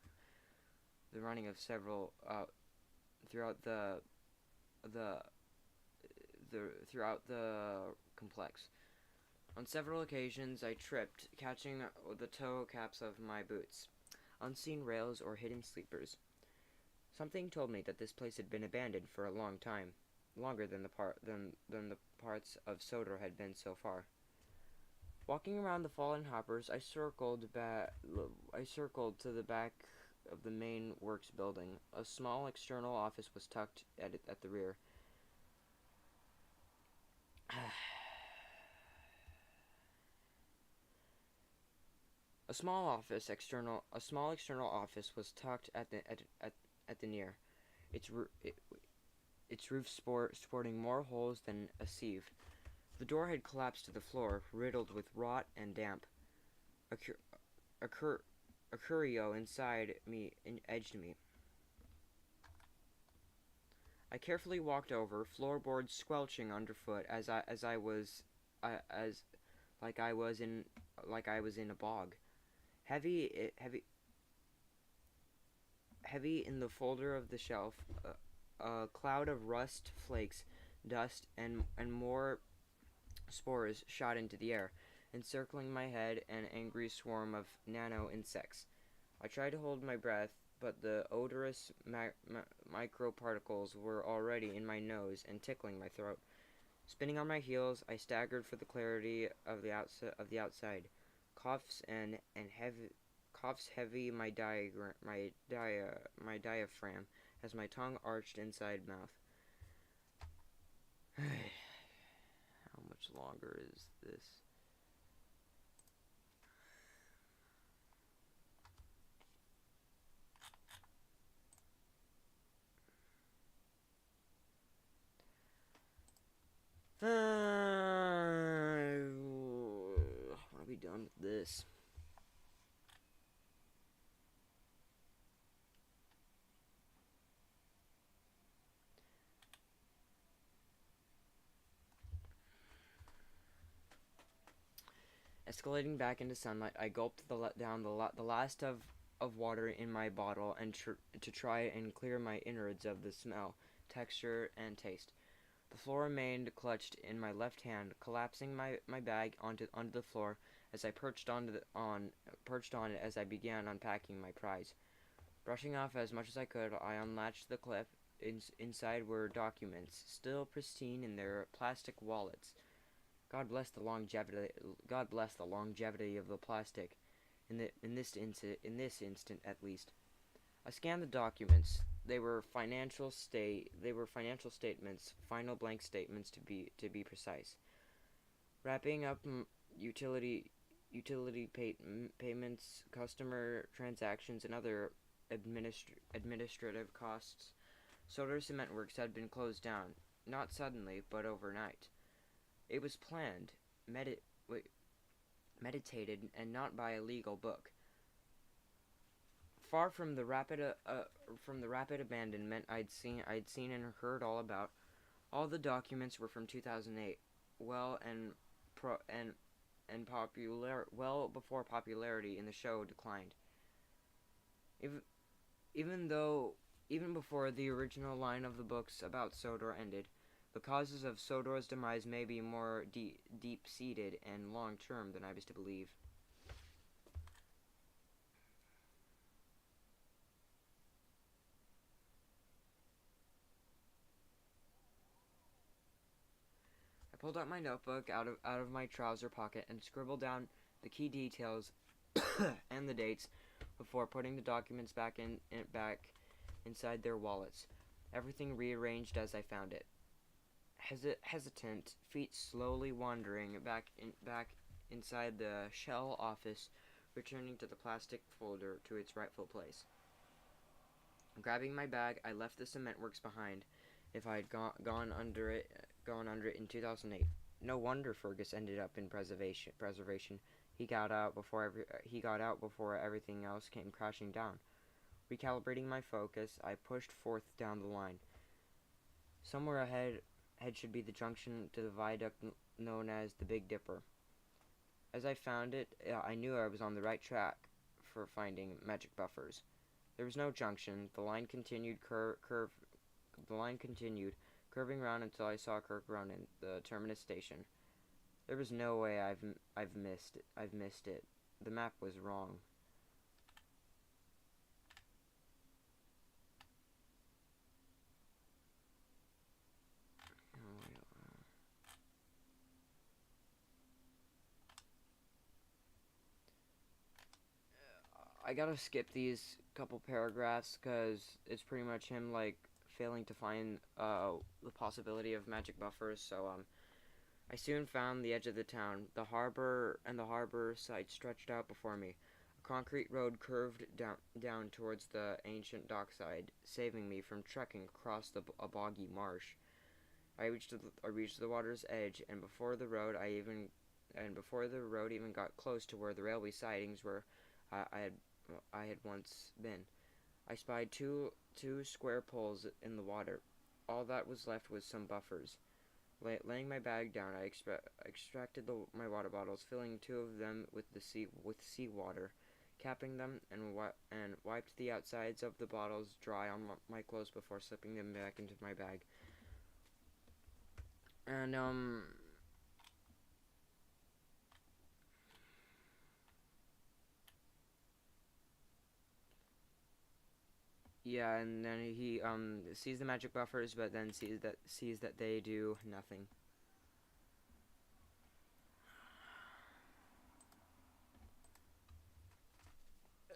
the running of several throughout the complex. On several occasions, I tripped, catching the toe caps of my boots. Unseen rails or hidden sleepers. Something told me that this place had been abandoned for a long time, longer than the parts of Sodor had been so far. Walking around the fallen hoppers, I circled to the back of the main works building. A small external office was tucked at the rear. A small external office was tucked at the near, its roof sporting more holes than a sieve. The door had collapsed to the floor, riddled with rot and damp. A curio inside me edged me. I carefully walked over, floorboards squelching underfoot as I was in a bog. Heavy in the folder of the shelf, a cloud of rust flakes, dust, and more spores shot into the air, encircling my head an angry swarm of nano insects. I tried to hold my breath, but the odorous microparticles were already in my nose and tickling my throat. Spinning on my heels, I staggered for the clarity of the outside. Coughs and heavy coughs heavy my diaphragm as my tongue arched inside mouth. How much longer is this? I want to be done with this. Escalating back into sunlight, I gulped down the last of water in my bottle and to try and clear my innards of the smell, texture, and taste. The floor remained clutched in my left hand, collapsing my bag onto the floor as I perched on it as I began unpacking my prize. Brushing off as much as I could, I unlatched the clip. Inside were documents, still pristine in their plastic wallets. God bless the longevity. God bless the longevity of the plastic. In this instant, at least. I scanned the documents. They were financial statements, final blank statements to be precise. Wrapping up utility payments, customer transactions, and other administrative costs. Sodor Cement Works had been closed down, not suddenly, but overnight. It was planned, meditated, and not by a legal book. Far from the rapid abandonment I'd seen and heard all about, all the documents were from 2008, well before popularity in the show declined. Even before the original line of the books about Sodor ended, the causes of Sodor's demise may be more deep-seated and long-term than I was to believe. I pulled out my notebook out of my trouser pocket and scribbled down the key details and the dates before putting the documents back inside their wallets. Everything rearranged as I found it. Hesitant, feet slowly wandering back inside the shell office, returning to the plastic folder to its rightful place. Grabbing my bag, I left the cement works behind. If I had gone under it in 2008, no wonder Fergus ended up in preservation. He got out before everything else came crashing down. Recalibrating my focus, I pushed forth down the line. Somewhere ahead should be the junction to the viaduct known as the Big Dipper. As I found it, I knew I was on the right track for finding magic buffers. There was no junction. The line continued curving round until I saw Kirk Ronan, the terminus station. There was no way I've missed it. The map was wrong. I gotta skip these couple paragraphs because it's pretty much him like failing to find the possibility of magic buffers. So I soon found the edge of the town. The harbor site stretched out before me. A concrete road curved down towards the ancient dockside, saving me from trekking across a boggy marsh. I reached the water's edge, and before the road even got close to where the railway sidings were, I had once been. I spied two square poles in the water. All that was left was some buffers. Laying my bag down, I extracted my water bottles, filling two of them with seawater, capping them, and wiped the outsides of the bottles dry on my clothes before slipping them back into my bag. And Yeah, and then he sees the magic buffers, but then sees that they do nothing.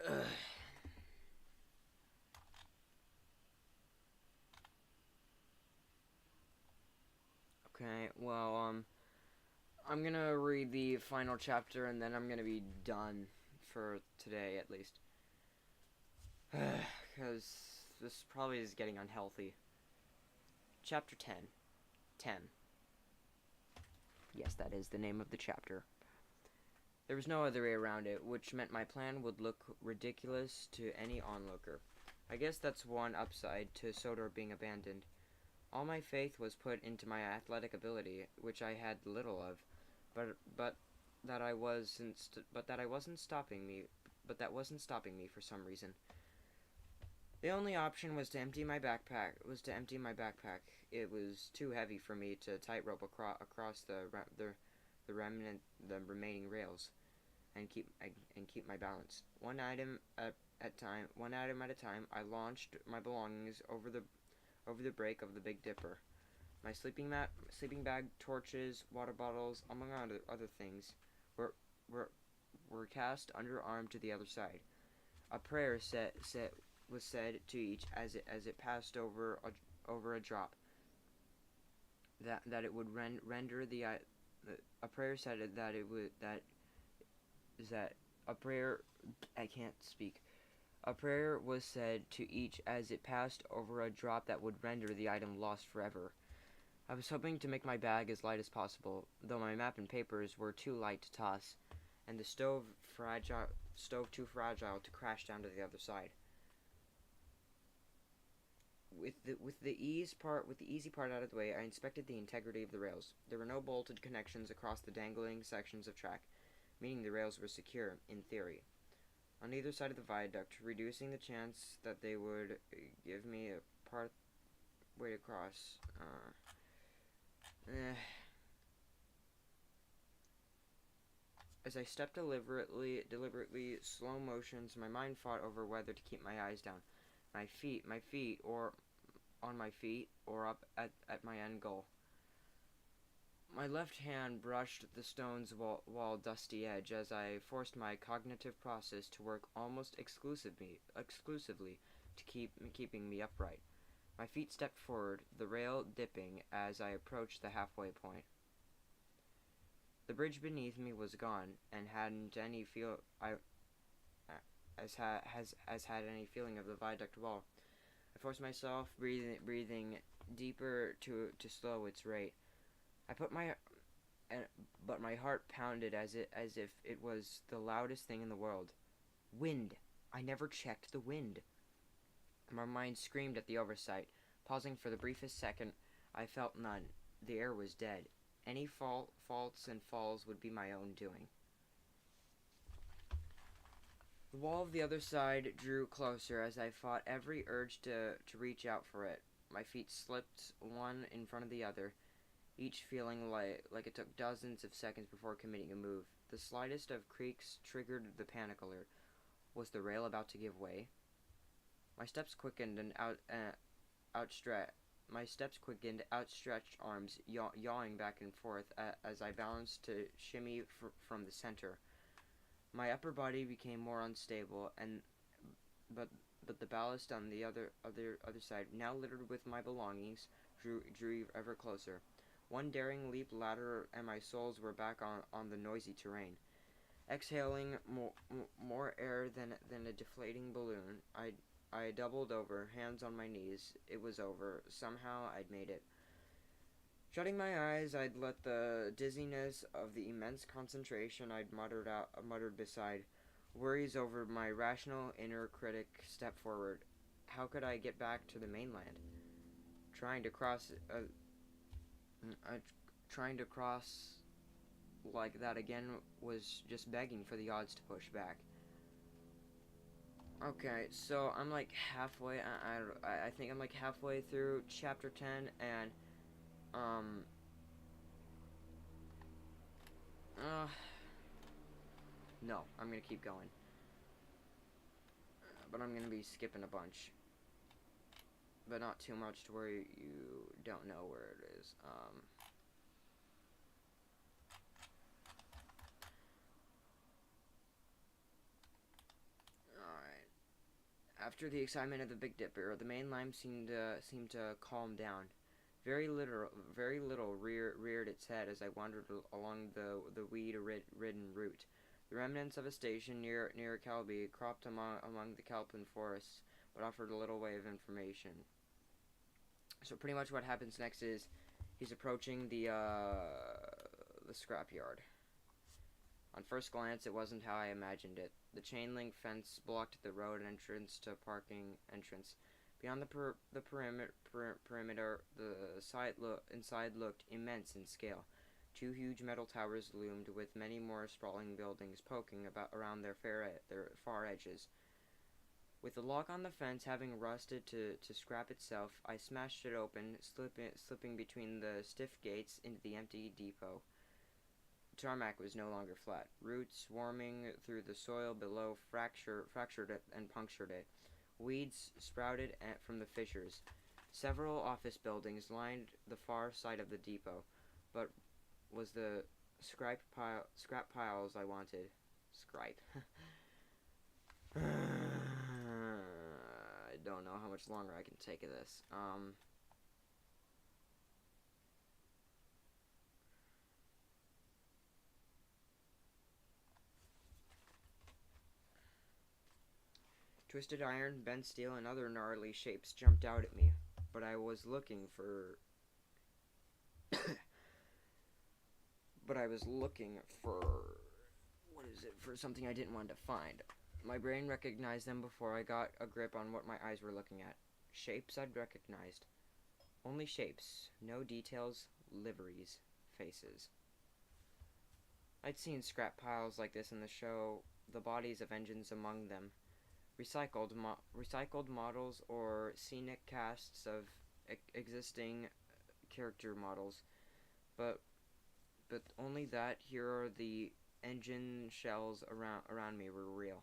Ugh. Okay, well, I'm gonna read the final chapter and then I'm gonna be done for today at least. Because this probably is getting unhealthy. Chapter 10. 10. Yes, that is the name of the chapter. There was no other way around it, which meant my plan would look ridiculous to any onlooker. I guess that's one upside to Sodor being abandoned. All my faith was put into my athletic ability, which I had little of, but that I wasn't but that I wasn't stopping me but that wasn't stopping me for some reason. The only option was to empty my backpack. It was too heavy for me to tightrope across the remaining rails and keep my balance. One item at a time, I launched my belongings over the break of the Big Dipper. My sleeping mat, sleeping bag, torches, water bottles, among other things, were were were cast underarm to the other side. A prayer was said to each as it passed over a drop. That it would render a prayer said that it would that a prayer I can't speak. A prayer was said to each as it passed over a drop that would render the item lost forever. I was hoping to make my bag as light as possible, though my map and papers were too light to toss, and the stove too fragile to crash down to the other side. With the easy part out of the way, I inspected the integrity of the rails. There were no bolted connections across the dangling sections of track, meaning the rails were secure in theory. On either side of the viaduct, reducing the chance that they would give me a part way to cross. As I stepped deliberately, slow motions, my mind fought over whether to keep my eyes down, my feet, or on my feet, or up at my end goal. My left hand brushed the stone's wall dusty edge as I forced my cognitive process to work almost exclusively to keeping me upright. My feet stepped forward, the rail dipping as I approached the halfway point. The bridge beneath me was gone, and hadn't any feel I as had any feeling of the viaduct wall. I forced myself, breathing deeper to slow its rate. I put my but my heart pounded as if it was the loudest thing in the world. Wind. I never checked the wind. My mind screamed at the oversight. Pausing for the briefest second, I felt none. The air was dead. Any faults and falls would be my own doing. The wall of the other side drew closer as I fought every urge to reach out for it. My feet slipped one in front of the other, each feeling like it took dozens of seconds before committing a move. The slightest of creaks triggered the panic alert. Was the rail about to give way? My steps quickened and outstretched arms, yawing back and forth as I balanced to shimmy from the center. My upper body became more unstable, but the ballast on the other side, now littered with my belongings, drew ever closer. One daring leap ladder, and my soles were back on the noisy terrain. Exhaling more air than a deflating balloon, I doubled over, hands on my knees. It was over. Somehow I'd made it. Shutting my eyes, I'd let the dizziness of the immense concentration I'd muttered beside worries over my rational inner critic step forward. How could I get back to the mainland? Trying to cross like that again was just begging for the odds to push back. Okay, so I'm like halfway. I think I'm like halfway through chapter 10, and um, no, I'm gonna keep going, but I'm gonna be skipping a bunch. but not too much to where you don't know where it is. Alright. After the excitement of the Big Dipper, the main line seemed to calm down. Very little reared its head as I wandered along the weed-ridden route. The remnants of a station near Calby cropped among the Calpin forests, but offered a little way of information. So pretty much what happens next is he's approaching the scrapyard. On first glance, it wasn't how I imagined it. The chain link fence blocked the road entrance to parking entrance. Beyond the perimeter, the inside looked immense in scale. Two huge metal towers loomed, with many more sprawling buildings poking around their far edges. With the lock on the fence having rusted to scrap itself, I smashed it open, slipping between the stiff gates into the empty depot. Tarmac was no longer flat. Roots swarming through the soil below fractured it and punctured it. Weeds sprouted from the fissures. Several office buildings lined the far side of the depot, but was the scrap piles I wanted. Scripe. I don't know how much longer I can take of this. Twisted iron, bent steel, and other gnarly shapes jumped out at me, but I was looking for for something I didn't want to find. My brain recognized them before I got a grip on what my eyes were looking at. Shapes I'd recognized. Only shapes, no details, liveries, faces. I'd seen scrap piles like this in the show, the bodies of engines among them. Recycled models or scenic casts of existing character models, but only that here are the engine shells around me were real.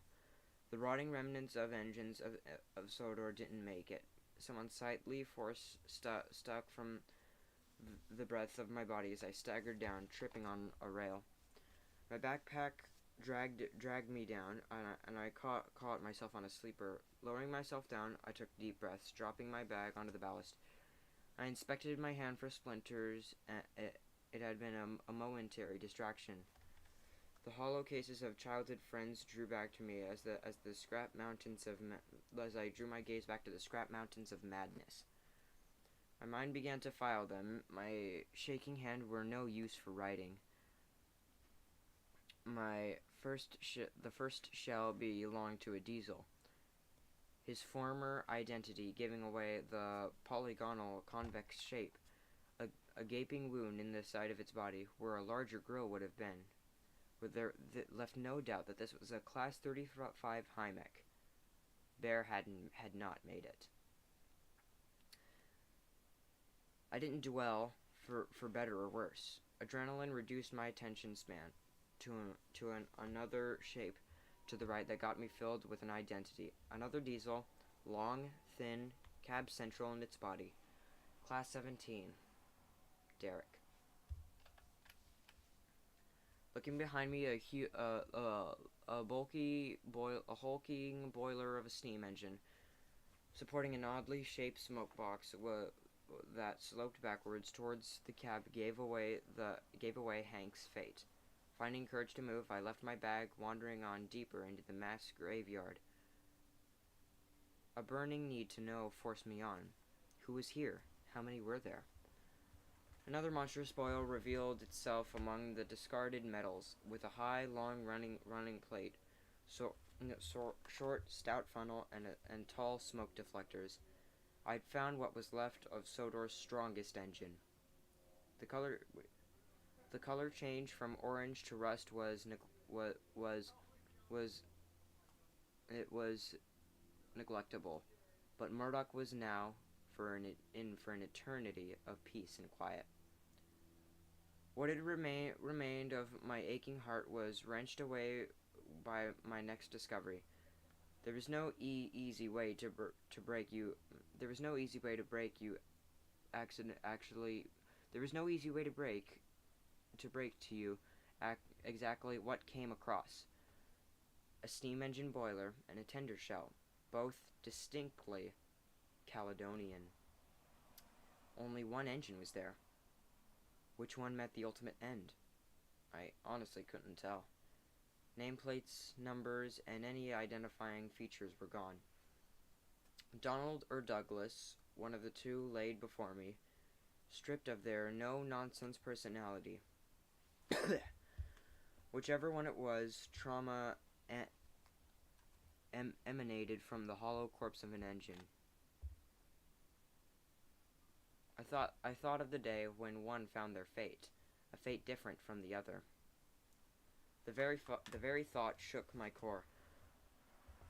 The rotting remnants of engines of Sodor didn't make it. Some unsightly force stuck from the breadth of my body as I staggered down, tripping on a rail. My backpack dragged me down, and I caught myself on a sleeper. Lowering myself down, I took deep breaths, dropping my bag onto the ballast. I inspected my hand for splinters. It had been a momentary distraction. The hollow cases of childhood friends drew back to me as I drew my gaze back to the scrap mountains of madness. My mind began to file them. My shaking hand were no use for writing. The first shell belonged to a diesel. His former identity giving away the polygonal convex shape, a gaping wound in the side of its body where a larger grill would have been. Left no doubt that this was a Class 35 Hymec. Bear had not made it. I didn't dwell for better or worse. Adrenaline reduced my attention span to another shape to the right that got me filled with an identity. Another diesel, long, thin, cab central in its body. Class 17. Derek. Looking behind me, a hulking boiler of a steam engine, supporting an oddly shaped smoke box that sloped backwards towards the cab, gave away Hank's fate. Finding courage to move, I left my bag, wandering on deeper into the mass graveyard. A burning need to know forced me on. Who was here? How many were there? Another monstrous boil revealed itself among the discarded metals, with a high, long running plate, short, stout funnel, and tall smoke deflectors. I'd found what was left of Sodor's strongest engine. The color change from orange to rust was neglectable, but Murdoch was now in for an eternity of peace and quiet. What had remained of my aching heart was wrenched away by my next discovery. There was no easy way to break you. There was no easy way to break you. Actually, there was no easy way to break to you exactly what came across. A steam engine boiler and a tender shell, both distinctly Caledonian. Only one engine was there. Which one met the ultimate end? I honestly couldn't tell. Nameplates, numbers, and any identifying features were gone. Donald or Douglas, one of the two, laid before me, stripped of their no-nonsense personality. Whichever one it was, trauma emanated from the hollow corpse of an engine. I thought of the day when one found their fate, a fate different from the other. The very thought shook my core.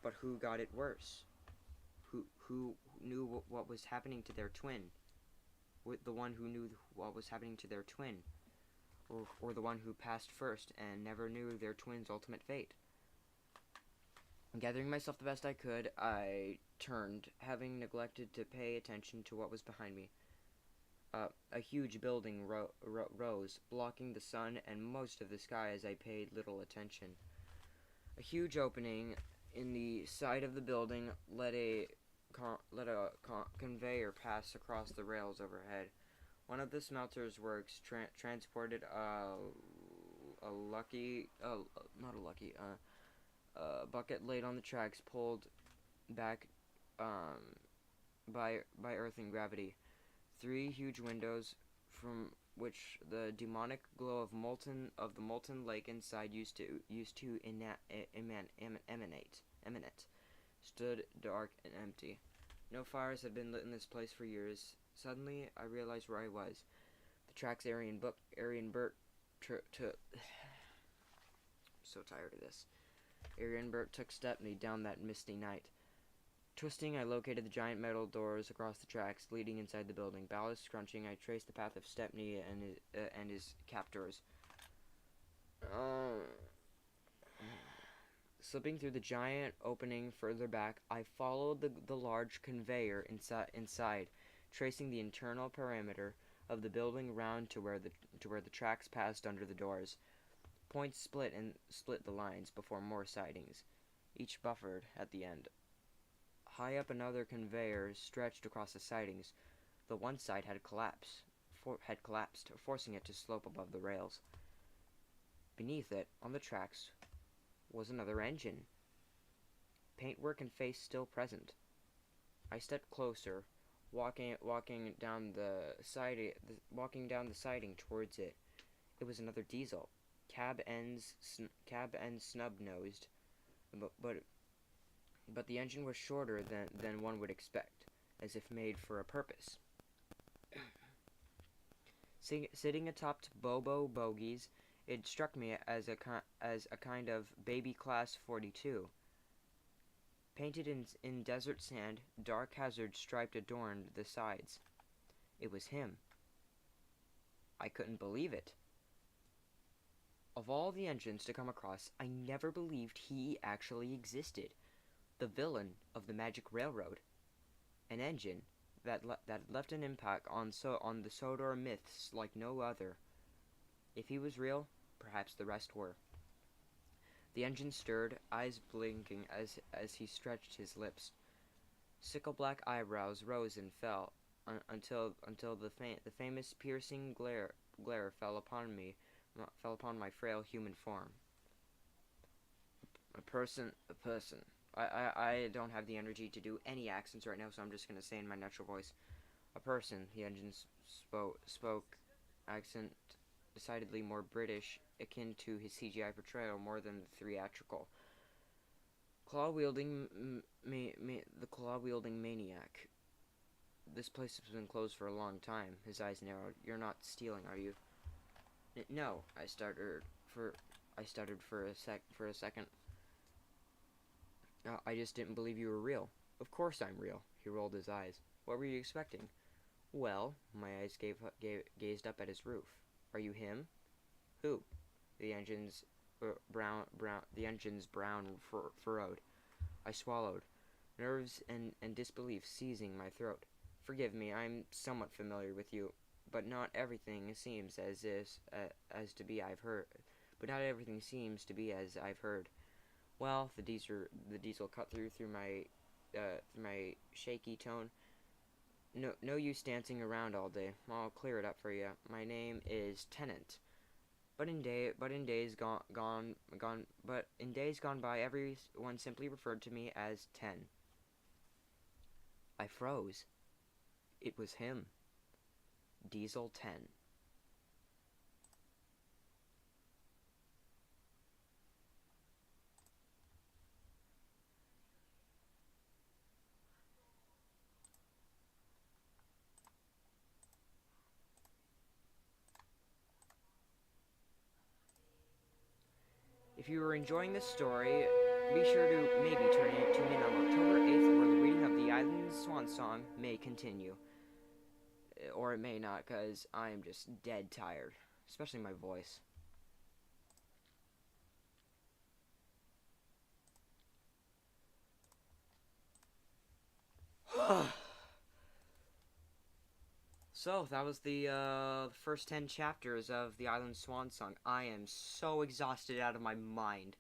But who got it worse? Who knew what was happening to their twin? The one who knew what was happening to their twin, or the one who passed first and never knew their twin's ultimate fate? Gathering myself the best I could, I turned, having neglected to pay attention to what was behind me. A huge building rose, blocking the sun and most of the sky as I paid little attention. A huge opening in the side of the building let a conveyor pass across the rails overhead. One of the smelter's works transported a bucket laid on the tracks, pulled back by earth and gravity. 3 huge windows from which the demonic glow of the molten lake inside used to emanate stood dark and empty. No fires had been lit in this place for years. Suddenly, I realized where I was. The tracks Arian Burt took. So tired of this. Arian Burt took Stepney down that misty night. Twisting, I located the giant metal doors across the tracks leading inside the building. Ballast crunching, I traced the path of Stepney and his captors. Slipping through the giant opening further back, I followed the large conveyor inside, tracing the internal perimeter of the building round to where the tracks passed under the doors. Points split the lines before more sidings, each buffered at the end. High up, another conveyor stretched across the sidings. The one side had collapsed, forcing it to slope above the rails. Beneath it, on the tracks, was another engine. Paintwork and face still present. I stepped closer, walking down the siding towards it. It was another diesel, cab ends snub-nosed, but the engine was shorter than one would expect, as if made for a purpose. Sitting atop Bobo bogies, it struck me as a kind of baby class 42. Painted in desert sand, dark hazard striped adorned the sides. It was him. I couldn't believe it. Of all the engines to come across, I never believed he actually existed. The villain of the Magic Railroad. An engine that left an impact on the Sodor myths like no other. If he was real, perhaps the rest were. The engine stirred, eyes blinking as he stretched his lips. Sickle black eyebrows rose and fell until the famous piercing glare fell upon my frail human form. A person. I don't have the energy to do any accents right now, so I'm just going to say in my natural voice. A person, the engine spoke, accent decidedly more British, akin to his CGI portrayal more than theatrical. Claw-wielding maniac. This place has been closed for a long time. His eyes narrowed. You're not stealing, are you? No, I stuttered for a second. I just didn't believe you were real. Of course I'm real. He rolled his eyes. What were you expecting? Well, my eyes gazed up at his roof. Are you him? Who? The engine's brown furrowed. I swallowed, nerves and disbelief seizing my throat. Forgive me, I'm somewhat familiar with you, but not everything seems as to be I've heard. But not everything seems to be as I've heard. Well, the diesel cut through my shaky tone. No use dancing around all day. I'll clear it up for you. My name is Tennant. But in days gone by, everyone simply referred to me as Ten. I froze. It was him, Diesel 10. If you are enjoying this story, be sure to maybe tune in on October 8th, where the reading of the Island Swan Song may continue. Or it may not, because I am just dead tired, especially my voice. So, that was the first 10 chapters of the Island Swan Song. I am so exhausted out of my mind.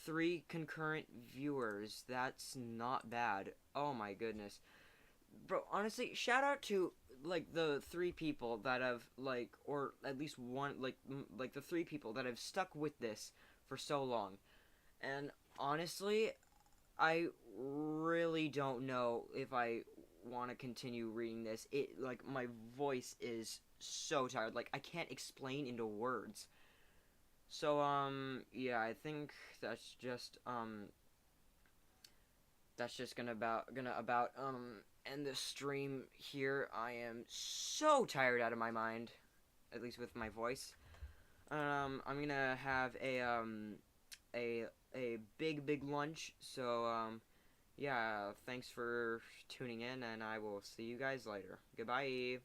3 concurrent viewers. That's not bad. Oh my goodness. Bro, honestly, shout out to, like, the 3 people that have, like, or at least one, like the 3 people that have stuck with this for so long. And honestly, I really don't know if I want to continue reading this. Like, my voice is so tired. Like, I can't explain into words. So, yeah, I think that's just gonna about end the stream here. I am so tired out of my mind, at least with my voice. I'm gonna have a big lunch. So, yeah, thanks for tuning in, and I will see you guys later. Goodbye.